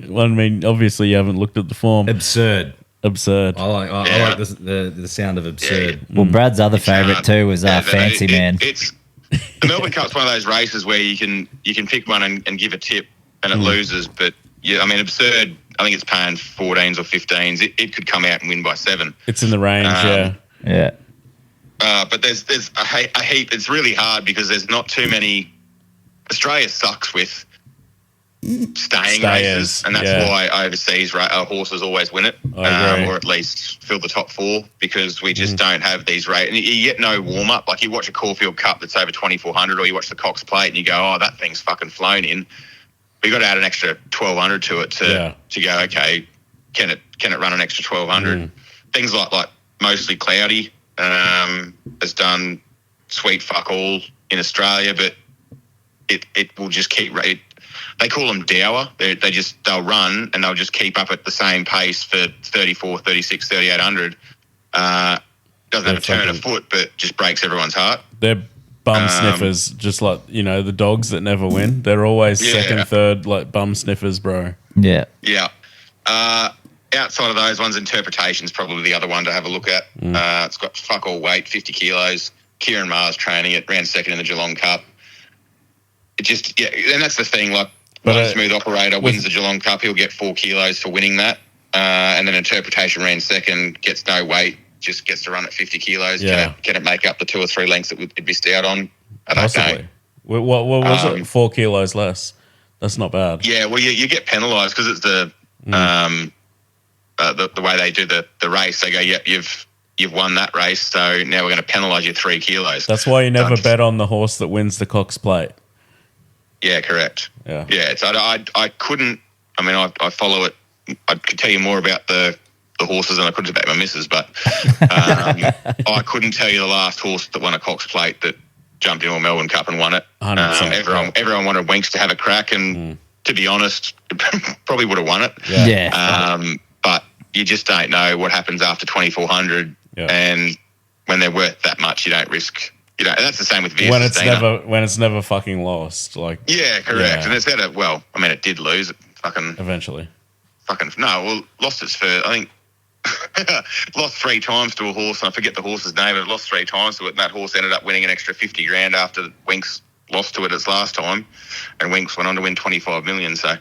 Well, I mean, obviously you haven't looked at the form. Absurd. I like the sound of Absurd. Well, Brad's other favourite too was Fancy Man. It's the Melbourne Cup's one of those races where you can pick one and give a tip and it loses, but. Yeah, I mean, Absurd, I think it's paying 14s or 15s. It could come out and win by 7. It's in the range, yeah. But there's a heap. It's really hard because there's not too many. Australia sucks with staying races, and that's why overseas horses always win it, or at least fill the top 4 because we just don't have these races. And you get no warm-up. Like you watch a Caulfield Cup that's over 2,400 or you watch the Cox Plate and you go, oh, that thing's fucking flown in. We got to add an extra 1,200 to it to go. Okay, can it run an extra 1,200? Things like Mostly Cloudy has done sweet fuck all in Australia, but it will just keep. They call them dour. They'll run and they'll just keep up at the same pace for 34, 36, 3,800. Doesn't have a turn of foot, but just breaks everyone's heart. They're bum sniffers, just like, the dogs that never win. They're always second, third, like bum sniffers, bro. Yeah. Yeah. outside of those ones, Interpretation's probably the other one to have a look at. It's got fuck all weight, 50 kilos. Kieran Maher's training it, ran second in the Geelong Cup. It just, and that's the thing, like, one smooth operator wins the Geelong Cup, he'll get 4 kilos for winning that. And then Interpretation ran second, gets no weight, just gets to run at 50 kilos. Yeah. Can it make up the 2 or 3 lengths that it missed out on? I don't know. What was it? 4 kilos less. That's not bad. Yeah, well, you get penalised because it's the way they do the race. They go, yep, you've won that race, so now we're going to penalise you 3 kilos. That's why you never bet on the horse that wins the Cox Plate. Yeah, correct. Yeah. It's, I couldn't, I mean, I follow it. I could tell you more about the horses than I could about my missus, but I couldn't tell you the last horse that won a Cox Plate that jumped into a Melbourne Cup and won it. 100%. Everyone wanted Winks to have a crack, and to be honest, probably would have won it. But you just don't know what happens after 2,400, and when they're worth that much, you don't risk. You know, and that's the same with Vias. When it's never fucking lost. Like, yeah, correct. And it's had it did lose it fucking eventually. Lost its first. I think lost 3 times to a horse, and I forget the horse's name, but it lost 3 times to it, and that horse ended up winning an extra 50 grand after Winks lost to it its last time, and Winks went on to win 25 million, so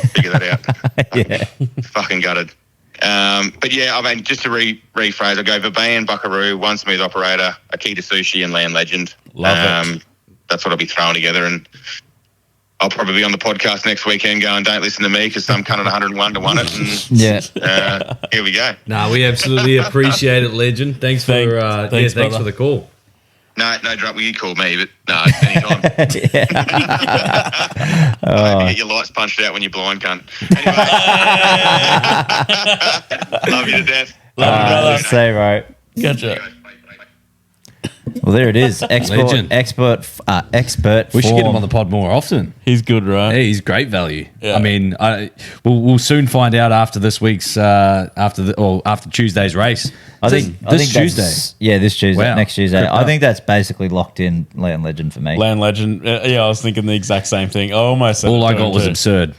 figure that out. Fucking gutted. But yeah, I mean, just to rephrase, I go Verbain, Buckaroo, One Smooth Operator, Akita Sushi, and Land Legend. Love it. That's what I'll be throwing together, and I'll probably be on the podcast next weekend going, don't listen to me because some cunt at 101 to won it. And, here we go. No, we absolutely appreciate it, Legend. Thanks for the call. No drop. Well, you call me, but no, anytime. Maybe get your lights punched out when you're blind, cunt. Anyway. Love you to death. Love you, brother. Say right. Gotcha. Well, there it is. Expert. We should get him on the pod more often. He's good, right? Yeah, he's great value. Yeah. I mean, we'll soon find out after this week's after Tuesday's race. I think Tuesday. Yeah, this Tuesday, Wow. next Tuesday. I think that's basically locked in Land Legend for me. Land Legend. Yeah, I was thinking the exact same thing. I almost said All I it got was too. absurd.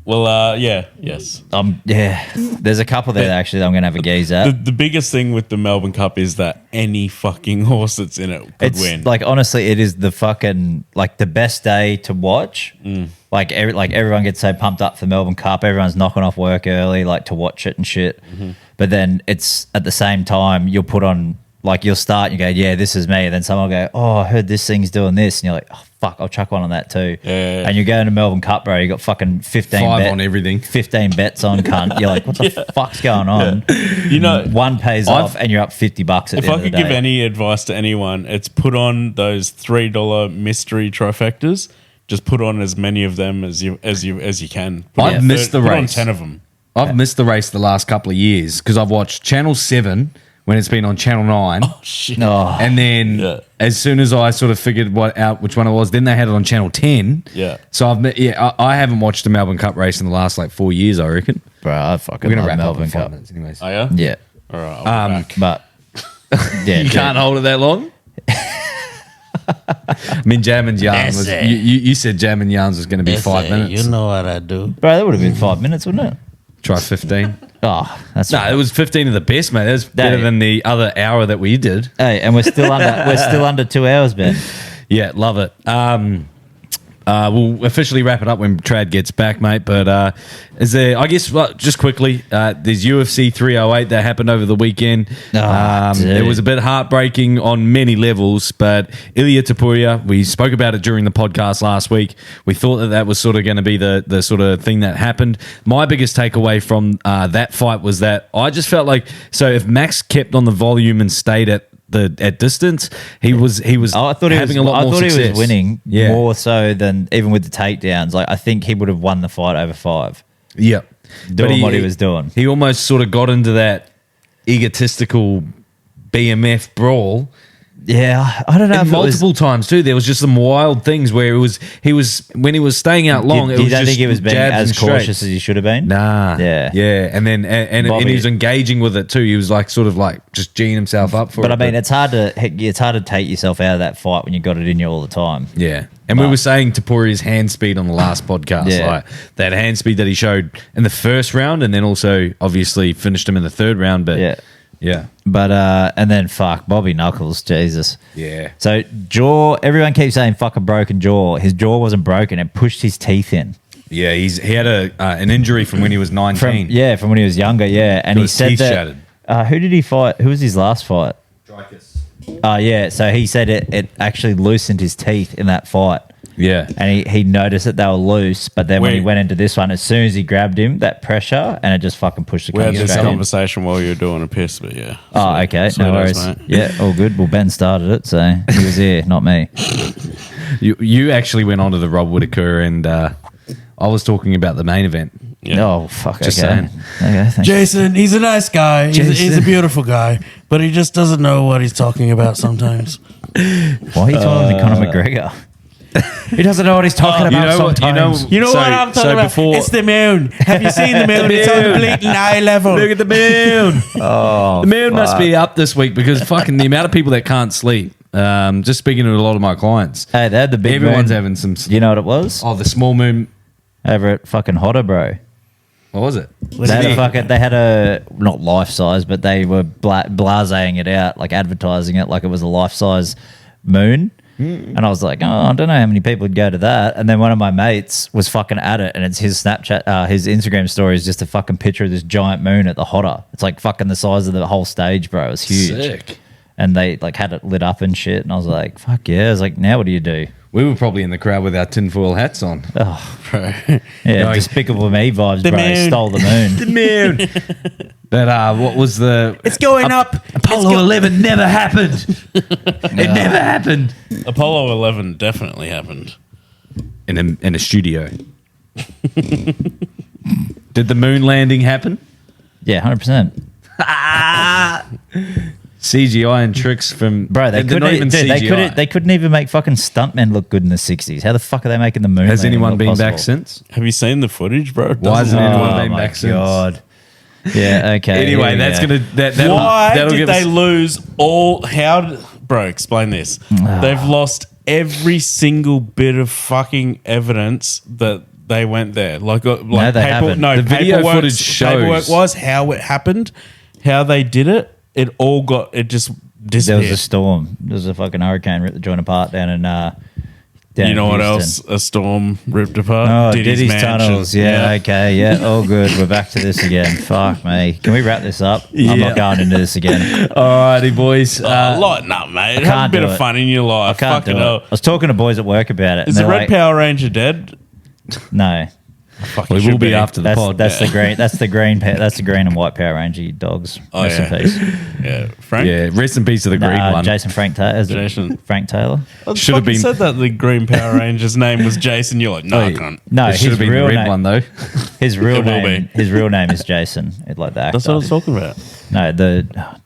Well, yes. There's a couple there actually that I'm going to have a gaze at. The biggest thing with the Melbourne Cup is that any fucking horse that's in it could win. Like, honestly, it is the fucking, like, the best day to watch. Like, everyone gets so pumped up for the Melbourne Cup. Everyone's knocking off work early, like, to watch it and shit. But then it's, at the same time, you'll put on, like, you'll start and you go, yeah, this is me. And then someone will go, oh, I heard this thing's doing this. And you're like, oh, fuck, I'll chuck one on that too. Yeah. And you go into Melbourne Cup, bro, you got fucking 15 on everything. 15 bets on, cunt. You're like, what the fuck's going on? You know, one pays off and you're up $50 at the end of the day. If I could give any advice to anyone, it's put on those $3 mystery trifectas. Just put on as many of them as you can. I've missed the race. Put on 10 of them. I've missed the race the last couple of years because I've watched Channel 7 when it's been on Channel 9. Oh, shit. And then as soon as I sort of figured which one it was, then they had it on Channel 10. Yeah. So I haven't watched a Melbourne Cup race in the last like 4 years, I reckon. Bro, I fucking We're going to love wrap Melbourne up in 5 Cup. minutes anyways. Oh, yeah? Yeah. All right, I'll be back. But yeah, you can't hold it that long? I mean, Jam and Yarn was... You said Jam and Yarns was going to be 5 minutes. You know what I do. Bro, that would have been 5 minutes, wouldn't it? Try 15. Oh, that's No, it was 15 of the best, mate. That's better than the other hour that we did. Hey, and we're still under 2 hours, Ben. Yeah, love it. We'll officially wrap it up when Trad gets back, mate. But is there? I guess just quickly, there's UFC 308 that happened over the weekend. It was a bit heartbreaking on many levels, but Ilia Topuria, we spoke about it during the podcast last week. We thought that was sort of going to be the sort of thing that happened. My biggest takeaway from that fight was that I just felt like, so if Max kept on the volume and stayed at distance, he was I thought having a lot more success. He was winning more so than even with the takedowns. Like, I think he would have won the fight over 5. Yeah. Doing what he was doing. He almost sort of got into that egotistical BMF brawl Yeah, I don't know. And if it was- multiple times too. There was just some wild things where he was when he was staying out long. You it was don't just think he was being jabs as and cautious straights. as he should have been? Nah. Yeah. And then and Bobby- he was engaging with it too. He was like sort of like just geeing himself up for But it. I mean, it's hard to take yourself out of that fight when you got it in you all the time. Yeah. And we were saying Taporia's hand speed on the last podcast, Yeah. like that hand speed that he showed in the first round, and then also obviously finished him in the third round. But yeah. But and then Bobby Knuckles, Jesus. Yeah. So jaw, everyone keeps saying fucking broken jaw. His jaw wasn't broken; it pushed his teeth in. Yeah, he had an injury from when he was 19. From when he was younger. Yeah, and Got he his said teeth that. shattered. Who did he fight? Who was his last fight? Yeah, so he said it actually loosened his teeth in that fight. Yeah. And he noticed that they were loose, but then when he Wait. went into this one, as soon as he grabbed him, that pressure, and it just fucking pushed the We had cunt this straight in. conversation while you were doing a piss, but yeah. Oh, okay. So No it is, worries. mate. Yeah, all good. Well, Ben started it, so he was here, not me. You actually went on to the Rob Whittaker, and I was talking about the main event. Oh, fuck. Just okay. saying. Okay, thanks. Jason, he's a nice guy. He's a Jason. beautiful guy, but he just doesn't know what he's talking about sometimes. Why are you calling me Conor McGregor? He doesn't know what he's talking about sometimes. You know what I'm talking about? It's the moon. Have you seen the moon? It's on blatant eye level. Look at the moon. Oh, the moon must fuck. be up this week because fucking the amount of people that can't sleep. Just speaking to a lot of my clients. Hey, they had the big Everyone's moon. having some. You know what it was? Oh, the small moon. Over at fucking Hotter, bro. What was it? They had a not life size, but they were blasing it out, like advertising it like it was a life size moon. And I was like, oh, I don't know how many people would go to that. And then one of my mates was fucking at it, and it's his Snapchat, his Instagram story is just a fucking picture of this giant moon at the Hotter. It's like fucking the size of the whole stage, bro. It was huge. Sick. And they like had it lit up and shit. And I was like, fuck yeah. I was like, now what do you do? We were probably in the crowd with our tinfoil hats on. Oh, bro. Yeah, Like, Despicable Me vibes, the bro. moon. Stole the moon. the moon. But what was the... It's going up. Apollo 11 never happened. It never happened. Apollo 11 definitely happened. In a studio. Did the moon landing happen? Yeah, 100%. CGI and tricks from... Bro, they they're not even CGI. they couldn't even make fucking stuntmen look good in the 60s. How the fuck are they making the moon? Has landing anyone look been possible? back since? Have you seen the footage, bro? Why hasn't anyone been my back since? God. Yeah, okay. Anyway, here we that's go. going to... Why that'll did give they us- lose all? How, bro? Explain this. They've lost every single bit of fucking evidence that they went there. Like they haven't. The video footage paperwork shows- was how it happened, how they did it. It all got. It just disappeared. There was a storm. There was a fucking hurricane ripped the joint apart down in down you know in what Houston. else? A storm ripped apart. Oh, Diddy's Diddy's mansion. tunnels. Yeah, okay. Yeah, all good. We're back to this again. Fuck me. Can we wrap this up? I'm Yeah. not going into this again. Alrighty, boys. Lighten up, mate. Have a can't bit do of it. fun in your I life. can't do Fucking it. hell. I was talking to boys at work about it. Is and the they're Red like, Power Ranger dead? No. Fucking We should will be after the That's, pod. that's the green. That's the green. That's the green and white Power Ranger you dogs. Oh, Rest yeah. in peace. Yeah, Frank. Yeah, rest in peace to the green one. Jason Frank Taylor. Jason. Frank Taylor. Should have been- said that the Green Power Ranger's name was Jason. You're like, no, I can't. No, It should have been the red one though. His real It will name. be. His real name is Jason. Like the actor. That's what I was talking about. No,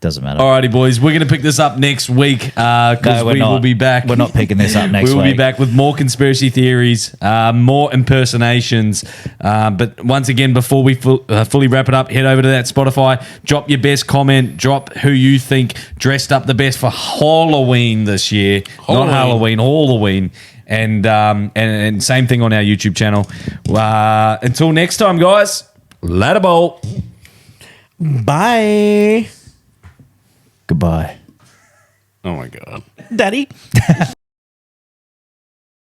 doesn't matter. Alrighty, boys. We're going to pick this up next week because No, we're we not. will be back. We're not picking this up next We will be week. back with more conspiracy theories, more impersonations. But once again, before we fully wrap it up, head over to that Spotify. Drop your best comment. Drop who you think dressed up the best for Halloween this year. Not Halloween, Halloween. And same thing on our YouTube channel. Until next time, guys. Later, bowl. Bye. Goodbye. Oh my god. Daddy.